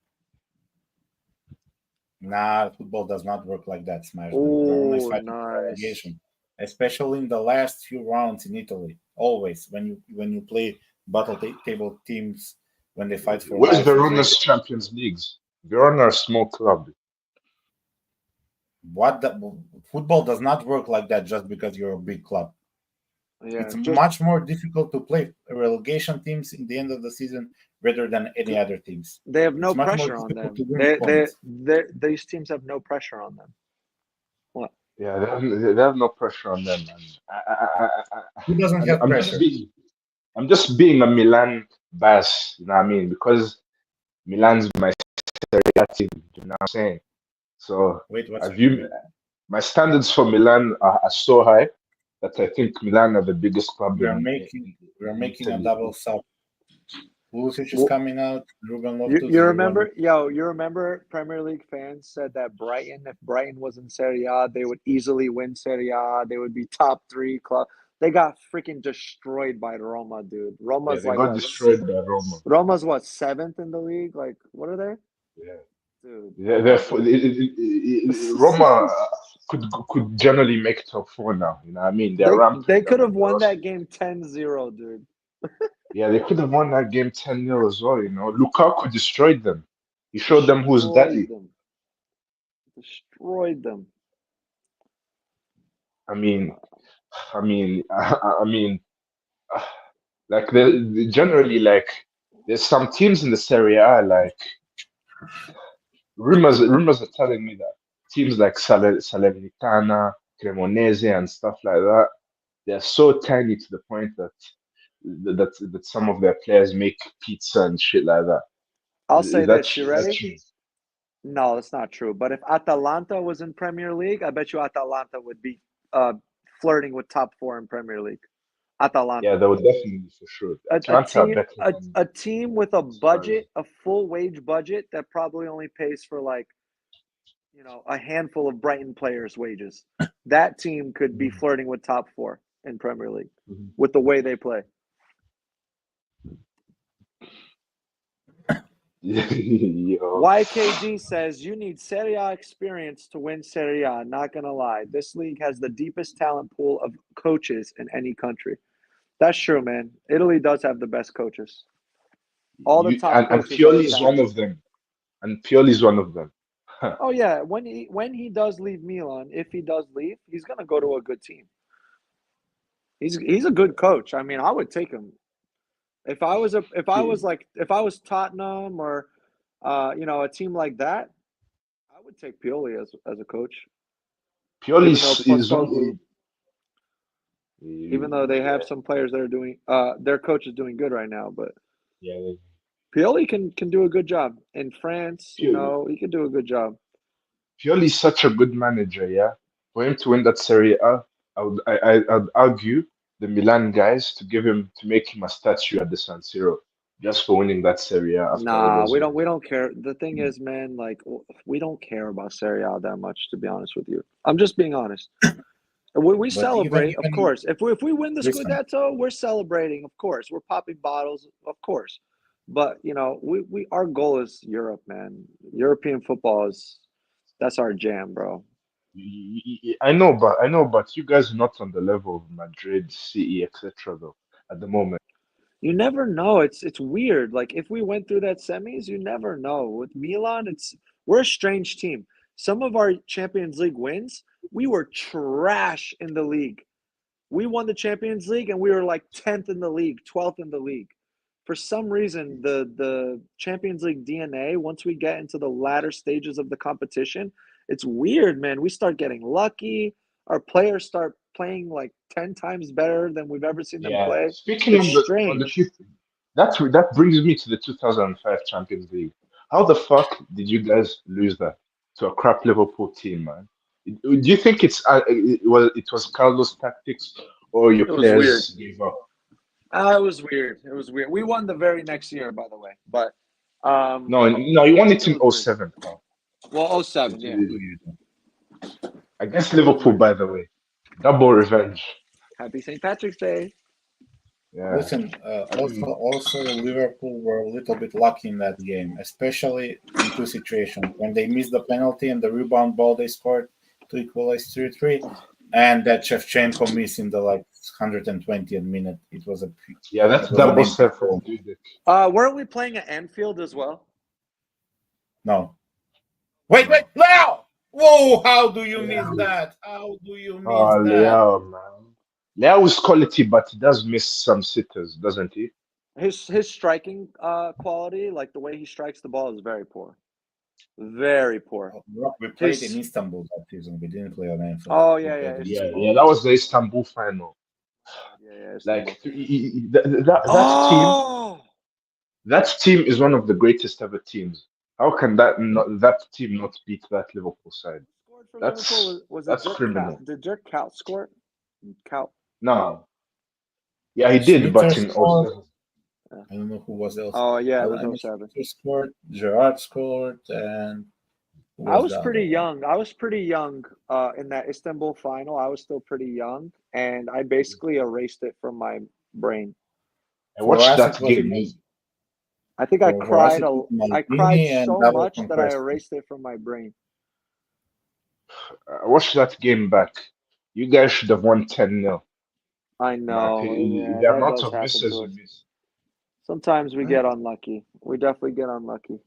[SPEAKER 1] Nah, football does not work like that, Smashman. Verona is
[SPEAKER 3] Oh,
[SPEAKER 1] fighting for
[SPEAKER 3] nice.
[SPEAKER 1] relegation, especially in the last few rounds in Italy. Always, when you play table teams, when they fight for
[SPEAKER 4] Where's
[SPEAKER 1] life,
[SPEAKER 4] Verona's Champions Leagues? Verona are a small club.
[SPEAKER 1] football does not work like that just because you're a big club.
[SPEAKER 3] Yeah,
[SPEAKER 1] It's
[SPEAKER 3] just
[SPEAKER 1] much more difficult to play relegation teams in the end of the season rather than any other teams.
[SPEAKER 3] they have no
[SPEAKER 1] It's much more
[SPEAKER 3] pressure on
[SPEAKER 1] difficult
[SPEAKER 3] them.
[SPEAKER 1] to win points.
[SPEAKER 3] These teams have no pressure on them. What?
[SPEAKER 4] Yeah, they have no pressure on them, man.
[SPEAKER 1] Who doesn't have
[SPEAKER 4] I'm just
[SPEAKER 1] pressure?
[SPEAKER 4] being a Milan bass, you know what I mean? Because Milan's my Serie A team, you know what I'm saying? So
[SPEAKER 1] Wait,
[SPEAKER 4] I
[SPEAKER 1] what's your
[SPEAKER 4] view my standards for Milan are so high that I think Milan are the biggest club
[SPEAKER 1] we are
[SPEAKER 4] in
[SPEAKER 1] making we are
[SPEAKER 4] in
[SPEAKER 1] making a
[SPEAKER 4] Italy.
[SPEAKER 1] double sub. Pulisic is
[SPEAKER 3] Well,
[SPEAKER 1] coming out. Ruben
[SPEAKER 3] you
[SPEAKER 1] Loftus-Cheek.
[SPEAKER 3] remember Premier League fans said that if Brighton was in Serie A, they would easily win Serie A. They would be top three club. They got freaking destroyed by Roma, dude.
[SPEAKER 4] Yeah,
[SPEAKER 3] Roma's
[SPEAKER 4] they
[SPEAKER 3] like
[SPEAKER 4] got
[SPEAKER 3] what?
[SPEAKER 4] destroyed by Roma.
[SPEAKER 3] Roma's what, 7th in the league? Like, what are they?
[SPEAKER 4] Yeah.
[SPEAKER 3] Dude.
[SPEAKER 4] Roma could generally make top 4 now. You know what I mean? They're ramping
[SPEAKER 3] They
[SPEAKER 4] up
[SPEAKER 3] could have
[SPEAKER 4] the
[SPEAKER 3] won that
[SPEAKER 4] roster.
[SPEAKER 3] game 10-0, dude.
[SPEAKER 4] Yeah, they could have won that game 10-0 as well, you know. Lukaku destroyed them. He showed them who's daddy.
[SPEAKER 3] Destroyed them.
[SPEAKER 4] I mean, like generally, like there's some teams in the Serie A, like rumors are telling me that teams like Salernitana, Cremonese, and stuff like that, they're so tiny to the point that some of their players make pizza and shit like that.
[SPEAKER 3] I'll say this. You
[SPEAKER 4] Is that
[SPEAKER 3] ready?
[SPEAKER 4] true?
[SPEAKER 3] No, that's not true. But if Atalanta was in Premier League, I bet you Atalanta would be flirting with top 4 in Premier League.
[SPEAKER 4] Yeah,
[SPEAKER 3] Atalanta.
[SPEAKER 4] they would definitely for sure. Atlanta are better than
[SPEAKER 3] A team with a
[SPEAKER 4] Spurs.
[SPEAKER 3] budget, a full wage budget that probably only pays for like, a handful of Brighton players' wages. That team could be flirting with top 4 in Premier League
[SPEAKER 4] Mhm.
[SPEAKER 3] with the way they play.
[SPEAKER 4] Yo.
[SPEAKER 3] YKG says you need Serie A experience to win Serie A. Not gonna lie, this league has the deepest talent pool of coaches in any country. That's true, man. Italy does have the best coaches. All the top
[SPEAKER 4] And
[SPEAKER 3] coaches are
[SPEAKER 4] Pioli is one
[SPEAKER 3] Italian.
[SPEAKER 4] of them. And Pioli is one of them.
[SPEAKER 3] Oh yeah, when he does leave Milan, if he does leave, he's gonna go to a good team. He's a good coach. I mean, I would take him. If I was Tottenham or a team like that, I would take Pioli as a coach.
[SPEAKER 4] Pioli
[SPEAKER 3] Even though they have some players that are doing their coach is doing good right now, but
[SPEAKER 4] yeah.
[SPEAKER 3] Pioli can do a good job in France. He can do a good job.
[SPEAKER 4] Pioli is such a good manager, yeah. For him to win that Serie A, I'd argue the Milan guys to make him a statue at the San Siro just for winning that Serie A after all
[SPEAKER 3] Nah,
[SPEAKER 4] those
[SPEAKER 3] we
[SPEAKER 4] years.
[SPEAKER 3] don't care. The thing is, man, like we don't care about Serie A that much, to be honest with you. I'm just being honest. We
[SPEAKER 1] But
[SPEAKER 3] celebrate, of
[SPEAKER 1] even
[SPEAKER 3] course. If we win the
[SPEAKER 1] listen,
[SPEAKER 3] Scudetto, we're celebrating, of course. We're popping bottles, of course. But we our goal is Europe, man. European football that's our jam, bro.
[SPEAKER 4] I know, but you guys are not on the level of Madrid, CE, etc. though at the moment.
[SPEAKER 3] You never know. It's weird. Like if we went through that semis, you never know. With Milan, we're a strange team. Some of our Champions League wins, we were trash in the league. We won the Champions League and we were like 10th in the league, 12th in the league. For some reason, the Champions League DNA, once we get into the latter stages of the competition, it's weird, man. We start getting lucky. Our players start playing like 10 times better than we've ever seen them
[SPEAKER 4] Yeah.
[SPEAKER 3] play.
[SPEAKER 4] Speaking
[SPEAKER 3] It's
[SPEAKER 4] on the
[SPEAKER 3] strange.
[SPEAKER 4] fifth, that brings me to the 2005 Champions League. How the fuck did you guys lose that to a crap Liverpool team, man? Do you think it was Carlos' tactics or your
[SPEAKER 3] It was weird.
[SPEAKER 4] players gave up?
[SPEAKER 3] It was weird. It was weird. We won the very next year, by the way. But
[SPEAKER 4] No, you won it
[SPEAKER 3] it
[SPEAKER 4] in
[SPEAKER 3] was weird.
[SPEAKER 4] '07, Carl.
[SPEAKER 3] Well, 07, yeah.
[SPEAKER 4] Against
[SPEAKER 3] It was
[SPEAKER 4] Liverpool,
[SPEAKER 3] weird.
[SPEAKER 4] by the way. Double revenge.
[SPEAKER 3] Happy St. Patrick's Day.
[SPEAKER 4] Yeah.
[SPEAKER 1] listen. Also, Liverpool were a little bit lucky in that game, especially in two situations when they missed the penalty and the rebound ball they scored to equalize 3-3, and that Shevchenko miss in the 120th minute. It was
[SPEAKER 4] Yeah, that's
[SPEAKER 1] it was an
[SPEAKER 4] double
[SPEAKER 1] empty
[SPEAKER 4] set
[SPEAKER 1] goal.
[SPEAKER 4] from Dudek.
[SPEAKER 3] Weren't we playing at Anfield as well?
[SPEAKER 1] No. Wait, Leo! Whoa! How do you miss
[SPEAKER 4] Yeah.
[SPEAKER 1] that? How do you miss
[SPEAKER 4] Oh,
[SPEAKER 1] that?
[SPEAKER 4] Leo, man. Leo is quality, but he does miss some sitters, doesn't he?
[SPEAKER 3] His striking quality, like the way he strikes the ball, is very poor. Very poor.
[SPEAKER 1] We played in Istanbul that season. We didn't play on Anfield.
[SPEAKER 3] Oh
[SPEAKER 1] We
[SPEAKER 3] yeah,
[SPEAKER 1] played in
[SPEAKER 4] Yeah,
[SPEAKER 3] Istanbul.
[SPEAKER 4] yeah, that was the Istanbul final.
[SPEAKER 3] Yeah, Istanbul.
[SPEAKER 4] Like that team is one of the greatest ever teams. How can that team not beat that Liverpool side?
[SPEAKER 3] Scored for
[SPEAKER 4] That's
[SPEAKER 3] Liverpool was it
[SPEAKER 4] that's
[SPEAKER 3] Dirk
[SPEAKER 4] criminal.
[SPEAKER 3] Kuyt? Did Dirk Kuyt score? Kuyt.
[SPEAKER 4] No, yeah, he did,
[SPEAKER 1] Schmitter
[SPEAKER 4] but in
[SPEAKER 1] scored.
[SPEAKER 4] '07.
[SPEAKER 1] I don't know who was else.
[SPEAKER 3] Oh yeah, it
[SPEAKER 1] I know
[SPEAKER 3] was 07.
[SPEAKER 1] Schmitter scored. Gerard scored, and Who
[SPEAKER 3] I
[SPEAKER 1] was
[SPEAKER 3] was
[SPEAKER 1] the
[SPEAKER 3] pretty
[SPEAKER 1] other one?
[SPEAKER 3] young. I was pretty young in that Istanbul final. I was still pretty young, and I basically erased it from my brain.
[SPEAKER 4] I
[SPEAKER 1] For
[SPEAKER 4] watched
[SPEAKER 1] us,
[SPEAKER 4] that
[SPEAKER 1] it was
[SPEAKER 4] game.
[SPEAKER 3] I think
[SPEAKER 1] for us
[SPEAKER 3] cried.
[SPEAKER 1] it was
[SPEAKER 3] I cried
[SPEAKER 1] Maldini and
[SPEAKER 3] so
[SPEAKER 1] double
[SPEAKER 3] much
[SPEAKER 1] from
[SPEAKER 3] that I
[SPEAKER 1] Persie.
[SPEAKER 3] erased it from my brain.
[SPEAKER 4] I watched that game back. You guys should have won 10-0.
[SPEAKER 3] I
[SPEAKER 4] In my
[SPEAKER 3] know.
[SPEAKER 4] opinion,
[SPEAKER 3] Yeah,
[SPEAKER 4] the
[SPEAKER 3] that
[SPEAKER 4] amount
[SPEAKER 3] does
[SPEAKER 4] of
[SPEAKER 3] happen
[SPEAKER 4] misses
[SPEAKER 3] to
[SPEAKER 4] you
[SPEAKER 3] us.
[SPEAKER 4] miss.
[SPEAKER 3] Sometimes we
[SPEAKER 1] Huh?
[SPEAKER 3] get unlucky. We definitely get unlucky.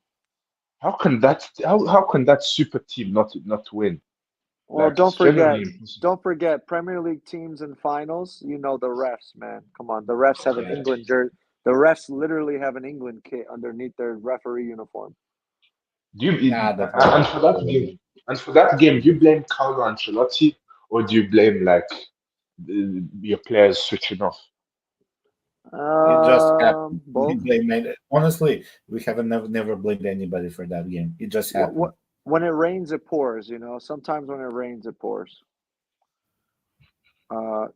[SPEAKER 4] How can that super team not win?
[SPEAKER 3] Well,
[SPEAKER 4] Like it's generally impossible.
[SPEAKER 3] don't forget Premier League teams in finals. You know the refs, man. Come on, the refs have an
[SPEAKER 4] Yeah.
[SPEAKER 3] England jersey. The refs literally have an England kit underneath their referee uniform.
[SPEAKER 1] Nah, that was
[SPEAKER 4] And for that game, do you blame Carlo Ancelotti or do you blame like your players switching off?
[SPEAKER 1] it just happened. We
[SPEAKER 3] Both.
[SPEAKER 1] blame it. Honestly, we haven't never blamed anybody for that game. It just happened.
[SPEAKER 3] What when it rains, it pours. You know, sometimes when it rains, it pours. Uh,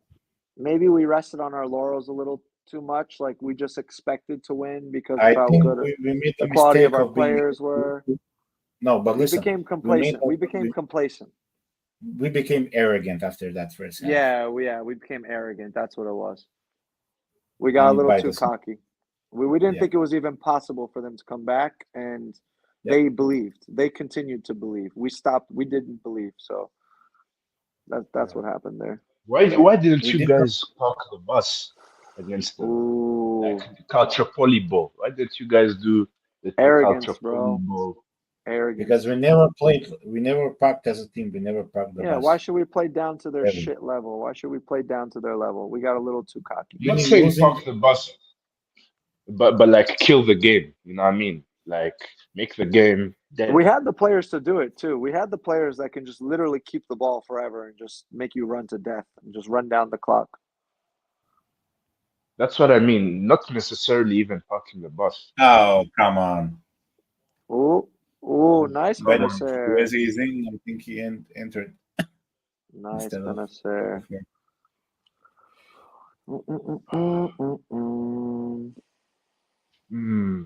[SPEAKER 3] Maybe we rested on our laurels a little too much. Like we just expected to win because of
[SPEAKER 1] I
[SPEAKER 3] how
[SPEAKER 1] think
[SPEAKER 3] good
[SPEAKER 1] we made
[SPEAKER 3] the
[SPEAKER 1] the
[SPEAKER 3] quality of
[SPEAKER 1] mistake
[SPEAKER 3] our
[SPEAKER 1] of being
[SPEAKER 3] players were.
[SPEAKER 1] no, but
[SPEAKER 3] We
[SPEAKER 1] listen,
[SPEAKER 3] became
[SPEAKER 1] we made
[SPEAKER 3] complacent. We became complacent.
[SPEAKER 1] we became arrogant after that first half,
[SPEAKER 3] We became arrogant. That's what it was. We got a
[SPEAKER 1] and
[SPEAKER 3] little
[SPEAKER 1] by
[SPEAKER 3] too
[SPEAKER 1] the
[SPEAKER 3] cocky. We didn't
[SPEAKER 1] yeah,
[SPEAKER 3] think it was even possible for them to come back, and
[SPEAKER 1] yeah.
[SPEAKER 3] they believed. They continued to believe. We stopped. We didn't believe. So that's
[SPEAKER 1] Yeah.
[SPEAKER 3] what happened there.
[SPEAKER 4] Why didn't
[SPEAKER 1] We
[SPEAKER 4] you
[SPEAKER 1] did not.
[SPEAKER 4] guys park the bus against them? Like
[SPEAKER 3] Ooh,
[SPEAKER 4] the culture ball. Why didn't you guys do the culture
[SPEAKER 3] arrogance, bro.
[SPEAKER 4] ball?
[SPEAKER 1] Because
[SPEAKER 3] Arrogance.
[SPEAKER 1] we never packed as a team. We never packed the
[SPEAKER 3] Yeah, why
[SPEAKER 1] bus.
[SPEAKER 3] should we play down to their
[SPEAKER 1] Ever.
[SPEAKER 3] shit level? Why should we play down to their level? We got a little too cocky.
[SPEAKER 4] I'm not
[SPEAKER 1] Winning,
[SPEAKER 4] saying
[SPEAKER 1] losing.
[SPEAKER 4] park the bus, but like kill the game. You know what I mean? Like make the game dead.
[SPEAKER 3] We had the players to do it too. We had the players that can just literally keep the ball forever and just make you run to death and just run down the clock.
[SPEAKER 4] That's what I mean. Not necessarily even parking the bus.
[SPEAKER 1] Oh, come on.
[SPEAKER 3] Ooh, ooh, nice
[SPEAKER 1] By the
[SPEAKER 3] Benacer.
[SPEAKER 1] Where's he in? I think he entered
[SPEAKER 3] Nice
[SPEAKER 1] instead of
[SPEAKER 3] Benacer.
[SPEAKER 1] him.
[SPEAKER 3] Mm-mm-mm-mm-mm.
[SPEAKER 4] Hmm.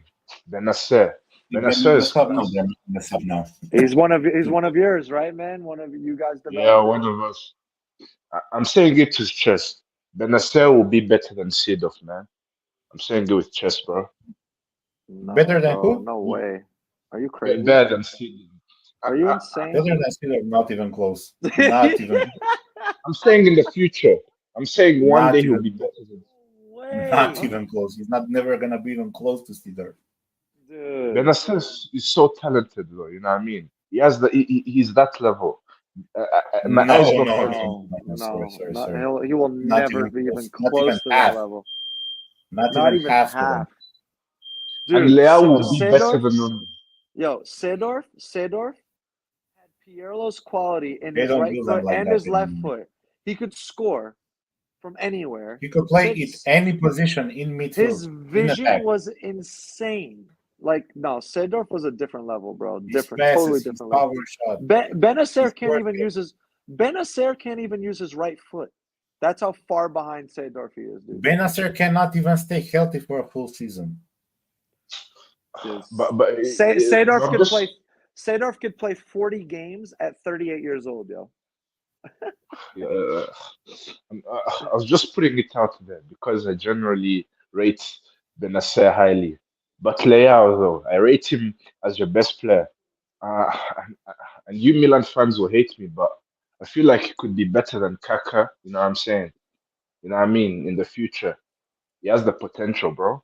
[SPEAKER 4] Benacer.
[SPEAKER 1] They're
[SPEAKER 4] Benacer
[SPEAKER 1] making the
[SPEAKER 4] is
[SPEAKER 1] sub. No,
[SPEAKER 4] class.
[SPEAKER 1] they're making the sub now.
[SPEAKER 3] He's one of yours, right, man? One of you guys
[SPEAKER 4] Yeah,
[SPEAKER 3] developed him.
[SPEAKER 4] one of us. I'm saying it to his chest. Benacer will be better than Seedorf, man. I'm saying it with chest, bro.
[SPEAKER 3] No,
[SPEAKER 1] Better than
[SPEAKER 3] bro,
[SPEAKER 1] who?
[SPEAKER 3] no way. Are you crazy?
[SPEAKER 4] Better than Seedorf. I,
[SPEAKER 3] Are you
[SPEAKER 4] I,
[SPEAKER 1] Better
[SPEAKER 3] insane?
[SPEAKER 1] than Steelers. Not even close. Not even.
[SPEAKER 4] I'm saying in the future. I'm saying one day
[SPEAKER 1] Not
[SPEAKER 4] he'll
[SPEAKER 1] even.
[SPEAKER 4] be better than.
[SPEAKER 1] Not
[SPEAKER 3] Way,
[SPEAKER 4] Huh?
[SPEAKER 1] even close. He's not never gonna be even close to Steelers.
[SPEAKER 3] dude.
[SPEAKER 4] Benacer is so talented, though. You know what I mean? He's that level. My
[SPEAKER 1] No,
[SPEAKER 4] eyes not
[SPEAKER 1] no, no,
[SPEAKER 4] hurting.
[SPEAKER 3] No,
[SPEAKER 1] no. Sorry,
[SPEAKER 3] no,
[SPEAKER 1] sorry,
[SPEAKER 3] not
[SPEAKER 1] sorry.
[SPEAKER 3] he will
[SPEAKER 1] Not
[SPEAKER 3] never
[SPEAKER 1] even
[SPEAKER 3] be even
[SPEAKER 1] close. Not even
[SPEAKER 3] close to that
[SPEAKER 1] half.
[SPEAKER 3] level.
[SPEAKER 1] Not
[SPEAKER 3] Not
[SPEAKER 1] even
[SPEAKER 3] even
[SPEAKER 1] half to them.
[SPEAKER 3] half.
[SPEAKER 4] And
[SPEAKER 3] Dude,
[SPEAKER 4] Leao will be better
[SPEAKER 3] Seedorf,
[SPEAKER 4] than him.
[SPEAKER 3] Seedorf had Pirlo's quality in
[SPEAKER 1] They
[SPEAKER 3] his
[SPEAKER 1] don't
[SPEAKER 3] right
[SPEAKER 1] do them
[SPEAKER 3] foot
[SPEAKER 1] like
[SPEAKER 3] and
[SPEAKER 1] that
[SPEAKER 3] his left
[SPEAKER 1] anymore.
[SPEAKER 3] foot. He could score from anywhere.
[SPEAKER 1] He could play
[SPEAKER 3] Sid,
[SPEAKER 1] it any position in
[SPEAKER 3] his
[SPEAKER 1] midfield, in
[SPEAKER 3] vision
[SPEAKER 1] attack.
[SPEAKER 3] was insane. Like, no, Seedorf was a different level, bro.
[SPEAKER 1] His
[SPEAKER 3] Different, totally
[SPEAKER 1] passes, his
[SPEAKER 3] different level.
[SPEAKER 1] power shot,
[SPEAKER 3] Benacer
[SPEAKER 1] his
[SPEAKER 3] can't
[SPEAKER 1] work
[SPEAKER 3] even
[SPEAKER 1] rate.
[SPEAKER 3] use his right foot. That's how far behind Seedorf he is, dude.
[SPEAKER 1] Benacer cannot even stay healthy for a full season.
[SPEAKER 4] But
[SPEAKER 3] Seedorf
[SPEAKER 4] I'm
[SPEAKER 3] could
[SPEAKER 4] just
[SPEAKER 3] play. Seedorf could play 40 games at 38 years old, yo.
[SPEAKER 4] uh, I was just putting it out there because I generally rate Benacer highly. But Leao, though, I rate him as your best player. Uh, and, and you Milan fans will hate me, but I feel like he could be better than Kaka. You know what I'm saying? You know what I mean? In the future, he has the potential, bro.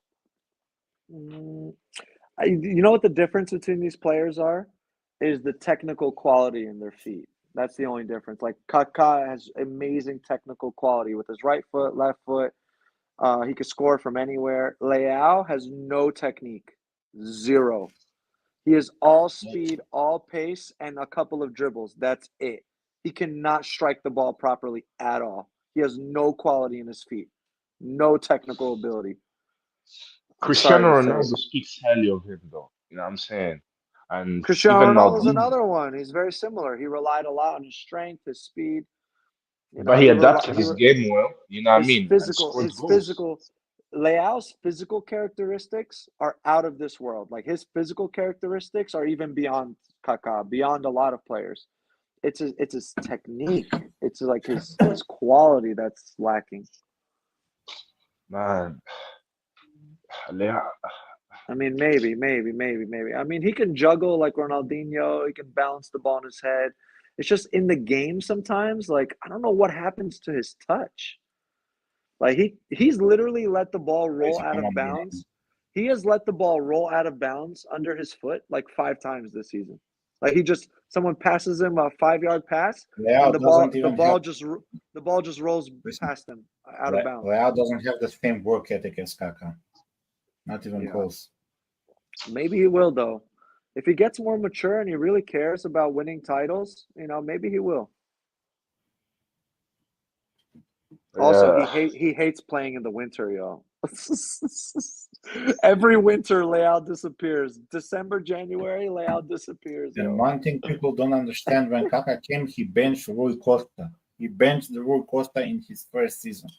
[SPEAKER 3] Mm, you know what the difference between these players are? Is the technical quality in their feet. That's the only difference. Like Kaká has amazing technical quality with his right foot, left foot. He could score from anywhere. Leao has no technique, zero. He is all speed, all pace, and a couple of dribbles. That's it. He cannot strike the ball properly at all. He has no quality in his feet, no technical ability. I'm sorry
[SPEAKER 4] Cristiano
[SPEAKER 3] to say.
[SPEAKER 4] Ronaldo speaks highly of him, though. You know what I'm saying? And
[SPEAKER 3] Cristiano
[SPEAKER 4] even
[SPEAKER 3] Ronaldo is
[SPEAKER 4] Maldini,
[SPEAKER 3] another one. He's very similar. He relied a lot on his strength, his speed. You
[SPEAKER 4] but
[SPEAKER 3] know,
[SPEAKER 4] he adapted his game well. You know what I mean? And scored
[SPEAKER 3] his
[SPEAKER 4] goals.
[SPEAKER 3] physical. Leao's physical characteristics are out of this world. Like his physical characteristics are even beyond Kaká beyond a lot of players. It's his technique. It's like his quality that's lacking.
[SPEAKER 4] Man, Leao,
[SPEAKER 3] I mean, maybe. I mean, he can juggle like Ronaldinho. He can balance the ball on his head. It's just in the game sometimes. Like I don't know what happens to his touch. Like he's literally let the ball roll out of bounds. He has let the ball roll out of bounds under his foot like 5 times this season. Like someone passes him a 5-yard pass,
[SPEAKER 1] Leao
[SPEAKER 3] and the
[SPEAKER 1] doesn't even have
[SPEAKER 3] ball just rolls past him out of bounds.
[SPEAKER 1] Leao doesn't have the same work ethic as Kaká. Not even
[SPEAKER 3] Yeah.
[SPEAKER 1] close.
[SPEAKER 3] Maybe he will though. If he gets more mature and he really cares about winning titles, maybe he will. Also,
[SPEAKER 4] yeah.
[SPEAKER 3] he hates playing in the winter, yo. Every winter, Leao disappears. December, January, Leao disappears,
[SPEAKER 1] And
[SPEAKER 3] yo.
[SPEAKER 1] one thing people don't understand, when Kaká came, he benched Rui Costa. He benched the Rui Costa in his first season.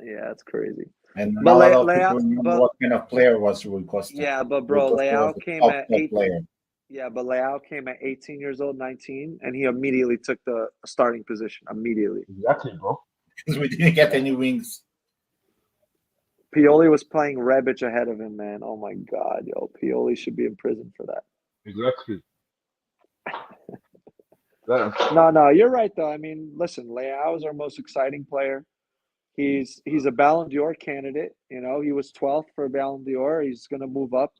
[SPEAKER 3] Yeah, that's crazy.
[SPEAKER 1] And
[SPEAKER 3] But
[SPEAKER 1] not a lot of
[SPEAKER 3] Leao,
[SPEAKER 1] people remember what kind of player was Rui Costa.
[SPEAKER 3] yeah, but
[SPEAKER 1] Rui
[SPEAKER 3] bro,
[SPEAKER 1] Costa was
[SPEAKER 3] Leao
[SPEAKER 1] a
[SPEAKER 3] came
[SPEAKER 1] top
[SPEAKER 3] at 8.
[SPEAKER 1] player.
[SPEAKER 3] Yeah, but Leao came at 18 years old, 19, and he immediately took the starting position. Immediately.
[SPEAKER 4] Exactly, bro.
[SPEAKER 1] Because we didn't get any wings.
[SPEAKER 3] Pioli was playing Rebic ahead of him, man. Oh my God, yo, Pioli should be in prison for that.
[SPEAKER 4] Exactly. That,
[SPEAKER 3] No, you're right though. I mean, listen, Leao is our most exciting player. He's a Ballon d'Or candidate. He was 12th for Ballon d'Or. He's going to move up,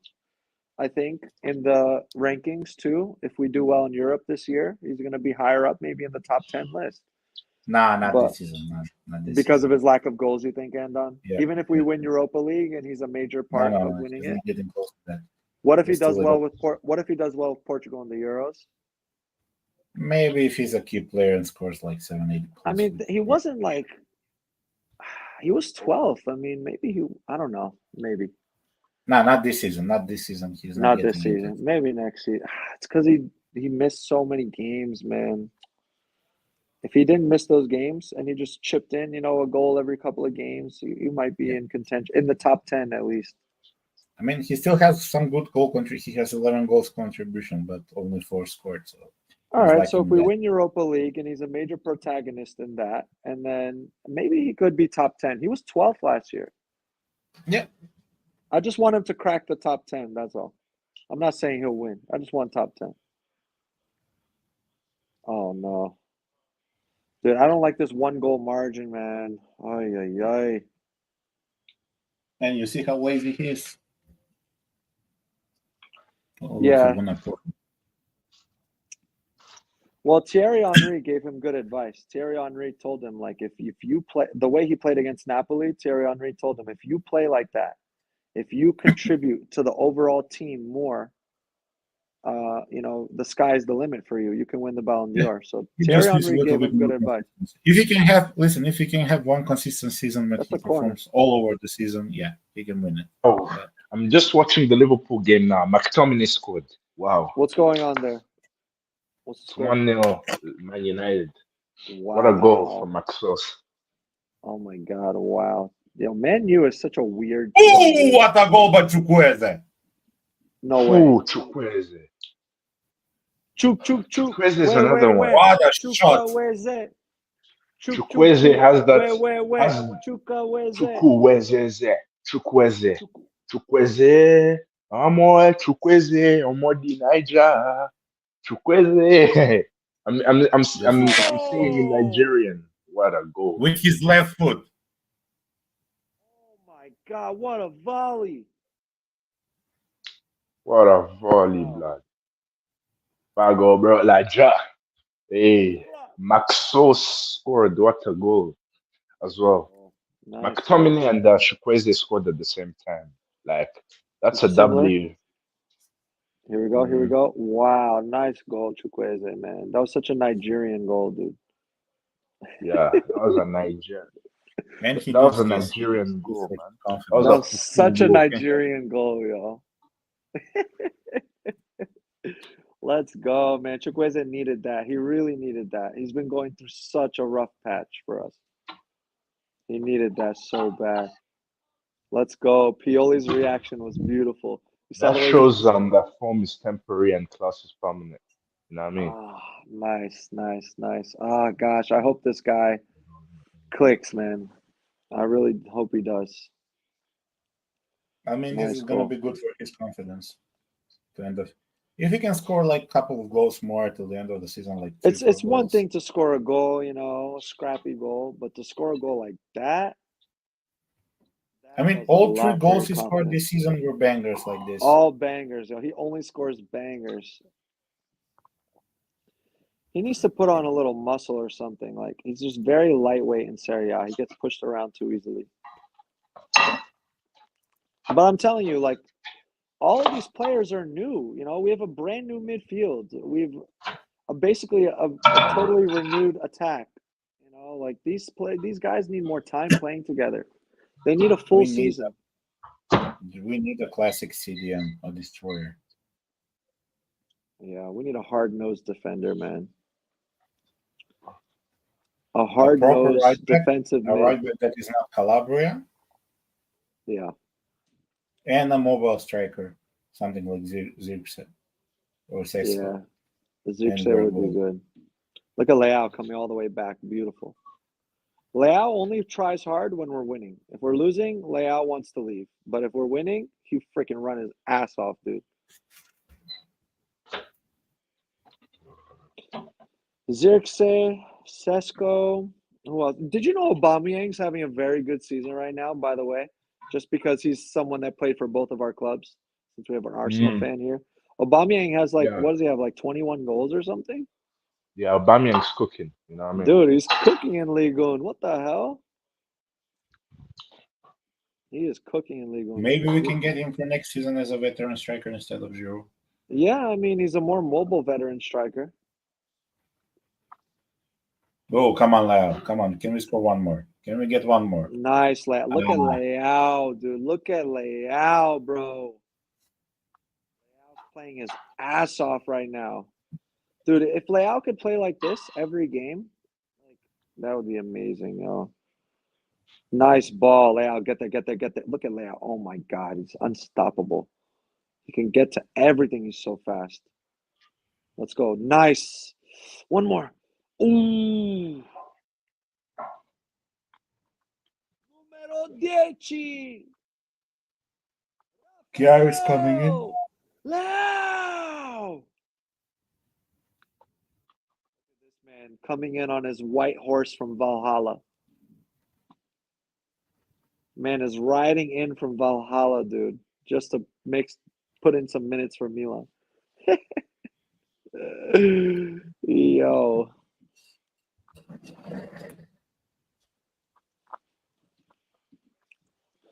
[SPEAKER 3] I think, in the rankings too. If we do well in Europe this year, he's going to be higher up, maybe in the top 10 list.
[SPEAKER 1] Nah, not
[SPEAKER 3] But
[SPEAKER 1] this season. Not this
[SPEAKER 3] because
[SPEAKER 1] season.
[SPEAKER 3] of his lack of goals, you think, Andon?
[SPEAKER 1] Yeah,
[SPEAKER 3] Even if we
[SPEAKER 1] yeah.
[SPEAKER 3] win Europa League and he's a major part
[SPEAKER 1] No,
[SPEAKER 3] of winning
[SPEAKER 1] he's
[SPEAKER 3] it,
[SPEAKER 1] not getting close to that.
[SPEAKER 3] what if he
[SPEAKER 1] He's
[SPEAKER 3] does
[SPEAKER 1] still
[SPEAKER 3] well
[SPEAKER 1] little.
[SPEAKER 3] What if he does well with Portugal in the Euros?
[SPEAKER 1] Maybe if he's a key player and scores like 7, 8
[SPEAKER 3] I
[SPEAKER 1] goals.
[SPEAKER 3] mean, he wasn't like he was 12th. I mean, maybe I don't know, maybe.
[SPEAKER 1] Nah, not this season. Not this season. He's not
[SPEAKER 3] Not this
[SPEAKER 1] getting
[SPEAKER 3] season.
[SPEAKER 1] it.
[SPEAKER 3] Maybe next season. It's because he missed so many games, man. If he didn't miss those games and he just chipped in, a goal every couple of games, he might be in contention, in the top 10 at least.
[SPEAKER 1] I mean, he still has some good goal contribution. He has 11 goals contribution, but only 4 scored. So
[SPEAKER 3] All
[SPEAKER 1] he's
[SPEAKER 3] right, so if
[SPEAKER 1] lacking
[SPEAKER 3] we
[SPEAKER 1] that.
[SPEAKER 3] win Europa League and he's a major protagonist in that, and then maybe he could be top 10. He was 12th last year.
[SPEAKER 1] Yeah.
[SPEAKER 3] I just want him to crack the top 10. That's all. I'm not saying he'll win. I just want top 10. Oh, no. Dude, I don't like this 1-goal margin, man. Ay, ay, ay.
[SPEAKER 1] And you see how lazy he is. Oh,
[SPEAKER 3] Yeah.
[SPEAKER 1] He won a four.
[SPEAKER 3] Well, Thierry Henry gave him good advice. Thierry Henry told him, like, if you play the way he played against Napoli, Thierry Henry told him, if you play like that, if you contribute to the overall team more, the sky's the limit for you. You can win the Ballon d'Or. So
[SPEAKER 1] He
[SPEAKER 3] Thierry
[SPEAKER 1] just needs a
[SPEAKER 3] Henry
[SPEAKER 1] little
[SPEAKER 3] gave
[SPEAKER 1] bit
[SPEAKER 3] him good
[SPEAKER 1] more
[SPEAKER 3] advice.
[SPEAKER 1] consistency. If he can have one consistent season when
[SPEAKER 3] That's
[SPEAKER 1] he
[SPEAKER 3] the corner.
[SPEAKER 1] performs all over the season, yeah, he can win it.
[SPEAKER 4] oh, I'm just watching the Liverpool game now. McTominay scored. Wow.
[SPEAKER 3] What's going on there? What's the
[SPEAKER 4] It's
[SPEAKER 3] score?
[SPEAKER 4] 1-0 Man United.
[SPEAKER 3] Wow.
[SPEAKER 4] What a goal from Maxos.
[SPEAKER 3] Oh my God! Wow. Man U is such a weird.
[SPEAKER 1] Oh, what a goal by Chukwueze!
[SPEAKER 3] No way.
[SPEAKER 4] Ooh, Chukwueze. Chukwueze is another one.
[SPEAKER 1] What a shot!
[SPEAKER 3] Chukwueze.
[SPEAKER 4] Chukwueze has that.
[SPEAKER 3] Where?
[SPEAKER 4] Has
[SPEAKER 3] Chukwueze.
[SPEAKER 4] Chukwueze. Chukwueze. Omodi Niger. Chukwueze. I'm singing in Nigerian. What a goal!
[SPEAKER 1] With his left foot.
[SPEAKER 3] Oh my God! What a volley!
[SPEAKER 4] What a volley, blood. Bago, bro. Like, hey, Maxos scored. What a goal as well.
[SPEAKER 3] Nice.
[SPEAKER 4] McTominay and Chukwueze scored at the same time. Like, that's a
[SPEAKER 3] Similar.
[SPEAKER 4] W.
[SPEAKER 3] Here we go. Wow, nice goal, Chukwueze, man. That was such a Nigerian goal, dude.
[SPEAKER 4] Yeah, that was a Nigerian.
[SPEAKER 1] And he
[SPEAKER 4] That was
[SPEAKER 1] needs
[SPEAKER 4] a
[SPEAKER 1] this.
[SPEAKER 4] Nigerian goal, man.
[SPEAKER 1] Confident.
[SPEAKER 4] That was
[SPEAKER 3] That
[SPEAKER 4] a
[SPEAKER 3] was such a
[SPEAKER 4] goal.
[SPEAKER 3] Nigerian goal, yo. Let's go, man. Chukwueze needed that. He really needed that. He's been going through such a rough patch for us. He needed that so bad. Let's go. Pioli's reaction was beautiful. You saw
[SPEAKER 4] That
[SPEAKER 3] the way
[SPEAKER 4] shows that form is temporary and class is permanent. You know what I mean?
[SPEAKER 3] Oh, nice. Oh gosh, I hope this guy clicks, man. I really hope he does.
[SPEAKER 1] I mean, this
[SPEAKER 3] Nice
[SPEAKER 1] is gonna
[SPEAKER 3] goal.
[SPEAKER 1] be good for his confidence to end of. If he can score like a couple of goals more till the end of the season, like three,
[SPEAKER 3] It's
[SPEAKER 1] four
[SPEAKER 3] it's one
[SPEAKER 1] goals.
[SPEAKER 3] thing to score a goal, a scrappy goal, but to score a goal like that,
[SPEAKER 1] I
[SPEAKER 3] that
[SPEAKER 1] mean,
[SPEAKER 3] does a
[SPEAKER 1] all three
[SPEAKER 3] lot for your
[SPEAKER 1] goals he scored
[SPEAKER 3] confidence.
[SPEAKER 1] this season were bangers like this.
[SPEAKER 3] All bangers, He only scores bangers. He needs to put on a little muscle or something. Like he's just very lightweight in Serie A. He gets pushed around too easily. But I'm telling you, like all of these players are new. We have a brand new midfield. We've basically a totally renewed attack. Like these guys need more time playing together. They need a full season.
[SPEAKER 1] We need a classic CDM, a destroyer.
[SPEAKER 3] Yeah, we need a hard-nosed defender, man. A hard-nosed
[SPEAKER 1] right
[SPEAKER 3] defensive
[SPEAKER 1] a
[SPEAKER 3] mid.
[SPEAKER 1] right back that is not Calabria,
[SPEAKER 3] Yeah.
[SPEAKER 1] and a mobile striker, something like Zirkse or Sesko.
[SPEAKER 3] Yeah. The Zirkse would be good. Look at Leao coming all the way back. Beautiful. Leao only tries hard when we're winning. If we're losing, Leao wants to leave. But if we're winning, he freaking run his ass off, dude. Zirkse, Sesko. Well, did you know Aubameyang's having a very good season right now, by the way? Just because he's someone that played for both of our clubs, since we have an Arsenal fan here. Aubameyang has what does he have, like 21 goals or something?
[SPEAKER 4] Yeah, Aubameyang's cooking. You know what I mean?
[SPEAKER 3] Dude, he's cooking in Ligue 1. What the hell? He is cooking in Ligue 1.
[SPEAKER 1] Maybe we can get him for next season as a veteran striker instead of Giroud.
[SPEAKER 3] Yeah, I mean, he's a more mobile veteran striker.
[SPEAKER 1] Oh, come on, Leao. Come on. Can we score one more? Can we get one more?
[SPEAKER 3] Nice, Leao. Look at Leao, dude. Look at Leao, bro. Leao's playing his ass off right now. Dude, if Leao could play like this every game, that would be amazing, Nice ball, Leao. Get there. Look at Leao. Oh my God, he's unstoppable. He can get to everything. He's so fast. Let's go. Nice. One more. Ooh. Numero 10.
[SPEAKER 1] Kiar is coming in.
[SPEAKER 3] Leao. This man coming in on his white horse from Valhalla. Man is riding in from Valhalla, dude, just to put in some minutes for Milan. Yo.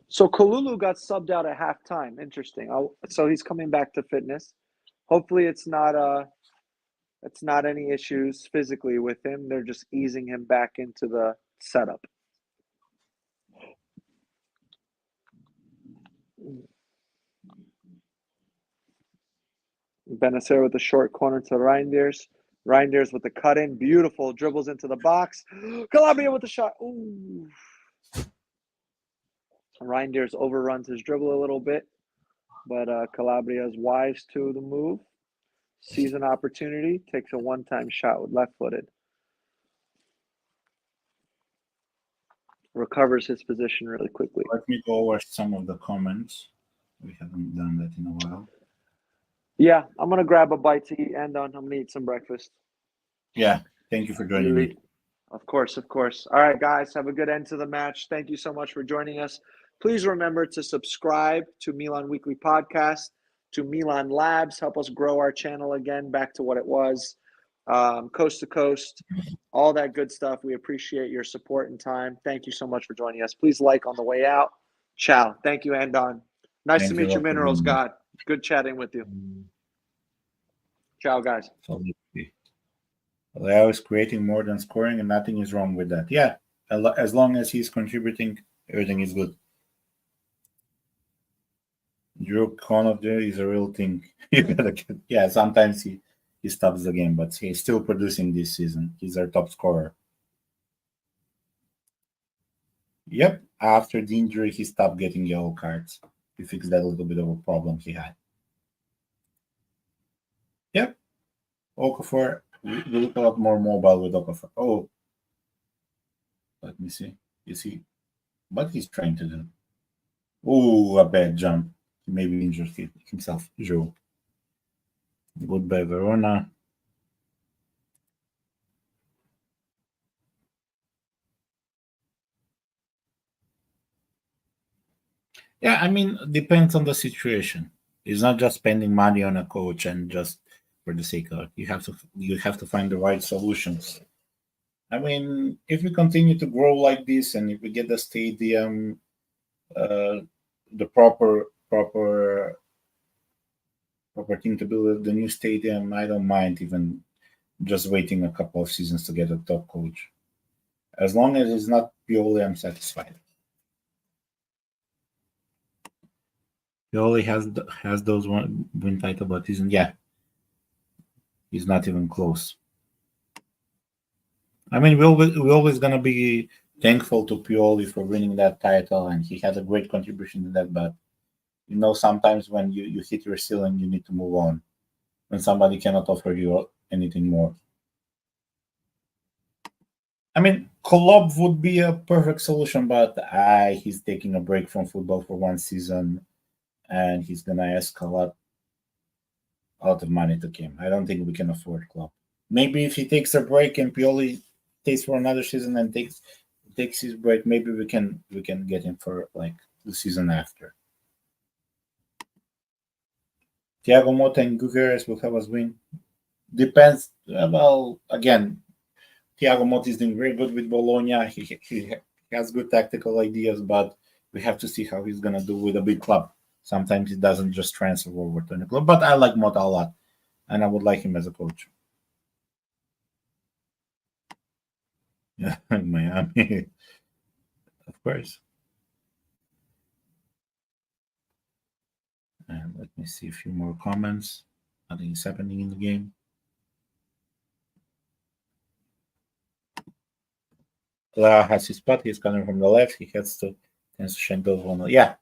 [SPEAKER 3] So Kalulu got subbed out at halftime. Interesting. So he's coming back to fitness. Hopefully it's not any issues physically with him. They're just easing him back into the setup. Benacer with the short corner to Reinders. Reinders with the cut in. Beautiful. Dribbles into the box. Calabria with the shot. Ooh. Reinders overruns his dribble a little bit, but Calabria is wise to the move. Sees an opportunity. Takes a one-time shot with left-footed. Recovers his position really quickly.
[SPEAKER 1] Let me go over some of the comments. We haven't done that in a while.
[SPEAKER 3] Yeah, I'm going to grab a bite to eat and I'm going to eat some breakfast.
[SPEAKER 1] Yeah, thank you for joining me.
[SPEAKER 3] Of course. All right, guys, have a good end to the match. Thank you so much for joining us. Please remember to subscribe to Milan Weekly Podcast, to Milan Labs. Help us grow our channel again back to what it was, coast to coast, all that good stuff. We appreciate your support and time. Thank you so much for joining us. Please like on the way out. Ciao. Thank you, Andon. Nice to meet you, Minerals God. Good chatting with you. Ciao, guys.
[SPEAKER 1] Leao is creating more than scoring, and nothing is wrong with that. Yeah, as long as he's contributing, everything is good. Drew Conover is a real thing. Yeah, sometimes he stops the game, but he's still producing this season. He's our top scorer. Yep, after the injury, he stopped getting yellow cards. He fixed that little bit of a problem he had. Okafor, we look a lot more mobile with Okafor. Oh, let me see. You see what he's trying to do. Oh, a bad jump. He maybe injured himself. Joe. Good by Verona. Yeah, I mean, depends on the situation. It's not just spending money on a coach and just for the sake of it. You have to find the right solutions. I mean, if we continue to grow like this, and if we get the stadium, uh, the proper thing to build the new stadium, I don't mind even just waiting a couple of seasons to get a top coach. As long as it's not Pioli, I'm satisfied. Pioli has those one win title, but isn't yeah, he's not even close. I mean, we're always gonna be thankful to Pioli for winning that title, and he had a great contribution to that. But sometimes when you hit your ceiling, you need to move on. When somebody cannot offer you anything more. I mean, Kolob would be a perfect solution, but he's taking a break from football for one season, and he's gonna ask a lot of money to him. I don't think we can afford Klopp. Maybe if he takes a break and Pioli stays for another season and takes his break, maybe we can get him for like the season after. Thiago Motta and Guterres will have us win. Depends. Well, again, Thiago Motta is doing very good with Bologna. He has good tactical ideas, but we have to see how he's gonna do with a big club. Sometimes he doesn't just transfer over to the club. But I like Motta a lot, and I would like him as a coach. Yeah, Miami, of course. And let me see a few more comments. Nothing is happening in the game. Lau has his spot. He's coming from the left. He tends to shank those one. Yeah,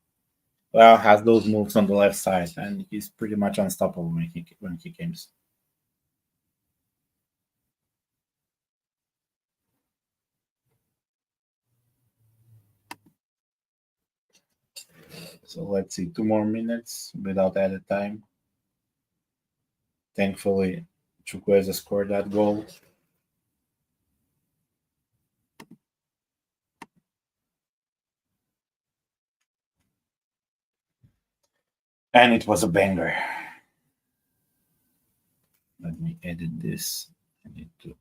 [SPEAKER 1] Lau has those moves on the left side, and he's pretty much unstoppable when he comes. So let's see, 2 more minutes without added time. Thankfully, Chukwueze scored that goal. And it was a banger. Let me edit this. I need to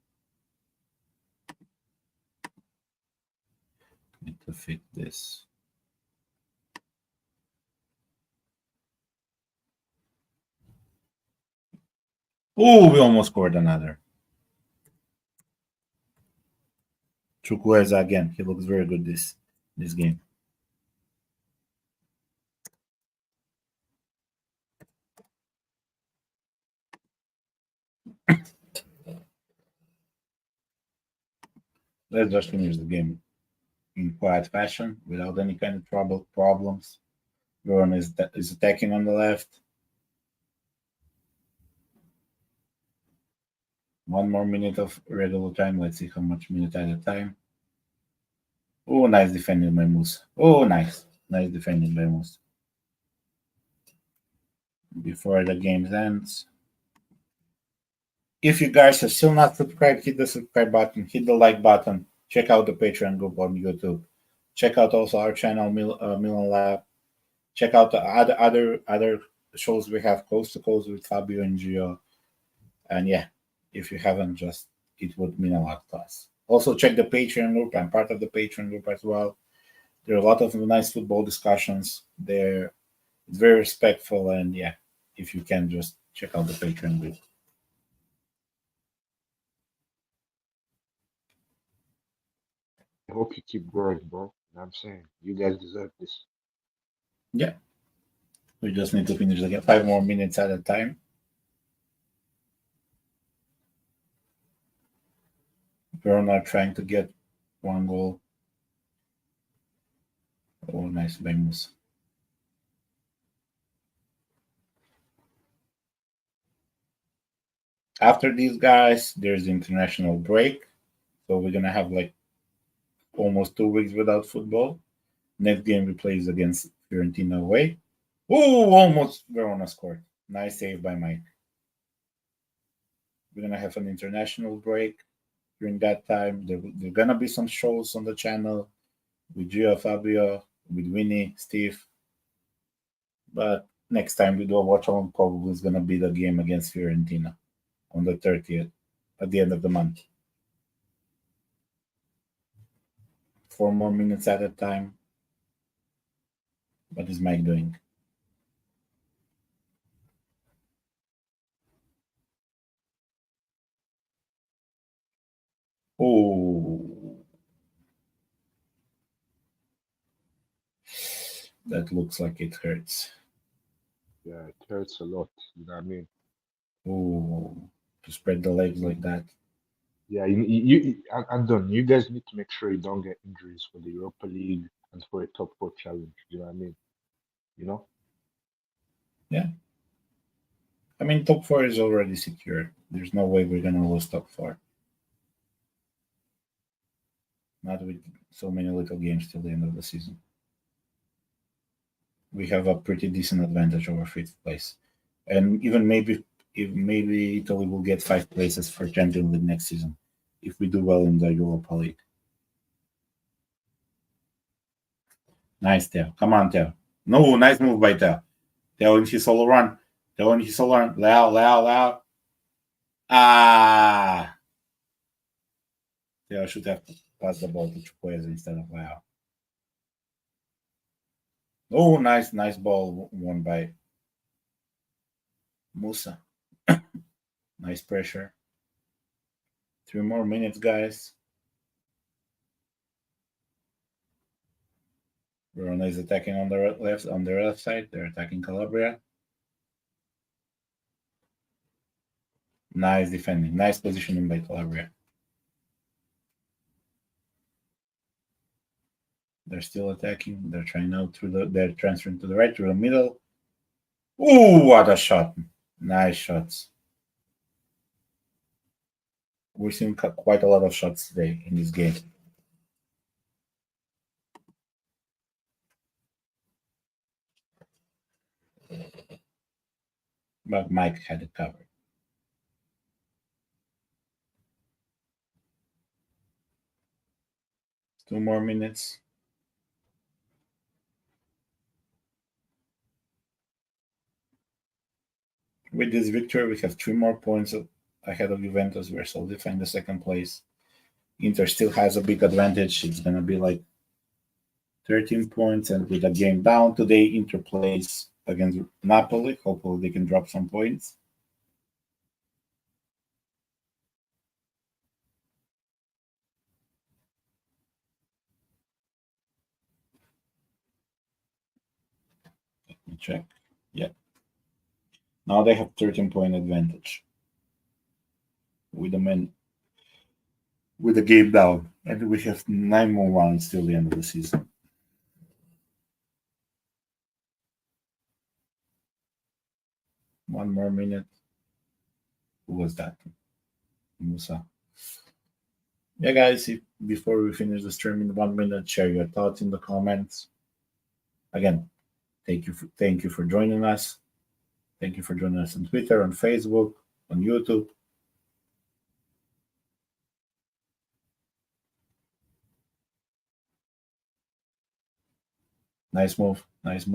[SPEAKER 1] fit this. Oh, we almost scored another. Chukwueze again. He looks very good this game. Let's just finish the game in quiet fashion without any kind of problems. Verona is attacking on the left. 1 more minute of regular time. Let's see how much minute at a time. Oh, nice defending by Moose. Oh, nice. Nice defending by Moose. Before the game ends. If you guys are still not subscribed, hit the subscribe button, hit the like button. Check out the Patreon group on YouTube. Check out also our channel, Milan Lab. Check out the other shows we have, Coast to Coast with Fabio and Gio. And yeah, if you haven't, just it would mean a lot to us. Also, check the Patreon group. I'm part of the Patreon group as well. There are a lot of nice football discussions there. It's very respectful, and yeah, if you can, just check out the Patreon group.
[SPEAKER 4] I hope you keep growing, bro. You know what I'm saying? You guys deserve this.
[SPEAKER 1] Yeah, we just need to finish the game. 5 more minutes at a time. Verona trying to get one goal. Oh, nice Bengals. After these guys, there's the international break. So we're gonna have like almost 2 weeks without football. Next game we play is against Fiorentina away. Oh, almost Verona scored. Nice save by Mike. We're gonna have an international break. During that time, there gonna be some shows on the channel with Gio, Fabio, with Winnie, Steve. But next time we do a watch along, probably is gonna be the game against Fiorentina on the 30th, at the end of the month. 4 more minutes at a time. What is Mike doing? Oh, that looks like it hurts.
[SPEAKER 4] Yeah, it hurts a lot. You know what I mean?
[SPEAKER 1] Oh, to spread the legs like that.
[SPEAKER 4] Yeah, Andon, you guys need to make sure you don't get injuries for the Europa League and for a top four challenge. You know what I mean? You know?
[SPEAKER 1] Yeah. I mean, top four is already secure. There's no way we're gonna lose top four. Not with so many little games till the end of the season. We have a pretty decent advantage over fifth place, and even maybe Italy will get 5 places for Champions League next season if we do well in the Europa League. Nice, Teo. Come on, Teo. No, nice move by Teo. Teo in his solo run. Teo in his solo run. Leao. Ah! Teo should have passed the ball to Chukwueze instead of Leao. Oh, nice ball won by Musa. Nice pressure. 3 more minutes, guys. Verona is attacking on the left side. They're attacking Calabria. Nice defending. Nice positioning by Calabria. They're still attacking. They're trying out they're transferring to the right, through the middle. Ooh, what a shot. Nice shots. We've seen quite a lot of shots today in this game. But Mike had it covered. Two more minutes. With this victory, we have 3 more points ahead of Juventus. We're solidifying the second place. Inter still has a big advantage. It's going to be like 13 points, and with a game down today, Inter plays against Napoli. Hopefully, they can drop some points. Let me check. Yeah. Now they have 13-point advantage with the game down, and we have 9 more rounds till the end of the season. 1 more minute. Who was that? Musa. Yeah, guys, before we finish the stream in 1 minute, share your thoughts in the comments. Again, thank you for joining us. Thank you for joining us on Twitter, on Facebook, on YouTube. Nice move. Nice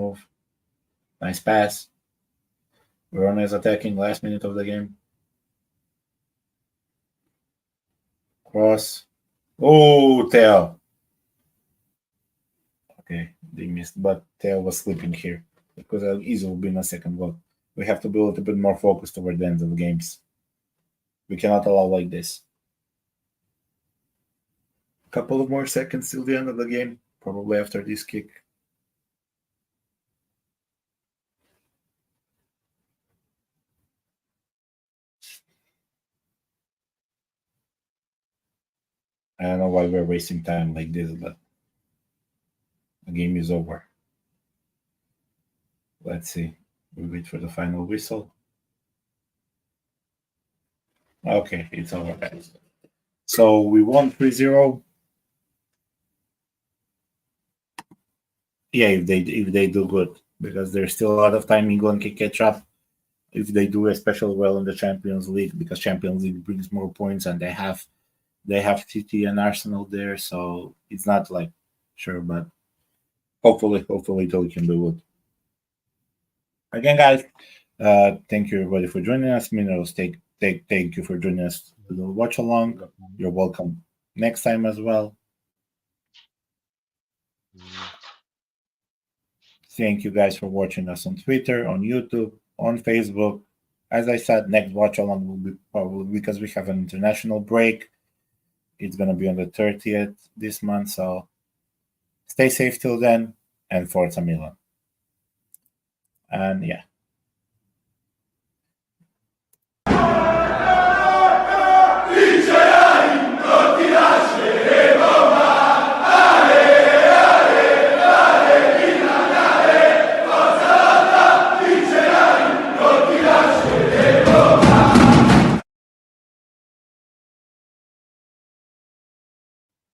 [SPEAKER 1] pass. Verona is attacking last minute of the game. Cross. Oh, Theo. Okay, they missed, but Theo was sleeping here because I'll easily be in a second goal. We have to be a little bit more focused toward the end of the games. We cannot allow like this. A couple of more seconds till the end of the game, probably after this kick. I don't know why we're wasting time like this, but the game is over. Let's see. We wait for the final whistle. Okay, it's over, guys. So we won 3-0. Yeah, if they do good, because there's still a lot of time England can catch up if they do especially well in the Champions League, because Champions League brings more points and they have City and Arsenal there, so it's not like sure, but hopefully Italy can do good. Again, guys, thank you everybody for joining us. Minerals, thank you for joining us to the watch along. You're welcome next time as well. Thank you guys for watching us on Twitter, on YouTube, on Facebook. As I said, next watch along will be probably, because we have an international break. It's gonna be on the 30th this month, so stay safe till then, and Forza Milan. And yeah.